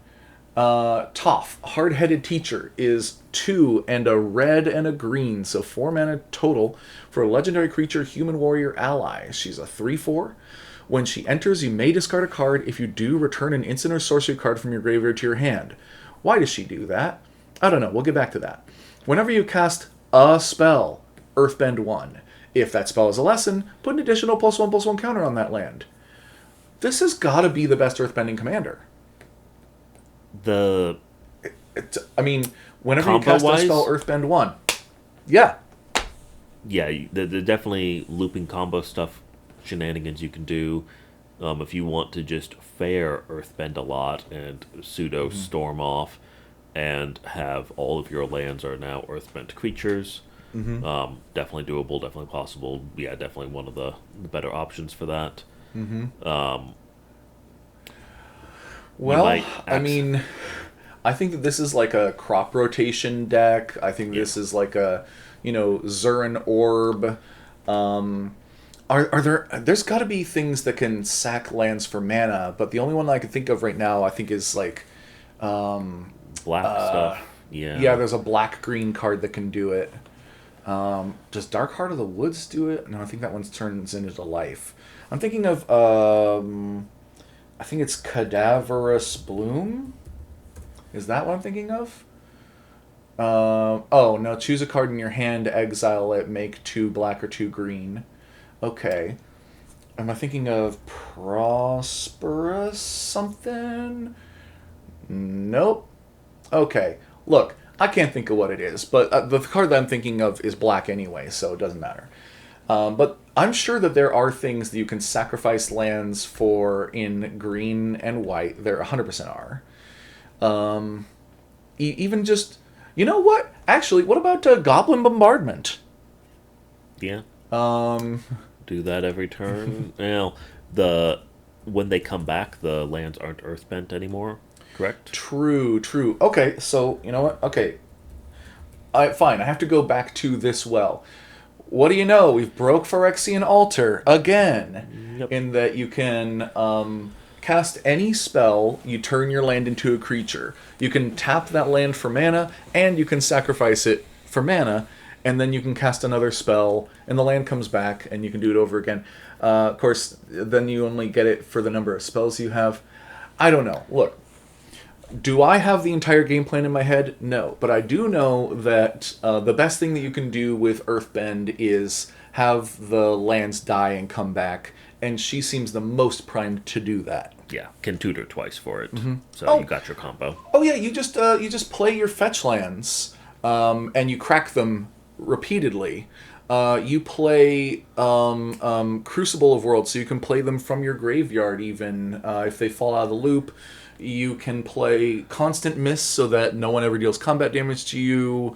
Toph, Hard-Headed Teacher, is 2 and a red and a green, so 4 mana total for a legendary creature, human warrior ally. She's a 3/4. When she enters, you may discard a card. If you do, return an instant or sorcery card from your graveyard to your hand. Why does she do that? I don't know. We'll get back to that. Whenever you cast a spell, Earthbend 1. If that spell is a lesson, put an additional +1/+1 counter on that land. This has got to be the best Earthbending commander. Whenever you cast a spell, Earthbend 1. Yeah. Yeah, the definitely looping combo stuff, shenanigans you can do. If you want to just fair Earthbend a lot and pseudo storm off and have all of your lands are now Earthbent creatures, definitely doable, definitely possible. Yeah, definitely one of the better options for that. I think that this is like a crop rotation deck. I think this is like a, Zurin Orb. are there? There's got to be things that can sack lands for mana, but the only one I can think of right now, I think, is like, Black stuff. yeah, Yeah. there's a black green card that can do it. Does Dark Heart of the Woods do it? No, I think that one turns into life. I'm thinking of, I think it's Cadaverous Bloom. Is that what I'm thinking of? Oh, no, choose a card in your hand, exile it, make 2 black or 2 green. Okay. Am I thinking of Prosperous something? Nope. Okay. Look, I can't think of what it is, but the card that I'm thinking of is black anyway, so it doesn't matter. But I'm sure that there are things that you can sacrifice lands for in green and white. There 100% are. Even just, you know what? Actually, what about Goblin Bombardment? Yeah. Um, Do that every turn. Now, the when they come back, the lands aren't earthbent anymore. Correct. True, true. Okay, so you know what? Okay, fine. I have to go back to this well. What do you know? We've broke Phyrexian Altar again. Yep. In that you can cast any spell, you turn your land into a creature. You can tap that land for mana, and you can sacrifice it for mana, and then you can cast another spell, and the land comes back, and you can do it over again. Of course, then you only get it for the number of spells you have. I don't know. Look, do I have the entire game plan in my head? No. But I do know that the best thing that you can do with Earthbend is have the lands die and come back, and she seems the most primed to do that. Yeah, can tutor twice for it. So Oh. you got your combo. Oh yeah, you just play your fetch lands, and you crack them repeatedly. You play Crucible of Worlds, so you can play them from your graveyard even if they fall out of the loop. You can play Constant Miss so that no one ever deals combat damage to you.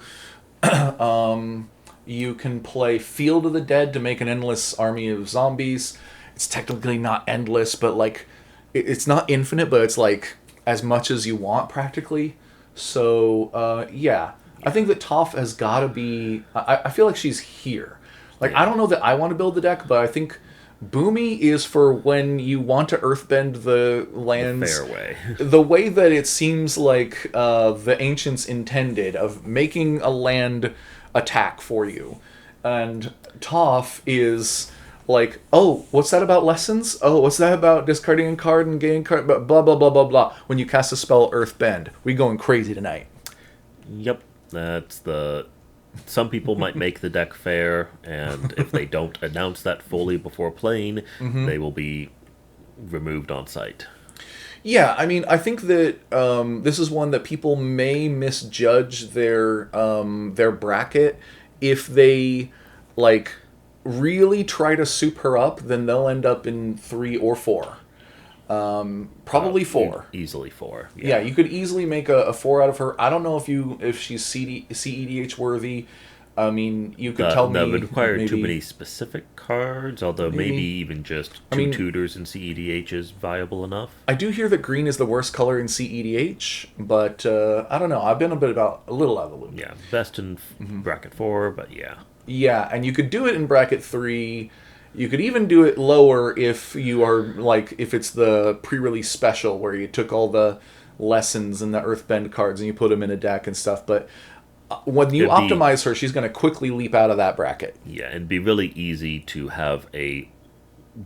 You can play Field of the Dead to make an endless army of zombies. It's technically not endless, but like it's not infinite, but it's like as much as you want practically. So yeah, I think that Toph has got to be. I feel like she's here. Like I don't know that I want to build the deck, but I think Boomy is for when you want to earthbend the lands Fair way. the way that it seems like the ancients intended, of making a land attack for you. And Toph is like, oh, what's that about lessons? Oh, what's that about discarding a card and gaining card? Blah, blah, blah, blah, blah. When you cast a spell, Earthbend. We going crazy tonight. Yep, that's the. Some people might make the deck fair, and if they don't announce that fully before playing, they will be removed on site. Yeah, I mean, I think that this is one that people may misjudge their bracket if they like really try to soup her up. Then they'll end up in 3 or 4, probably 4. Easily 4. Yeah, you could easily make a 4 out of her. I don't know if she's CEDH worthy. I mean, you could tell me. That would require maybe, too many specific cards, although maybe even just two tutors in CEDH is viable enough. I do hear that green is the worst color in CEDH, but I don't know. I've been a little out of the loop. Yeah, best in bracket 4, but yeah. Yeah, and you could do it in bracket 3. You could even do it lower if you are like if it's the pre-release special where you took all the lessons and the Earthbend cards and you put them in a deck and stuff. But when you optimize her, she's going to quickly leap out of that bracket. Yeah, it'd be really easy to have a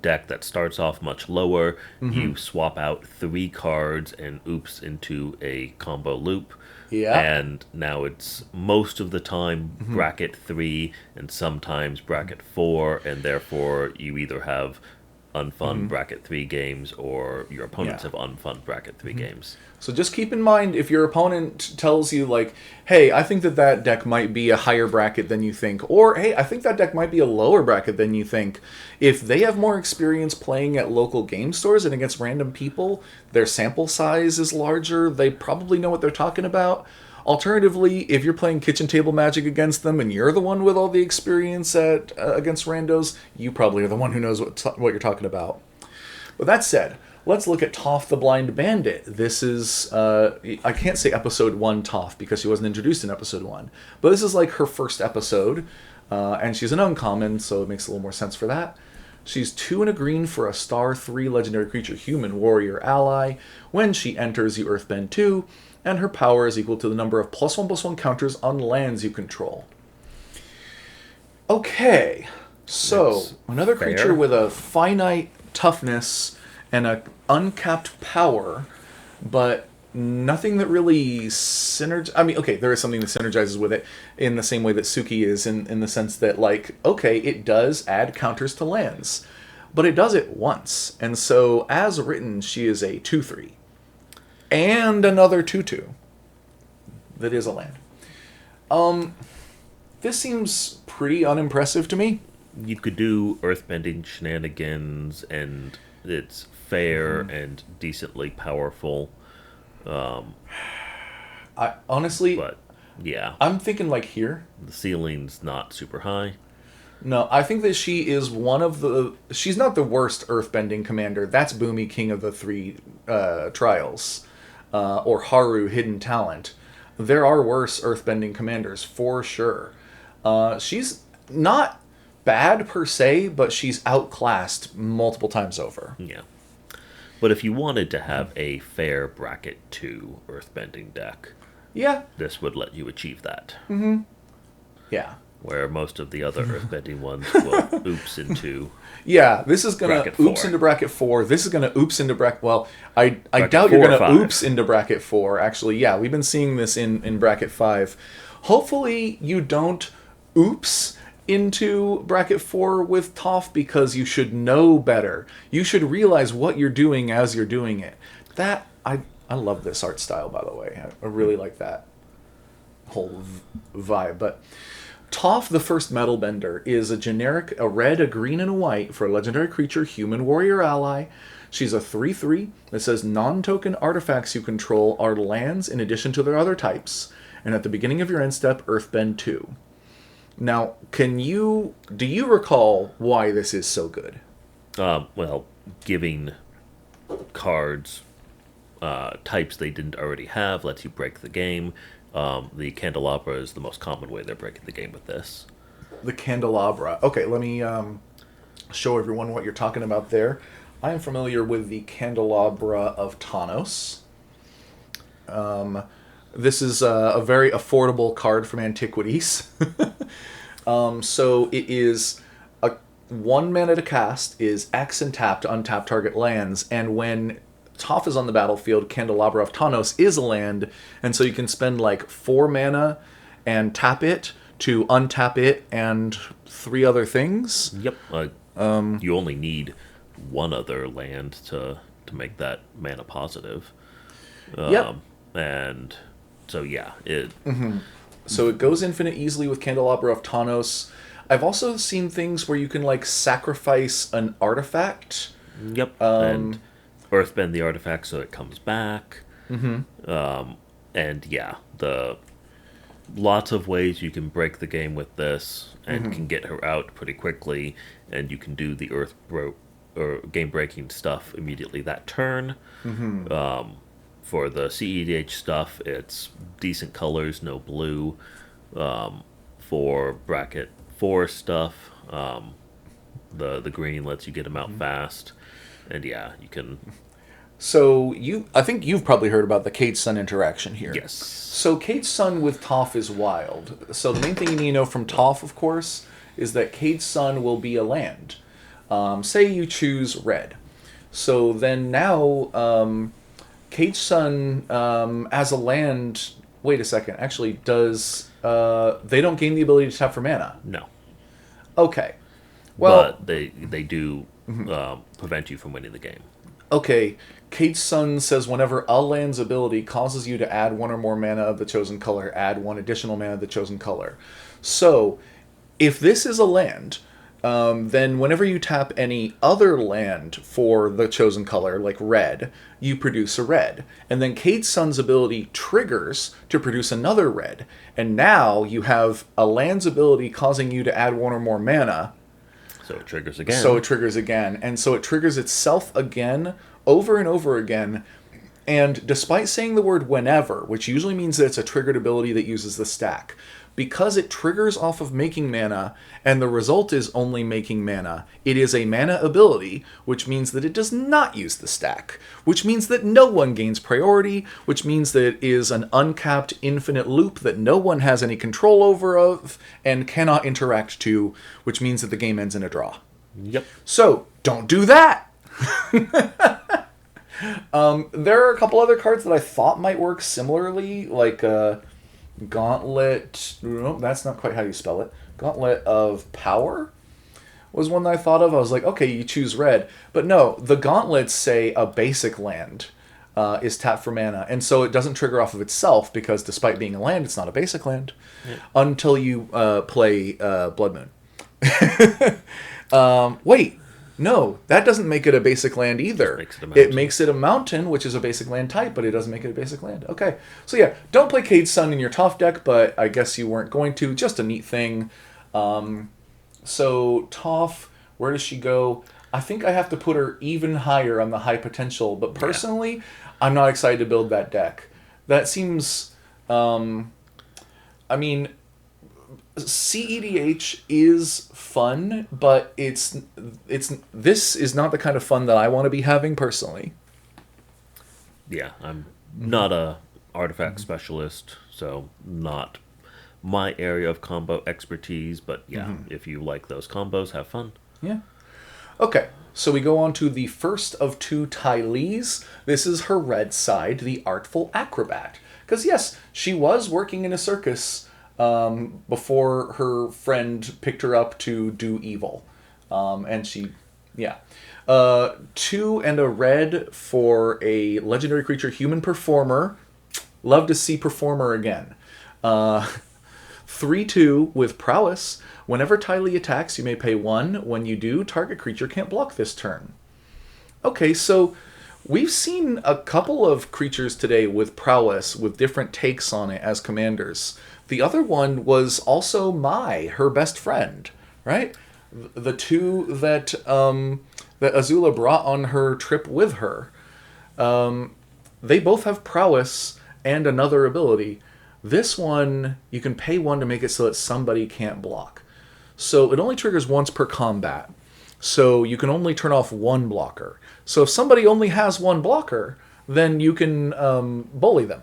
deck that starts off much lower. You swap out 3 cards and oops into a combo loop. Yeah. And now it's most of the time bracket 3 and sometimes bracket 4, and therefore you either have unfun bracket 3 games or your opponents have unfun bracket 3 games. So just keep in mind, if your opponent tells you, like, hey, I think that deck might be a higher bracket than you think, or, hey, I think that deck might be a lower bracket than you think, if they have more experience playing at local game stores and against random people, their sample size is larger, they probably know what they're talking about. Alternatively, if you're playing kitchen table Magic against them and you're the one with all the experience at against randos, you probably are the one who knows what you're talking about. With that said, let's look at Toph the Blind Bandit. This is, I can't say episode 1 Toph because she wasn't introduced in episode 1, but this is like her first episode, and she's an uncommon, so it makes a little more sense for that. She's 2 and a green for a star 3 legendary creature human warrior ally. When she enters, you earthbend 2, and her power is equal to the number of +1/+1 counters on lands you control. Okay, so It's another fair. creature with a finite toughness and a uncapped power, but nothing that really synergizes. I mean, okay, there is something that synergizes with it in the same way that Suki is, in the sense that, like, okay, it does add counters to lands, but it does it once. And so, as written, she is a 2/3. And another 2/2 that is a land. This seems pretty unimpressive to me. You could do earthbending shenanigans, and it's fair and decently powerful. I honestly, But yeah, I'm thinking like here. the ceiling's not super high. No, I think that she is one of the. She's not the worst earthbending commander. That's Boomy, King of the Three Trials, or Haru, Hidden Talent. There are worse earthbending commanders for sure. She's not bad per se, but she's outclassed multiple times over. Yeah. But if you wanted to have a fair bracket 2 earthbending deck, Yeah, this would let you achieve that. yeah, Where most of the other earthbending ones will oops into. yeah. This is gonna Bracket oops 4. into bracket 4. This is gonna oops into bracket. Well, I Bracket doubt you're 4 or gonna 5. oops into bracket 4. Actually, yeah, we've been seeing this in bracket 5. Hopefully, you don't oops into bracket 4 with Toph, because you should know better. You should realize what you're doing as you're doing it. That I love this art style, by the way. I really like that whole vibe. But Toph, the first metal bender, is a red, a green, and a white for a legendary creature, human warrior ally. She's a 3/3 that says non-token artifacts you control are lands in addition to their other types. And at the beginning of your end step, earthbend 2. Now, do you recall why this is so good? Well, giving cards types they didn't already have lets you break the game. The candelabra is the most common way they're breaking the game with this. The candelabra. Okay, let me show everyone what you're talking about there. I am familiar with the candelabra of Tanos. This is a very affordable card from Antiquities. So it is a 1 mana to cast, is X and tap to untap target lands, and when Toph is on the battlefield, Candelabra of Tanos is a land, and so you can spend like 4 mana and tap it to untap it and 3 other things. Yep. You only need 1 other land to make that mana positive. Yep. And so yeah, it So it goes infinite easily with Candelabra of Tanos. I've also seen things where you can like sacrifice an artifact. Yep. And earthbend the artifact so it comes back. And yeah, the lots of ways you can break the game with this and can get her out pretty quickly, and you can do the or game breaking stuff immediately that turn. For the CEDH stuff, it's decent colors, no blue. For bracket 4 stuff, the green lets you get them out fast, and yeah, you can. So I think you've probably heard about the Cade Sun interaction here. Yes. So Cade Sun with Toph is wild. So the main thing you need to know from Toph, of course, is that Cade Sun will be a land. Say you choose red. So then now, Cade Sun as a land. Wait a second. Actually, they don't gain the ability to tap for mana? No. Okay. Well, But they do prevent you from winning the game. okay. Cade Sun says whenever a land's ability causes you to add 1 or more mana of the chosen color, add 1 additional mana of the chosen color. So, if this is a land, then whenever you tap any other land for the chosen color, like red, you produce a red. And then Cade Sun's ability triggers to produce another red. And now you have a land's ability causing you to add 1 or more mana. So it triggers again. So it triggers again. And so it triggers itself again, over and over again. And despite saying the word whenever, which usually means that it's a triggered ability that uses the stack, because it triggers off of making mana, and the result is only making mana, it is a mana ability, which means that it does not use the stack, which means that no one gains priority, which means that it is an uncapped infinite loop that no one has any control over of and cannot interact to, which means that the game ends in a draw. Yep. So, don't do that! There are a couple other cards that I thought might work similarly, like Gauntlet. No, that's not quite how you spell it. Gauntlet of Power was one that I thought of. I was like, okay, you choose red. But no, the gauntlets say a basic land is tapped for mana. And so it doesn't trigger off of itself because despite being a land, it's not a basic land until you play Blood Moon. Wait. No, that doesn't make it a basic land either. It makes it a mountain, which is a basic land type, but it doesn't make it a basic land. Okay. So yeah, don't play Cade Sun in your Toph deck, but I guess you weren't going to. Just a neat thing. So Toph, where does she go? I think I have to put her even higher on the high potential, but personally, I'm not excited to build that deck. That seems... I mean... CEDH is fun, but this is not the kind of fun that I want to be having personally. Yeah, I'm not a artifact specialist, so not my area of combo expertise, but yeah, if you like those combos, have fun. Yeah. Okay, so we go on to the first of two Ty Lees. This is her red side, the Artful Acrobat. Because yes, she was working in a circus before her friend picked her up to do evil. And she, yeah. 2 and a red for a legendary creature, Human Performer. Love to see Performer again. 3/2 with Prowess. Whenever Ty Lee attacks, you may pay 1. When you do, target creature can't block this turn. Okay, so we've seen a couple of creatures today with Prowess with different takes on it as commanders. The other one was also her best friend, right? The 2 that that Azula brought on her trip with her. They both have Prowess and another ability. This one, you can pay 1 to make it so that somebody can't block. So it only triggers once per combat. So you can only turn off 1 blocker. So if somebody only has 1 blocker, then you can bully them.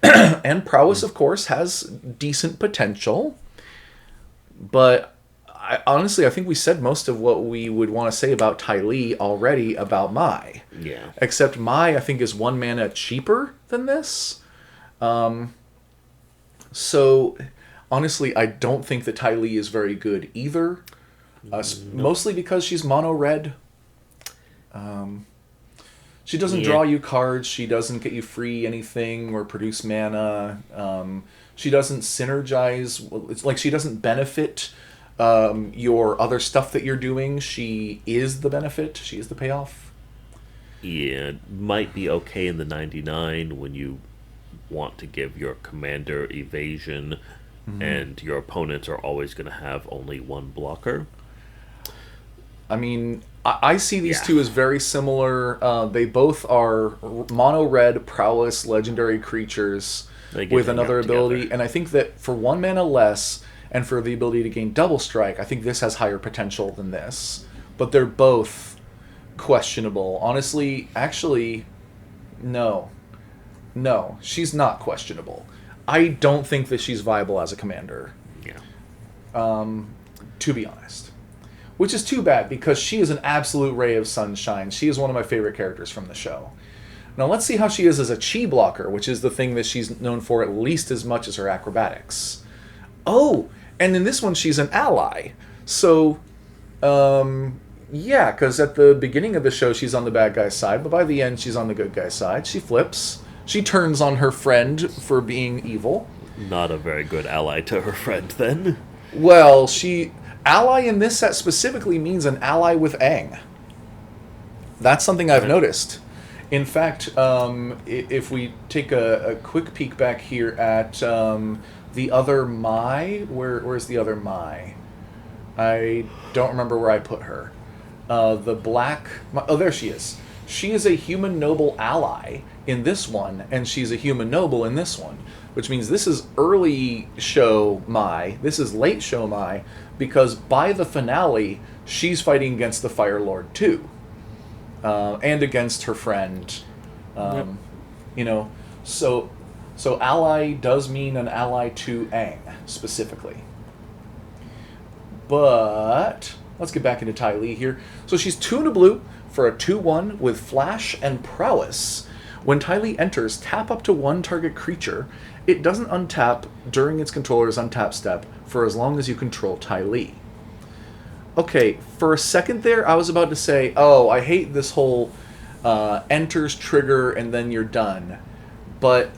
And Prowess, of course, has decent potential. But honestly, I think we said most of what we would want to say about Ty Lee already about Mai. Yeah. Except Mai, I think, is 1 mana cheaper than this. So, honestly, I don't think that Ty Lee is very good either. Mostly because she's mono-red. She doesn't draw you cards. She doesn't get you free anything or produce mana. She doesn't synergize. It's like she doesn't benefit your other stuff that you're doing. She is the benefit. She is the payoff. Yeah, it might be okay in the 99 when you want to give your commander evasion and your opponents are always going to have only 1 blocker. I mean, I see these two as very similar. They both are mono-red Prowess legendary creatures with another ability. And I think that for 1 mana less and for the ability to gain double strike, I think this has higher potential than this. But they're both questionable. Honestly, actually, no. No, she's not questionable. I don't think that she's viable as a commander. Yeah. To be honest. Which is too bad, because she is an absolute ray of sunshine. She is one of my favorite characters from the show. Now let's see how she is as a chi blocker, which is the thing that she's known for at least as much as her acrobatics. Oh, and in this one she's an ally. So, yeah, because at the beginning of the show she's on the bad guy's side, but by the end she's on the good guy's side. She flips. She turns on her friend for being evil. Not a very good ally to her friend, then. Well, ally in this set specifically means an ally with Aang. That's something I've noticed. In fact, if we take a quick peek back here at the other Mai, where's the other Mai? I don't remember where I put her. The black... Oh, there she is. she is a human noble ally in this one, and she's a human noble in this one, which means this is early show Mai, this is late show Mai, because by the finale, she's fighting against the Fire Lord too, and against her friend. Yep. You know, so ally does mean an ally to Aang specifically. But let's get back into Ty Lee here. So she's 2 into blue for a 2/1 with flash and prowess. When Ty Lee enters, tap up to 1 target creature. It doesn't untap during its controller's untap step for as long as you control Ty Lee. Okay, for a second there, I was about to say, oh, I hate this whole enters, trigger, and then you're done. But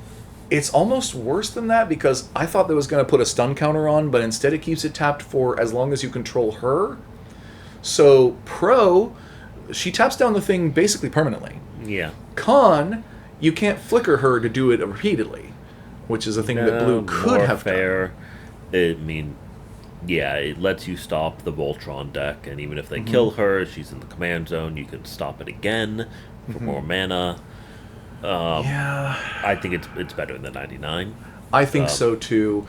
it's almost worse than that, because I thought that was going to put a stun counter on, but instead it keeps it tapped for as long as you control her. So pro, she taps down the thing basically permanently. Yeah. Con, you can't flicker her to do it repeatedly, which is a thing that blue could more have fair. done. I mean, yeah, it lets you stop the Voltron deck, and even if they kill her, she's in the command zone, you can stop it again for more mana. Yeah, I think it's better than 99. I think so too.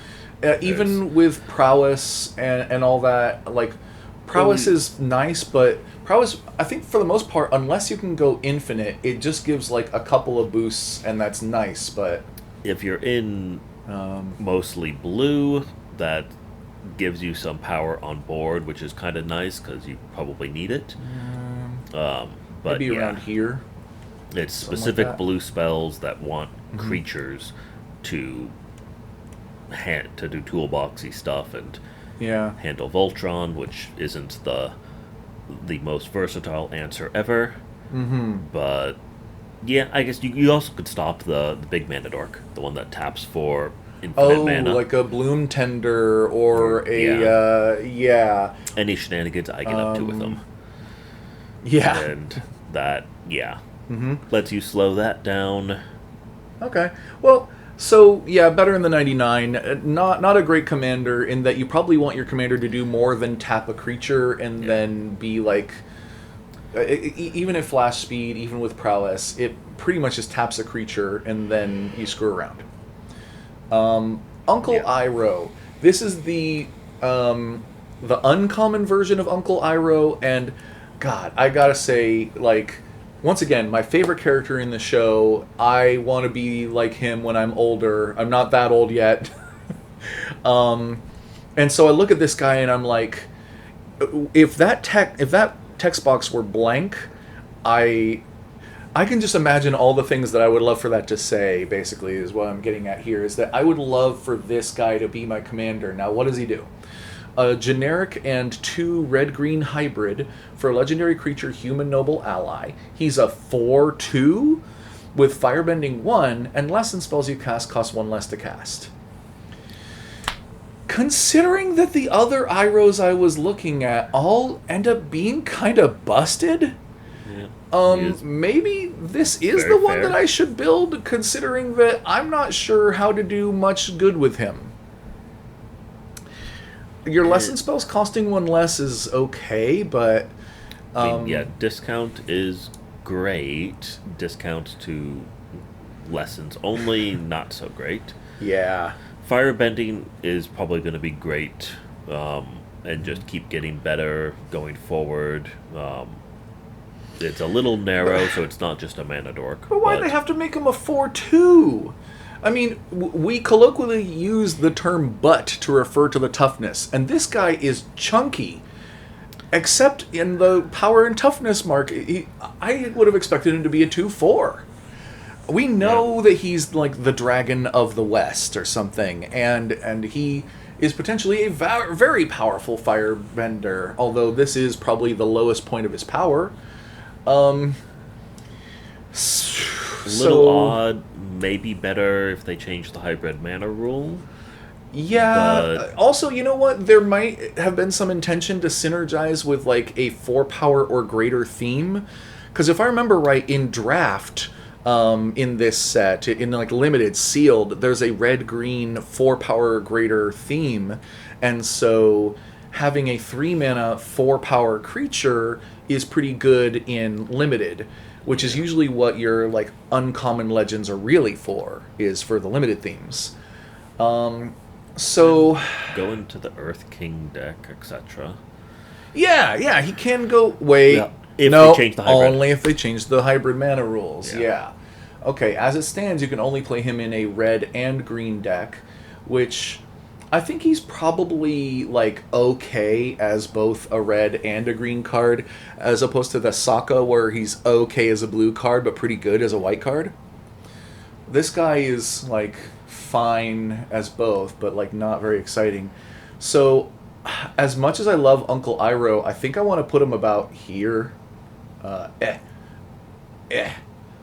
Even with prowess and all that, like, prowess is nice, but prowess, I think for the most part, unless you can go infinite, it just gives like a couple of boosts, and that's nice. But If you're in mostly blue, that gives you some power on board, which is kind of nice because you probably need it. But maybe yeah, around here. it's something like specific that. blue spells that want creatures to to do toolboxy stuff and Yeah. handle Voltron, which isn't the most versatile answer ever. But yeah, I guess you also could stop the big mana dork, the one that taps for infinite Oh, mana. like a bloom tender or yeah. Any shenanigans I get up to with them. Yeah. And that, yeah, lets you slow that down. Okay. Well, so yeah, better in the 99. Not a great commander in that you probably want your commander to do more than tap a creature and then be like, even at flash speed, even with prowess, it pretty much just taps a creature and then you screw around. Uncle Iroh. This is the uncommon version of Uncle Iroh, and God, I gotta say, like, once again, my favorite character in the show. I want to be like him when I'm older. I'm not that old yet. And so I look at this guy and I'm like, if that text box were blank, I can just imagine all the things that I would love for that to say, basically, is what I'm getting at here, is that I would love for this guy to be my commander. Now, what does he do? A generic and 2 red-green hybrid for a legendary creature human noble ally. He's a 4/2 with firebending 1, and lesson spells you cast cost 1 less to cast. Considering that the other Irohs I was looking at all end up being kind of busted, maybe this is the one that I should build, considering that I'm not sure how to do much good with him. Your lesson spells costing 1 less is okay, but I mean, yeah, discount is great. Discount to lessons only, not so great. yeah. Firebending is probably going to be great, and just keep getting better going forward. It's a little narrow, so it's not just a mana dork. But why do they have to make him a 4/2? I mean, we colloquially use the term butt to refer to the toughness, and this guy is chunky. Except in the power and toughness mark, I would have expected him to be a 2/4. We know that he's like the Dragon of the West or something, and he is potentially a very powerful firebender, although this is probably the lowest point of his power. A little odd, maybe better if they change the hybrid mana rule. Yeah. Also, you know what? There might have been some intention to synergize with like a 4 power or greater theme, because if I remember right, in draft, in this set, in like limited sealed, there's a red-green 4 power or greater theme, and so having a 3 mana 4 power creature is pretty good in limited. which is usually what your like uncommon legends are really for, is for the limited themes. So Go into the Earth King deck, etc. yeah, he can go. Wait, Yeah, if they no, change the hybrid. only if they change the hybrid mana rules. Yeah. Yeah. Okay, as it stands, you can only play him in a red and green deck, which I think he's probably like okay as both a red and a green card, as opposed to the Sokka where he's okay as a blue card but pretty good as a white card. This guy is like fine as both, but like not very exciting. So, as much as I love Uncle Iroh, I think I want to put him about here. Uh, eh, I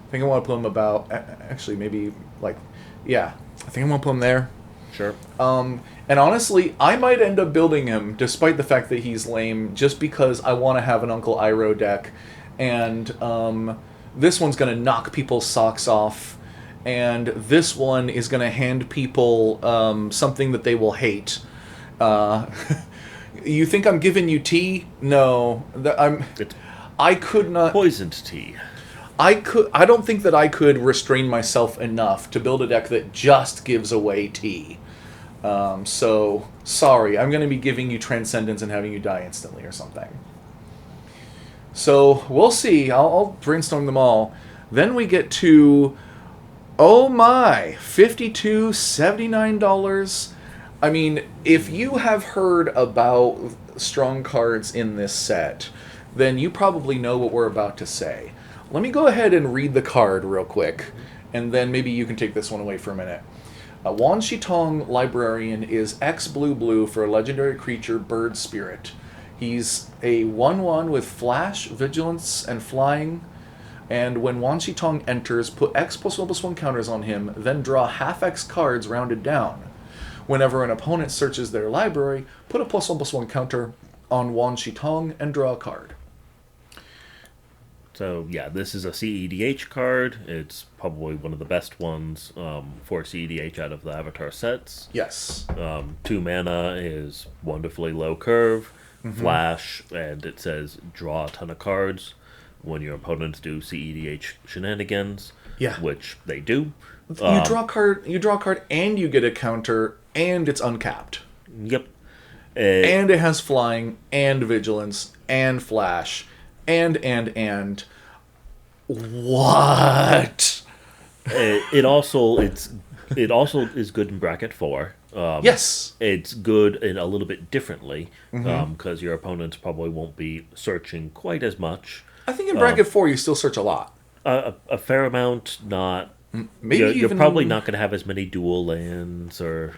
think I want to put him about actually maybe like yeah. I think I want to put him there. Sure. And honestly, I might end up building him, despite the fact that he's lame, just because I want to have an Uncle Iroh deck, and this one's going to knock people's socks off, and this one is going to hand people something that they will hate. Uh, you think I'm giving you tea? No, It's I could not. poisoned tea. I don't think that I could restrain myself enough to build a deck that just gives away tea. So sorry, I'm going to be giving you Transcendence and having you die instantly or something. So we'll see. I'll brainstorm them all. Then we get to, oh my, $52.79. I mean, if you have heard about strong cards in this set, then you probably know what we're about to say. Let me go ahead and read the card real quick, and then maybe you can take this one away for a minute. Wan Shitong Librarian is X blue blue for a legendary creature, Bird Spirit. He's a 1/1 with Flash, Vigilance, and Flying. And when Wan Shitong enters, put X +1/+1 counters on him, then draw half X cards rounded down. Whenever an opponent searches their library, put a +1/+1 counter on Wan Shitong and draw a card. So yeah, this is a CEDH card. It's probably one of the best ones for CEDH out of the Avatar sets. Yes. 2 mana is wonderfully low curve, flash, and it says draw a ton of cards when your opponents do CEDH shenanigans. Yeah. Which they do. You draw a card, and you get a counter, and it's uncapped. Yep. And it has flying, and vigilance, and flash, and what? It also is good in bracket 4. Yes. It's good in a little bit differently because your opponents probably won't be searching quite as much. I think in bracket 4 you still search a lot. A fair amount, not. Maybe You're probably not going to have as many dual lands or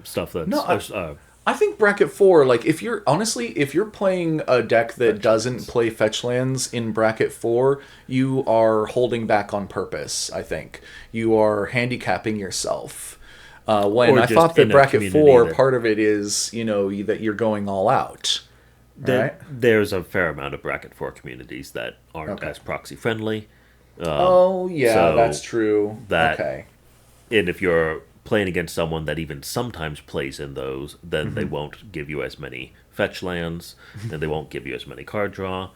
stuff that's. No, I think bracket 4, like if you're playing a deck that doesn't play fetch lands in bracket 4, you are holding back on purpose. I think you are handicapping yourself. When Or I just thought that in a bracket 4, community part of it is that you're going all out. Right? There's a fair amount of bracket 4 communities that aren't as proxy friendly. Oh yeah, so that's true. that- Okay. And if you're playing against someone that even sometimes plays in those, then they won't give you as many fetch lands, and they won't give you as many card draw.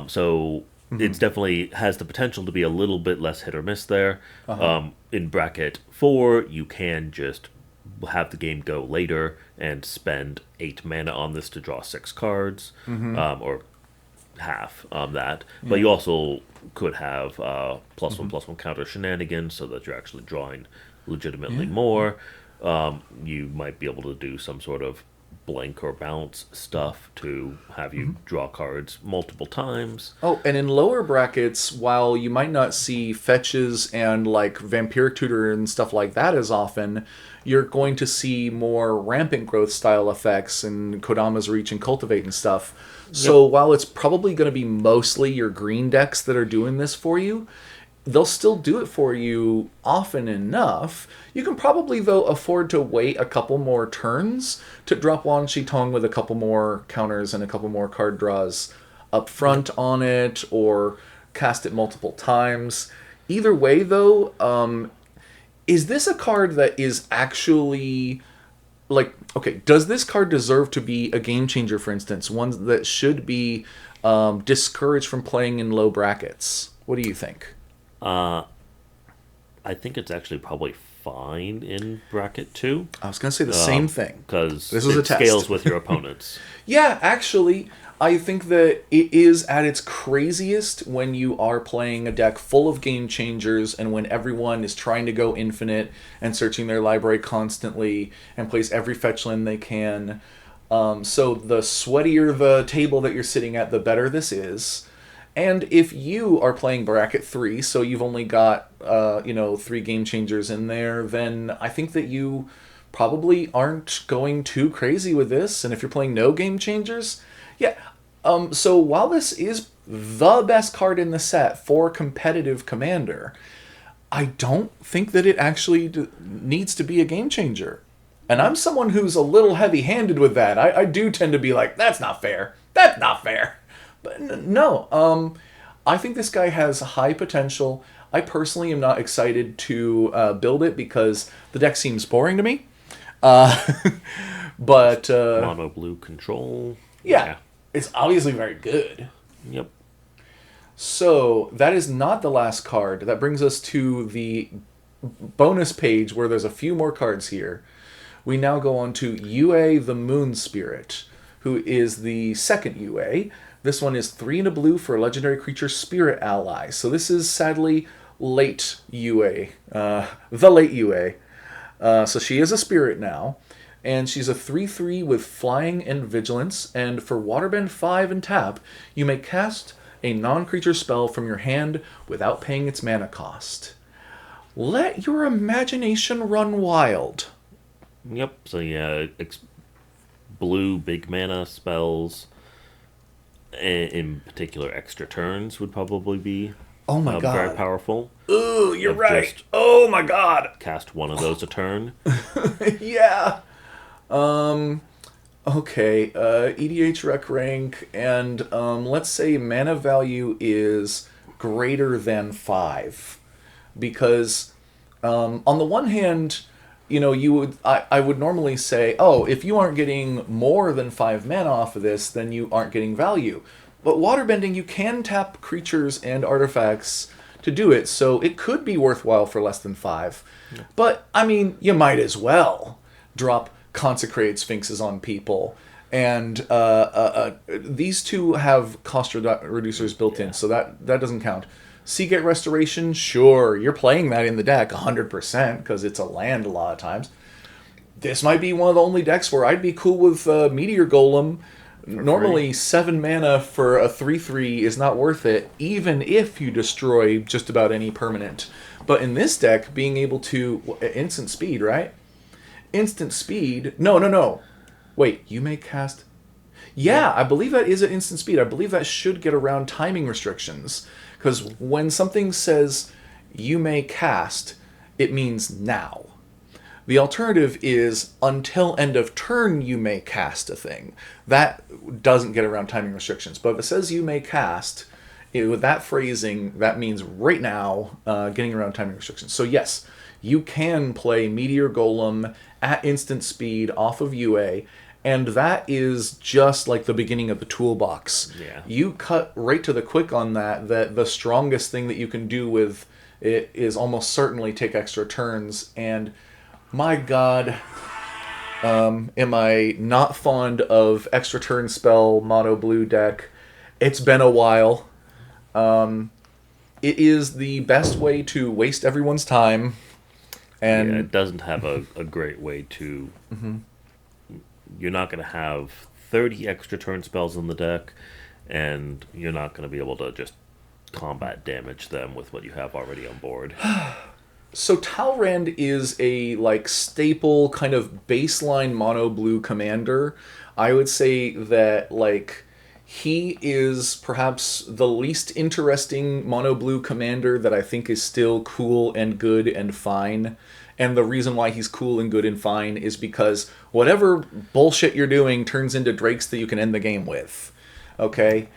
So it's definitely has the potential to be a little bit less hit or miss there. In bracket 4, you can just have the game go later and spend 8 mana on this to draw 6 cards, or half that. But you also could have +1/+1 counter shenanigans so that you're actually drawing legitimately more. You might be able to do some sort of blank or bounce stuff to have you draw cards multiple times. Oh, and in lower brackets, while you might not see fetches and like Vampiric Tutor and stuff like that as often, you're going to see more rampant growth style effects and Kodama's Reach and Cultivate and stuff. So while it's probably going to be mostly your green decks that are doing this for you, they'll still do it for you often enough. You can probably, though, afford to wait a couple more turns to drop Wan Shitong with a couple more counters and a couple more card draws up front on it, or cast it multiple times. Either way, though, is this a card that is actually... like, okay, does this card deserve to be a game changer, for instance? One that should be discouraged from playing in low brackets? What do you think? I think it's actually probably fine in bracket 2. I was going to say the same thing. Because This was a it test. scales with your opponents. Yeah, actually, I think that it is at its craziest when you are playing a deck full of game changers and when everyone is trying to go infinite and searching their library constantly and plays every fetch land they can. So the sweatier the table that you're sitting at, the better this is. And if you are playing bracket 3, so you've only got 3 game changers in there, then I think that you probably aren't going too crazy with this. And if you're playing no game changers, yeah. So while this is the best card in the set for competitive Commander, I don't think that it actually needs to be a game changer. And I'm someone who's a little heavy-handed with that. I do tend to be like, that's not fair. That's not fair. But no, I think this guy has high potential. I personally am not excited to build it because the deck seems boring to me. But Mono blue control. yeah, it's obviously very good. Yep. So that is not the last card. That brings us to the bonus page where there's a few more cards here. We now go on to UA the Moon Spirit, who is the second UA. This one is 3 and a blue for a legendary creature spirit ally. So this is sadly late UA, the late UA. So she is a spirit now, and she's a 3/3 with flying and vigilance. And for waterbend 5 and tap, you may cast a non-creature spell from your hand without paying its mana cost. Let your imagination run wild. Yep. So yeah, blue big mana spells. In particular, extra turns would probably be Oh my god, very powerful. Ooh, you're Of right. just- Oh my god. Cast one of those a turn. Yeah. Okay. EDH rec rank, and let's say mana value is greater than 5, because on the one hand, I would normally say, oh, if you aren't getting more than 5 mana off of this, then you aren't getting value. But waterbending, you can tap creatures and artifacts to do it, so it could be worthwhile for less than 5. Yeah. But, I mean, you might as well drop Consecrated Sphinxes on people. And these two have cost reducers built in, so that doesn't count. Seagate Restoration, sure, you're playing that in the deck 100% because it's a land a lot of times. This might be one of the only decks where I'd be cool with Meteor Golem. Normally, 7 mana for a 3/3 is not worth it, even if you destroy just about any permanent. But in this deck, being able to... Instant speed, right? Instant speed... No. Wait, you may cast... Yeah, I believe that is an instant speed. I believe that should get around timing restrictions. Because when something says you may cast, it means now. The alternative is until end of turn you may cast a thing. That doesn't get around timing restrictions. But if it says you may cast, with that phrasing, that means right now getting around timing restrictions. So yes, you can play Meteor Golem at instant speed off of UA, and that is just like the beginning of the toolbox. Yeah. You cut right to the quick on that the strongest thing that you can do with it is almost certainly take extra turns. And my god, am I not fond of extra turn spell mono blue deck. It's been a while. It is the best way to waste everyone's time. And it doesn't have a great way to... Mm-hmm. You're not going to have 30 extra turn spells in the deck, and you're not going to be able to just combat damage them with what you have already on board. So Talrand is a staple kind of baseline mono blue commander. I would say that he is perhaps the least interesting mono blue commander that I think is still cool and good and fine. And the reason why he's cool and good and fine is because whatever bullshit you're doing turns into drakes that you can end the game with. Okay?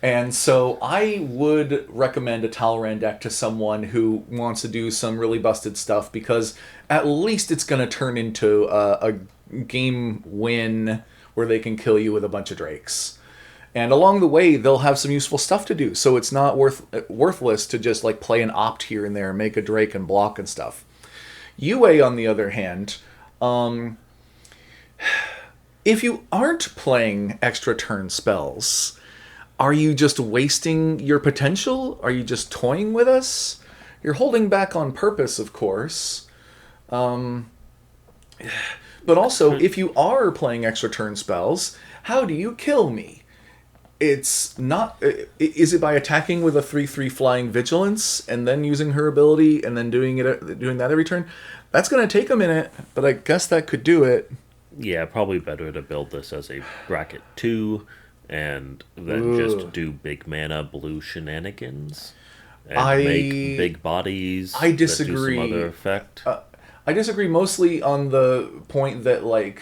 And so I would recommend a Talrand deck to someone who wants to do some really busted stuff, because at least it's going to turn into a game win where they can kill you with a bunch of drakes. And along the way, they'll have some useful stuff to do. So it's not worthless to just like play an opt here and there, make a Drake and block and stuff. UA, on the other hand, if you aren't playing extra turn spells, are you just wasting your potential? Are you just toying with us? You're holding back on purpose, of course. But also, if you are playing extra turn spells, how do you kill me? It's not... Is it by attacking with a 3/3 flying vigilance and then using her ability and then doing that every turn? That's going to take a minute, but I guess that could do it. Yeah, probably better to build this as a bracket 2 and then just do big mana blue shenanigans and make big bodies. I disagree. That do some other effect. I disagree mostly on the point that, like,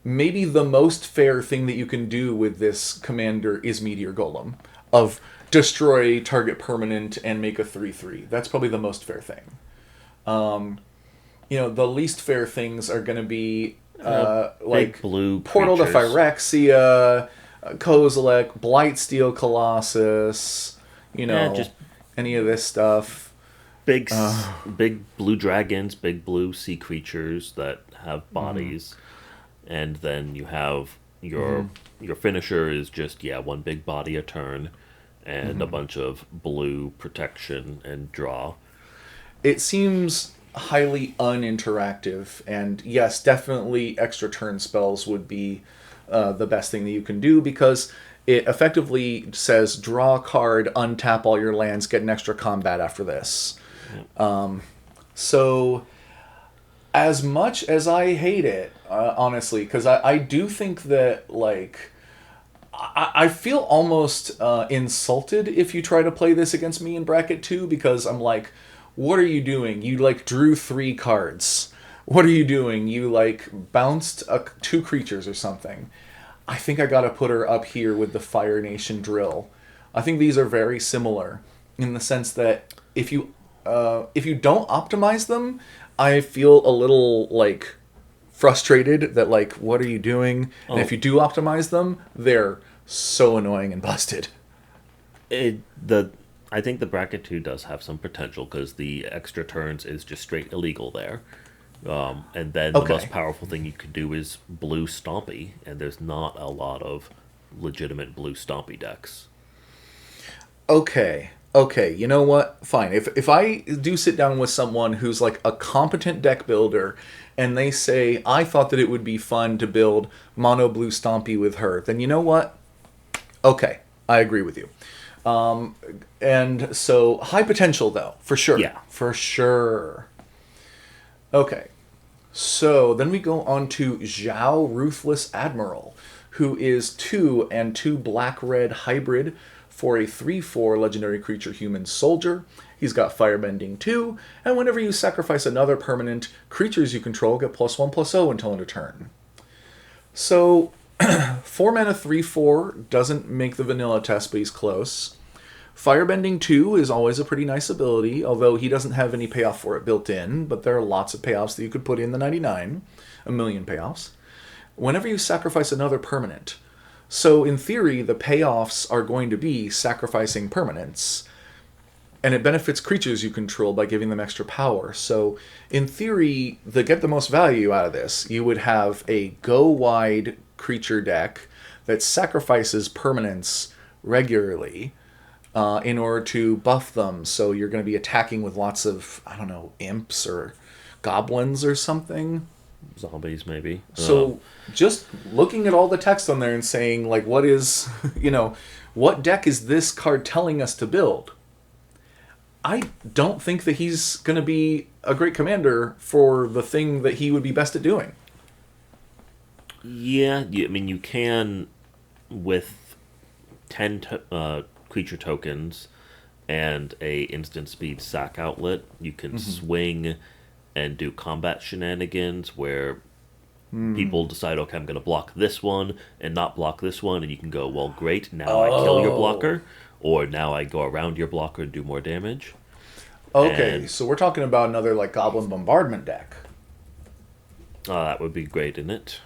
maybe the most fair thing that you can do with this commander is Meteor Golem. Of destroy target permanent and make a 3/3. That's probably the most fair thing. The least fair things are going to be like blue Portal to creatures. Phyrexia, Kozilek, Blightsteel Colossus, just any of this stuff. Big blue dragons, big blue sea creatures that have bodies. And then you have your finisher is just, one big body a turn and a bunch of blue protection and draw. It seems highly uninteractive, and yes, definitely extra turn spells would be the best thing that you can do, because it effectively says draw a card, untap all your lands, get an extra combat after this. So as much as I hate it, honestly, because I do think that, like, I feel almost insulted if you try to play this against me in bracket 2, because I'm like, what are you doing? You, like, drew 3 cards. What are you doing? You, like, bounced 2 creatures or something. I think I gotta put her up here with the Fire Nation Drill. I think these are very similar in the sense that if you don't optimize them, I feel a little, like, frustrated that, like, what are you doing? And if you do optimize them, they're so annoying and busted. I think the bracket 2 does have some potential because the extra turns is just straight illegal there. And then the most powerful thing you could do is blue Stompy, and there's not a lot of legitimate blue Stompy decks. Okay, you know what? Fine. If I do sit down with someone who's like a competent deck builder and they say, I thought that it would be fun to build mono blue Stompy with her, then you know what? Okay, I agree with you. And so high potential though, for sure. Yeah. For sure. Okay. So then we go on to Zhao Ruthless Admiral, who is 2 and 2 black-red hybrid for a 3/4 legendary creature human soldier. He's got Firebending 2, and whenever you sacrifice another permanent, creatures you control get +1/+0 until end of turn. So 4 mana 3/4 doesn't make the vanilla test, but he's close. Firebending 2 is always a pretty nice ability, although he doesn't have any payoff for it built in, but there are lots of payoffs that you could put in the 99. A million payoffs. Whenever you sacrifice another permanent. So in theory, the payoffs are going to be sacrificing permanents, and it benefits creatures you control by giving them extra power. So in theory, to get the most value out of this, you would have a go-wide creature deck that sacrifices permanents regularly, in order to buff them. So you're going to be attacking with lots of, I don't know, imps or goblins or something. Zombies, maybe. So just looking at all the text on there and saying, like, what is, what deck is this card telling us to build? I don't think that he's going to be a great commander for the thing that he would be best at doing. Yeah, I mean, you can, with 10 creature tokens and a instant speed sack outlet, you can swing and do combat shenanigans where people decide, okay, I'm going to block this one and not block this one, and you can go, well, great, now I kill your blocker, or now I go around your blocker and do more damage. Okay, so we're talking about another, like, Goblin Bombardment deck. That would be great, isn't it?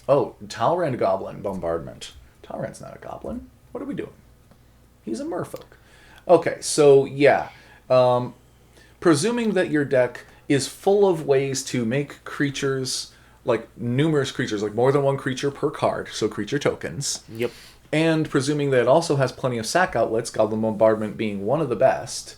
Oh, Talrand Goblin Bombardment. Talrand's not a goblin. What are we doing? He's a merfolk. Okay, so yeah. Presuming that your deck is full of ways to make creatures, like numerous creatures, like more than one creature per card, so creature tokens. Yep. And presuming that it also has plenty of sack outlets, Goblin Bombardment being one of the best,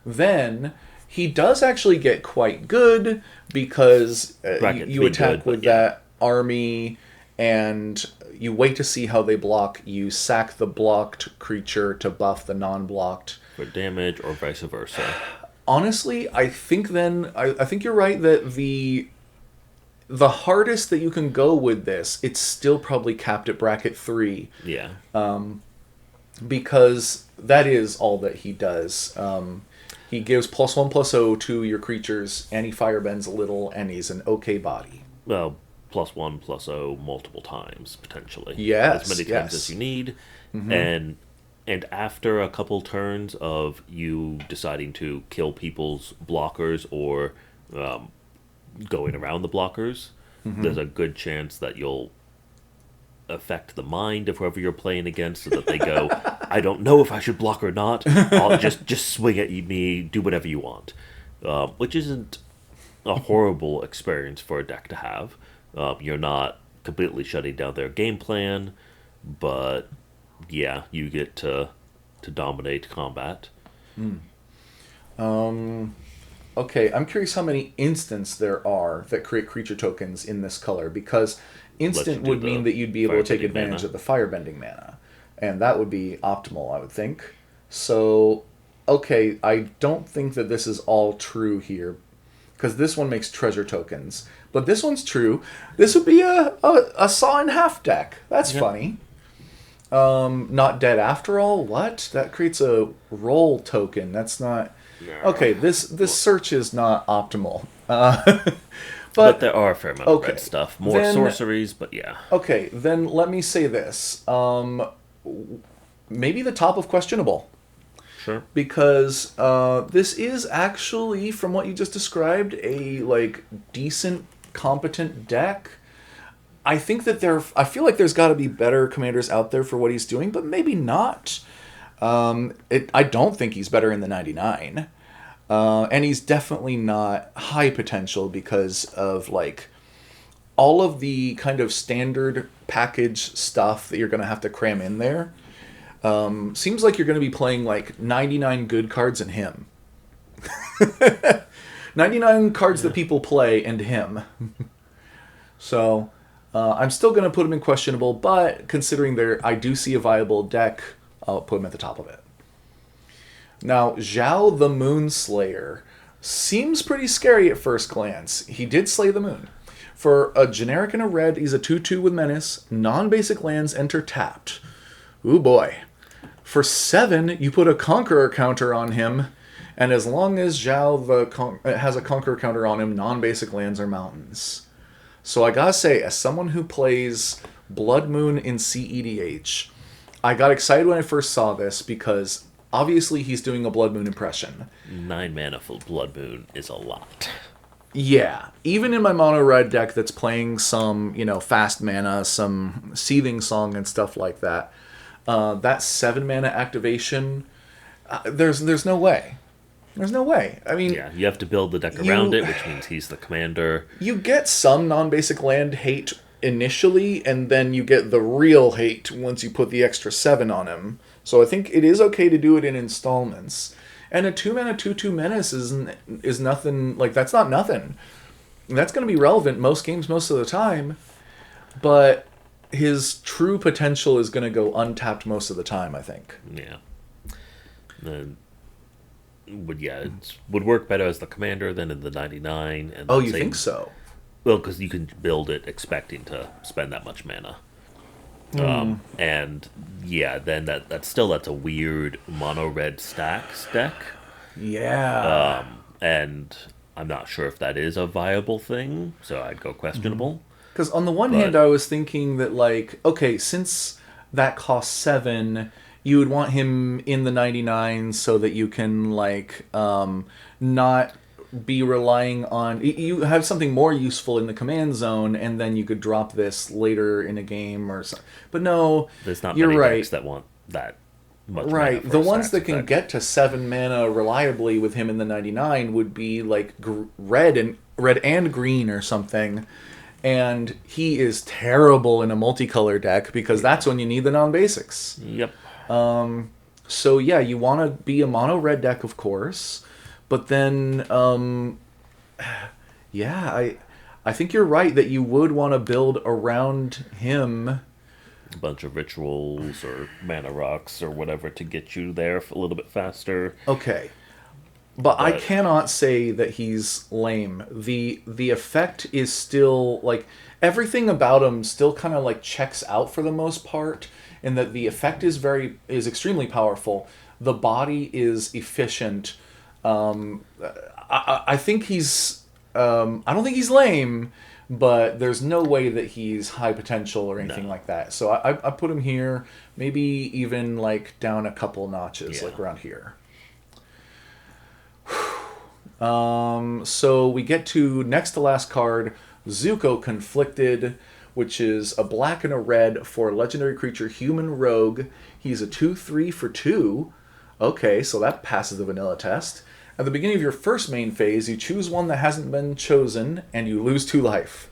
then he does actually get quite good because you attack with that army and you wait to see how they block. You sack the blocked creature to buff the non-blocked. For damage or vice versa. Honestly, I think I think you're right that the hardest that you can go with this, it's still probably capped at bracket 3. Yeah. Because that is all that he does. He gives +1/+0 to your creatures, and he firebends a little, and he's an okay body. Well, +1/+0 multiple times, potentially. Yes. As many times as you need. Mm-hmm. And after a couple turns of you deciding to kill people's blockers or going around the blockers, there's a good chance that you'll affect the mind of whoever you're playing against so that they go, I don't know if I should block or not. I'll just swing at me, do whatever you want. Which isn't a horrible experience for a deck to have. You're not completely shutting down their game plan, but yeah, you get to dominate combat. Okay, I'm curious how many instants there are that create creature tokens in this color, because instant would mean that you'd be able to take advantage of the firebending mana, and that would be optimal, I would think. So, okay, I don't think that this is all true here, because this one makes treasure tokens, but this one's true. This would be a saw in half deck. That's funny. Not dead after all? What? That creates a roll token. That's not... Okay, this search is not optimal. But there are a fair amount of red stuff. More sorceries, but yeah. Okay, then let me say this. Maybe the top of questionable. Sure. Because this is actually, from what you just described, a decent, competent deck. I think that I feel like there's got to be better commanders out there for what he's doing, but maybe not. I don't think he's better in the 99. And he's definitely not high potential because of all of the kind of standard package stuff that you're going to have to cram in there. Seems like you're going to be playing 99 good cards and him. 99 cards that people play and him. So I'm still going to put him in questionable, but considering I do see a viable deck, I'll put him at the top of it. Now, Zhao the Moonslayer seems pretty scary at first glance. He did slay the moon. For a generic and a red, he's a 2/2 with menace. Non-basic lands enter tapped. Ooh boy. For 7, you put a Conqueror counter on him, and as long as Zhao has a Conqueror counter on him, non-basic lands are mountains. So I gotta say, as someone who plays Blood Moon in CEDH, I got excited when I first saw this because obviously he's doing a Blood Moon impression. 9 mana for Blood Moon is a lot. Yeah. Even in my mono red deck that's playing some, fast mana, some Seething Song and stuff like that, that 7 mana activation, there's no way. There's no way. I mean... Yeah, you have to build the deck around it, which means he's the commander. You get some non-basic land hate initially, and then you get the real hate once you put the extra 7 on him. So I think it is okay to do it in installments. And a 2-mana 2/2 menace is nothing... that's not nothing. And that's going to be relevant most games most of the time, but his true potential is going to go untapped most of the time, I think. Yeah. It would work better as the commander than in the 99. And you think so? Well, because you can build it expecting to spend that much mana. And yeah, then that's a weird mono red stacks deck. Yeah. And I'm not sure if that is a viable thing, so I'd go questionable. Because on the one hand, I was thinking that okay, since that costs 7, you would want him in the 99 so that you can not be relying on... You have something more useful in the command zone, and then you could drop this later in a game or something. But no, there's not you're many right. decks that want that much mana Right. for The a ones sax that can effect. get to 7 mana reliably with him in the 99 would be like red and green or something. And he is terrible in a multicolor deck because Yeah. that's when you need the non-basics. Yep. So yeah, you want to be a mono red deck, of course, but then yeah, I think you're right that you would want to build around him. A bunch of rituals or mana rocks or whatever to get you there a little bit faster. Okay, but I But cannot say that he's lame. The effect is still like everything about him still kind of like checks out for the most part, in that the effect is extremely powerful. The body is efficient. I think he's I don't think he's lame, but there's no way that he's high potential or anything no. like that. So I put him here, maybe even like down a couple notches, Yeah. like around here. So we get to next to last card, Zuko Conflicted, which is a black and a red for legendary creature Human Rogue. He's a 2/3 for 2. Okay, so that passes the vanilla test. At the beginning of your first main phase, you choose one that hasn't been chosen, and you lose 2 life.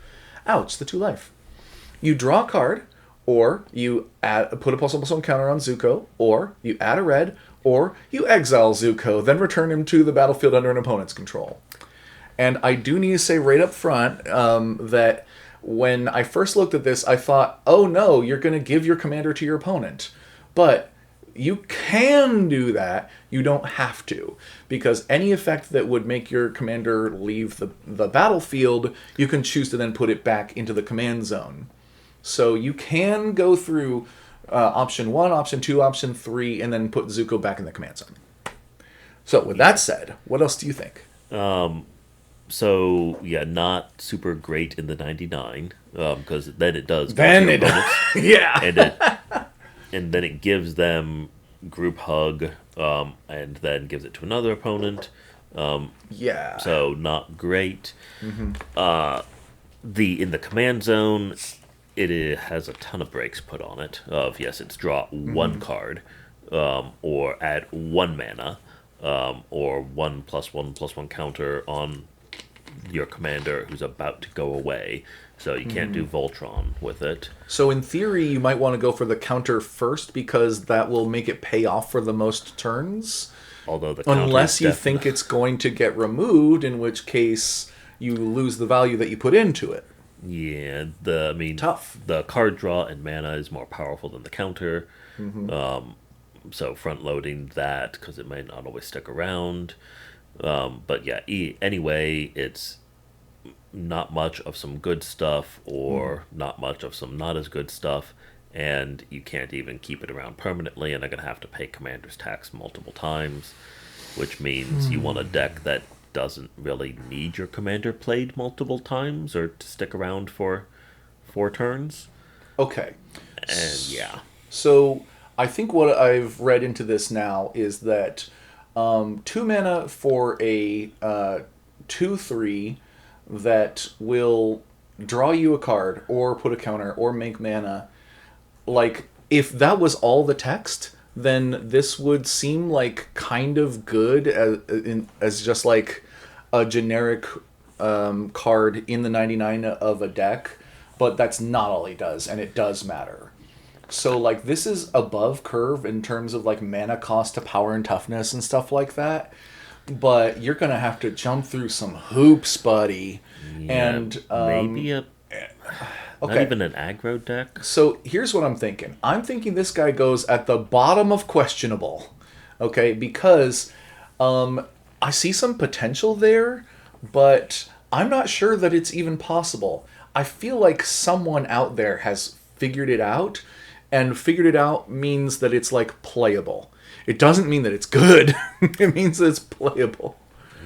Ouch, the 2 life. You draw a card, or you put a +1/+1 counter on Zuko, or you add a red, or you exile Zuko, then return him to the battlefield under an opponent's control. And I do need to say right up front that when I first looked at this, I thought, oh no, you're going to give your commander to your opponent. But you can do that. You don't have to. Because any effect that would make your commander leave the battlefield, you can choose to then put it back into the command zone. So you can go through option 1, option 2, option 3, and then put Zuko back in the command zone. So with that said, what else do you think? So yeah, not super great in the 99 because then it does go to Then your it, opponents, yeah. and then it gives them group hug, and then gives it to another opponent. Yeah. So not great. The in the command zone, has a ton of breaks put on it. Of yes, it's draw one card, or add 1 mana, or 1+1/+1 counter on your commander who's about to go away. So you can't do Voltron with it. So in theory, you might want to go for the counter first because that will make it pay off for the most turns. Although the Unless you counter's think it's going to get removed, in which case you lose the value that you put into it. yeah, Tough. the card draw and mana is more powerful than the counter. So front loading that because it may not always stick around. But yeah, anyway, it's not much of some good stuff or not much of some not as good stuff, and you can't even keep it around permanently, and are going to have to pay commander's tax multiple times, which means you want a deck that doesn't really need your commander played multiple times or to stick around for 4 turns. Okay. And yeah, So I think what I've read into this now is that 2 mana for a 2/3 that will draw you a card or put a counter or make mana. Like, if that was all the text, then this would seem like kind of good as just like a generic card in the 99 of a deck, but that's not all he does, and it does matter. So, like, this is above curve in terms of, like, mana cost to power and toughness and stuff like that. But you're going to have to jump through some hoops, buddy. yeah, And, maybe not okay. even an aggro deck. So, here's what I'm thinking. I'm thinking this guy goes at the bottom of questionable. Okay? Because I see some potential there, but I'm not sure that it's even possible. I feel like someone out there has figured it out, and figured it out means that it's like playable. It doesn't mean that it's good. It means that it's playable.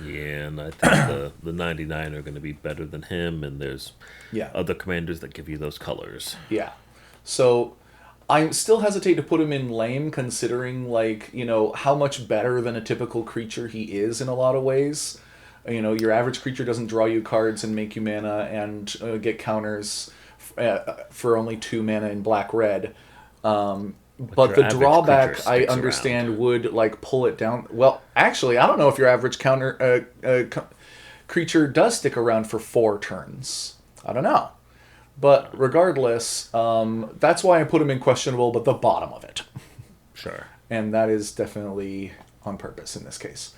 Yeah, and I think the 99 are going to be better than him, and there's Yeah. other commanders that give you those colors. Yeah. So I still hesitate to put him in lame, considering, like, how much better than a typical creature he is in a lot of ways. Your average creature doesn't draw you cards and make you mana and get counters for only 2 mana in black red. But your the average drawback, creature I sticks understand, would like pull it down. Well, actually, I don't know if your average creature does stick around for 4 turns. I don't know. But regardless, that's why I put him in questionable, but the bottom of it. Sure. And that is definitely on purpose in this case.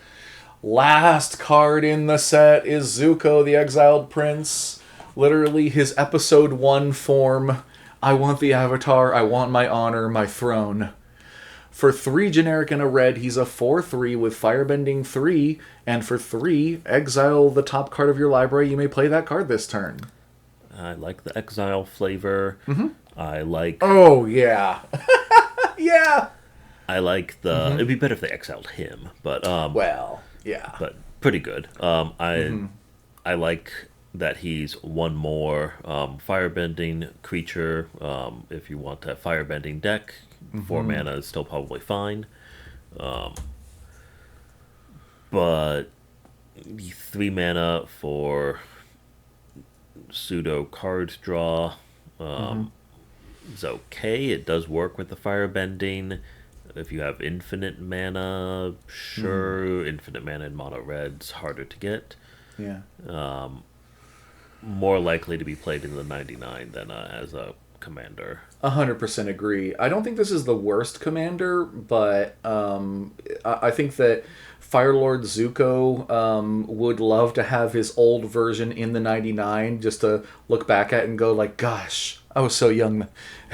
Last card in the set is Zuko, the Exiled Prince. Literally his episode 1 form. I want the Avatar, I want my honor, my throne. For 3 generic and a red, he's a 4/3 with Firebending 3. And for 3, exile the top card of your library. You may play that card this turn. I like the exile flavor. I like. Oh, yeah. Yeah. I like the. It'd be better if they exiled him, but Well, yeah. but pretty good. I like that he's one more firebending creature. If you want a firebending deck, 4 mana is still probably fine. But 3 mana for pseudo card draw is okay. It does work with the firebending. If you have infinite mana, sure. Infinite mana in mono red's harder to get. Yeah. More likely to be played in the 99 than as a commander. 100% agree. I don't think this is the worst commander, but I think that Firelord Zuko would love to have his old version in the 99 just to look back at and go like, gosh, I was so young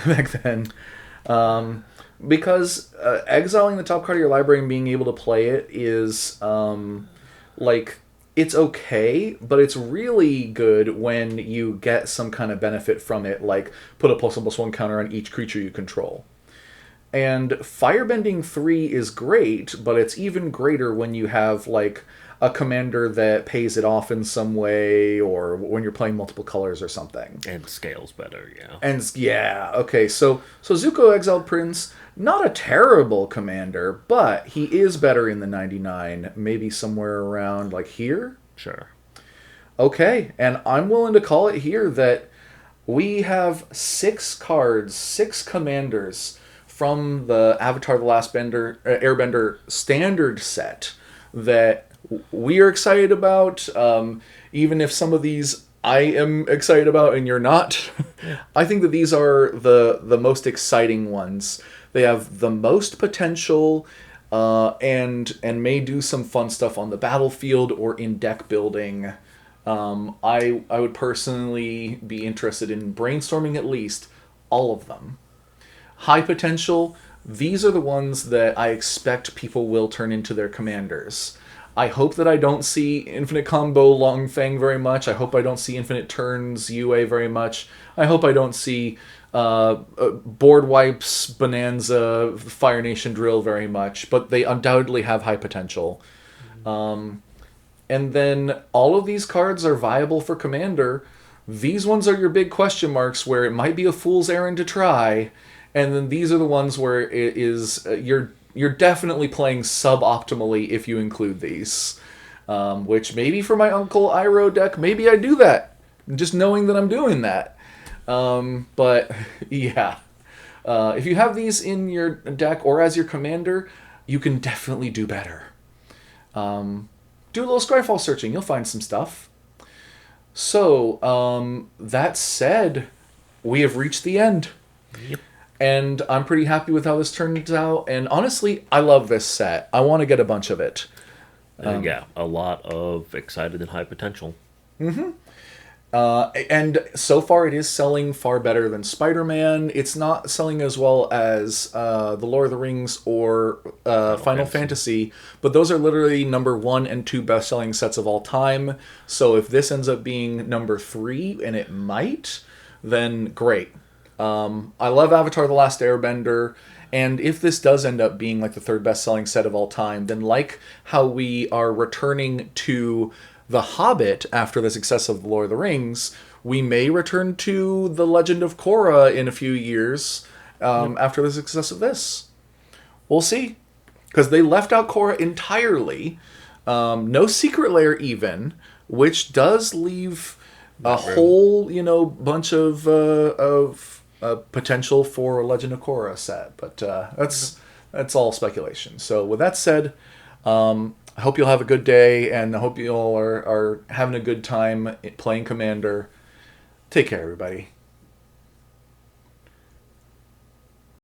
back then. Because exiling the top card of your library and being able to play it is like, it's okay, but it's really good when you get some kind of benefit from it, like put a +1/+1 counter on each creature you control. And Firebending 3 is great, but it's even greater when you have like a commander that pays it off in some way, or when you're playing multiple colors or something. And scales better, yeah. And yeah, okay, so Zuko Exiled Prince, not a terrible commander, but he is better in the 99, maybe somewhere around like here. Sure. Okay, and I'm willing to call it here that we have 6 cards, 6 commanders from the Avatar: The Last Airbender standard set that we are excited about. Even if some of these I am excited about and you're not, I think that these are the most exciting ones. They have the most potential, and may do some fun stuff on the battlefield or in deck building. I would personally be interested in brainstorming at least all of them. High potential, these are the ones that I expect people will turn into their commanders. I hope that I don't see Infinite Combo Long Fang very much. I hope I don't see Infinite Turns UA very much. I hope I don't see Board Wipes, Bonanza, Fire Nation Drill very much, but they undoubtedly have high potential. And then all of these cards are viable for Commander. These ones are your big question marks where it might be a fool's errand to try, and then these are the ones where it is you're definitely playing suboptimally if you include these. Which maybe for my Uncle Iroh deck, maybe I do that, just knowing that I'm doing that. But yeah, if you have these in your deck or as your commander, you can definitely do better. Do a little Scryfall searching, you'll find some stuff. So, that said, we have reached the end. Yep. And I'm pretty happy with how this turns out. And honestly, I love this set. I want to get a bunch of it. Yeah, a lot of excited and high potential. And so far it is selling far better than Spider-Man. It's not selling as well as The Lord of the Rings or Final Fantasy, but those are literally number 1 and 2 best-selling sets of all time. So if this ends up being number 3, and it might, then great. I love Avatar: The Last Airbender, and if this does end up being like the 3rd best-selling set of all time, then like how we are returning to The Hobbit after the success of The Lord of the Rings, we may return to The Legend of Korra in a few years after the success of this. We'll see. Because they left out Korra entirely. No Secret Lair even, which does leave a whole, bunch of potential for a Legend of Korra set, but that's all speculation. So with that said, I hope you'll have a good day, and I hope you all are having a good time playing Commander. Take care, everybody.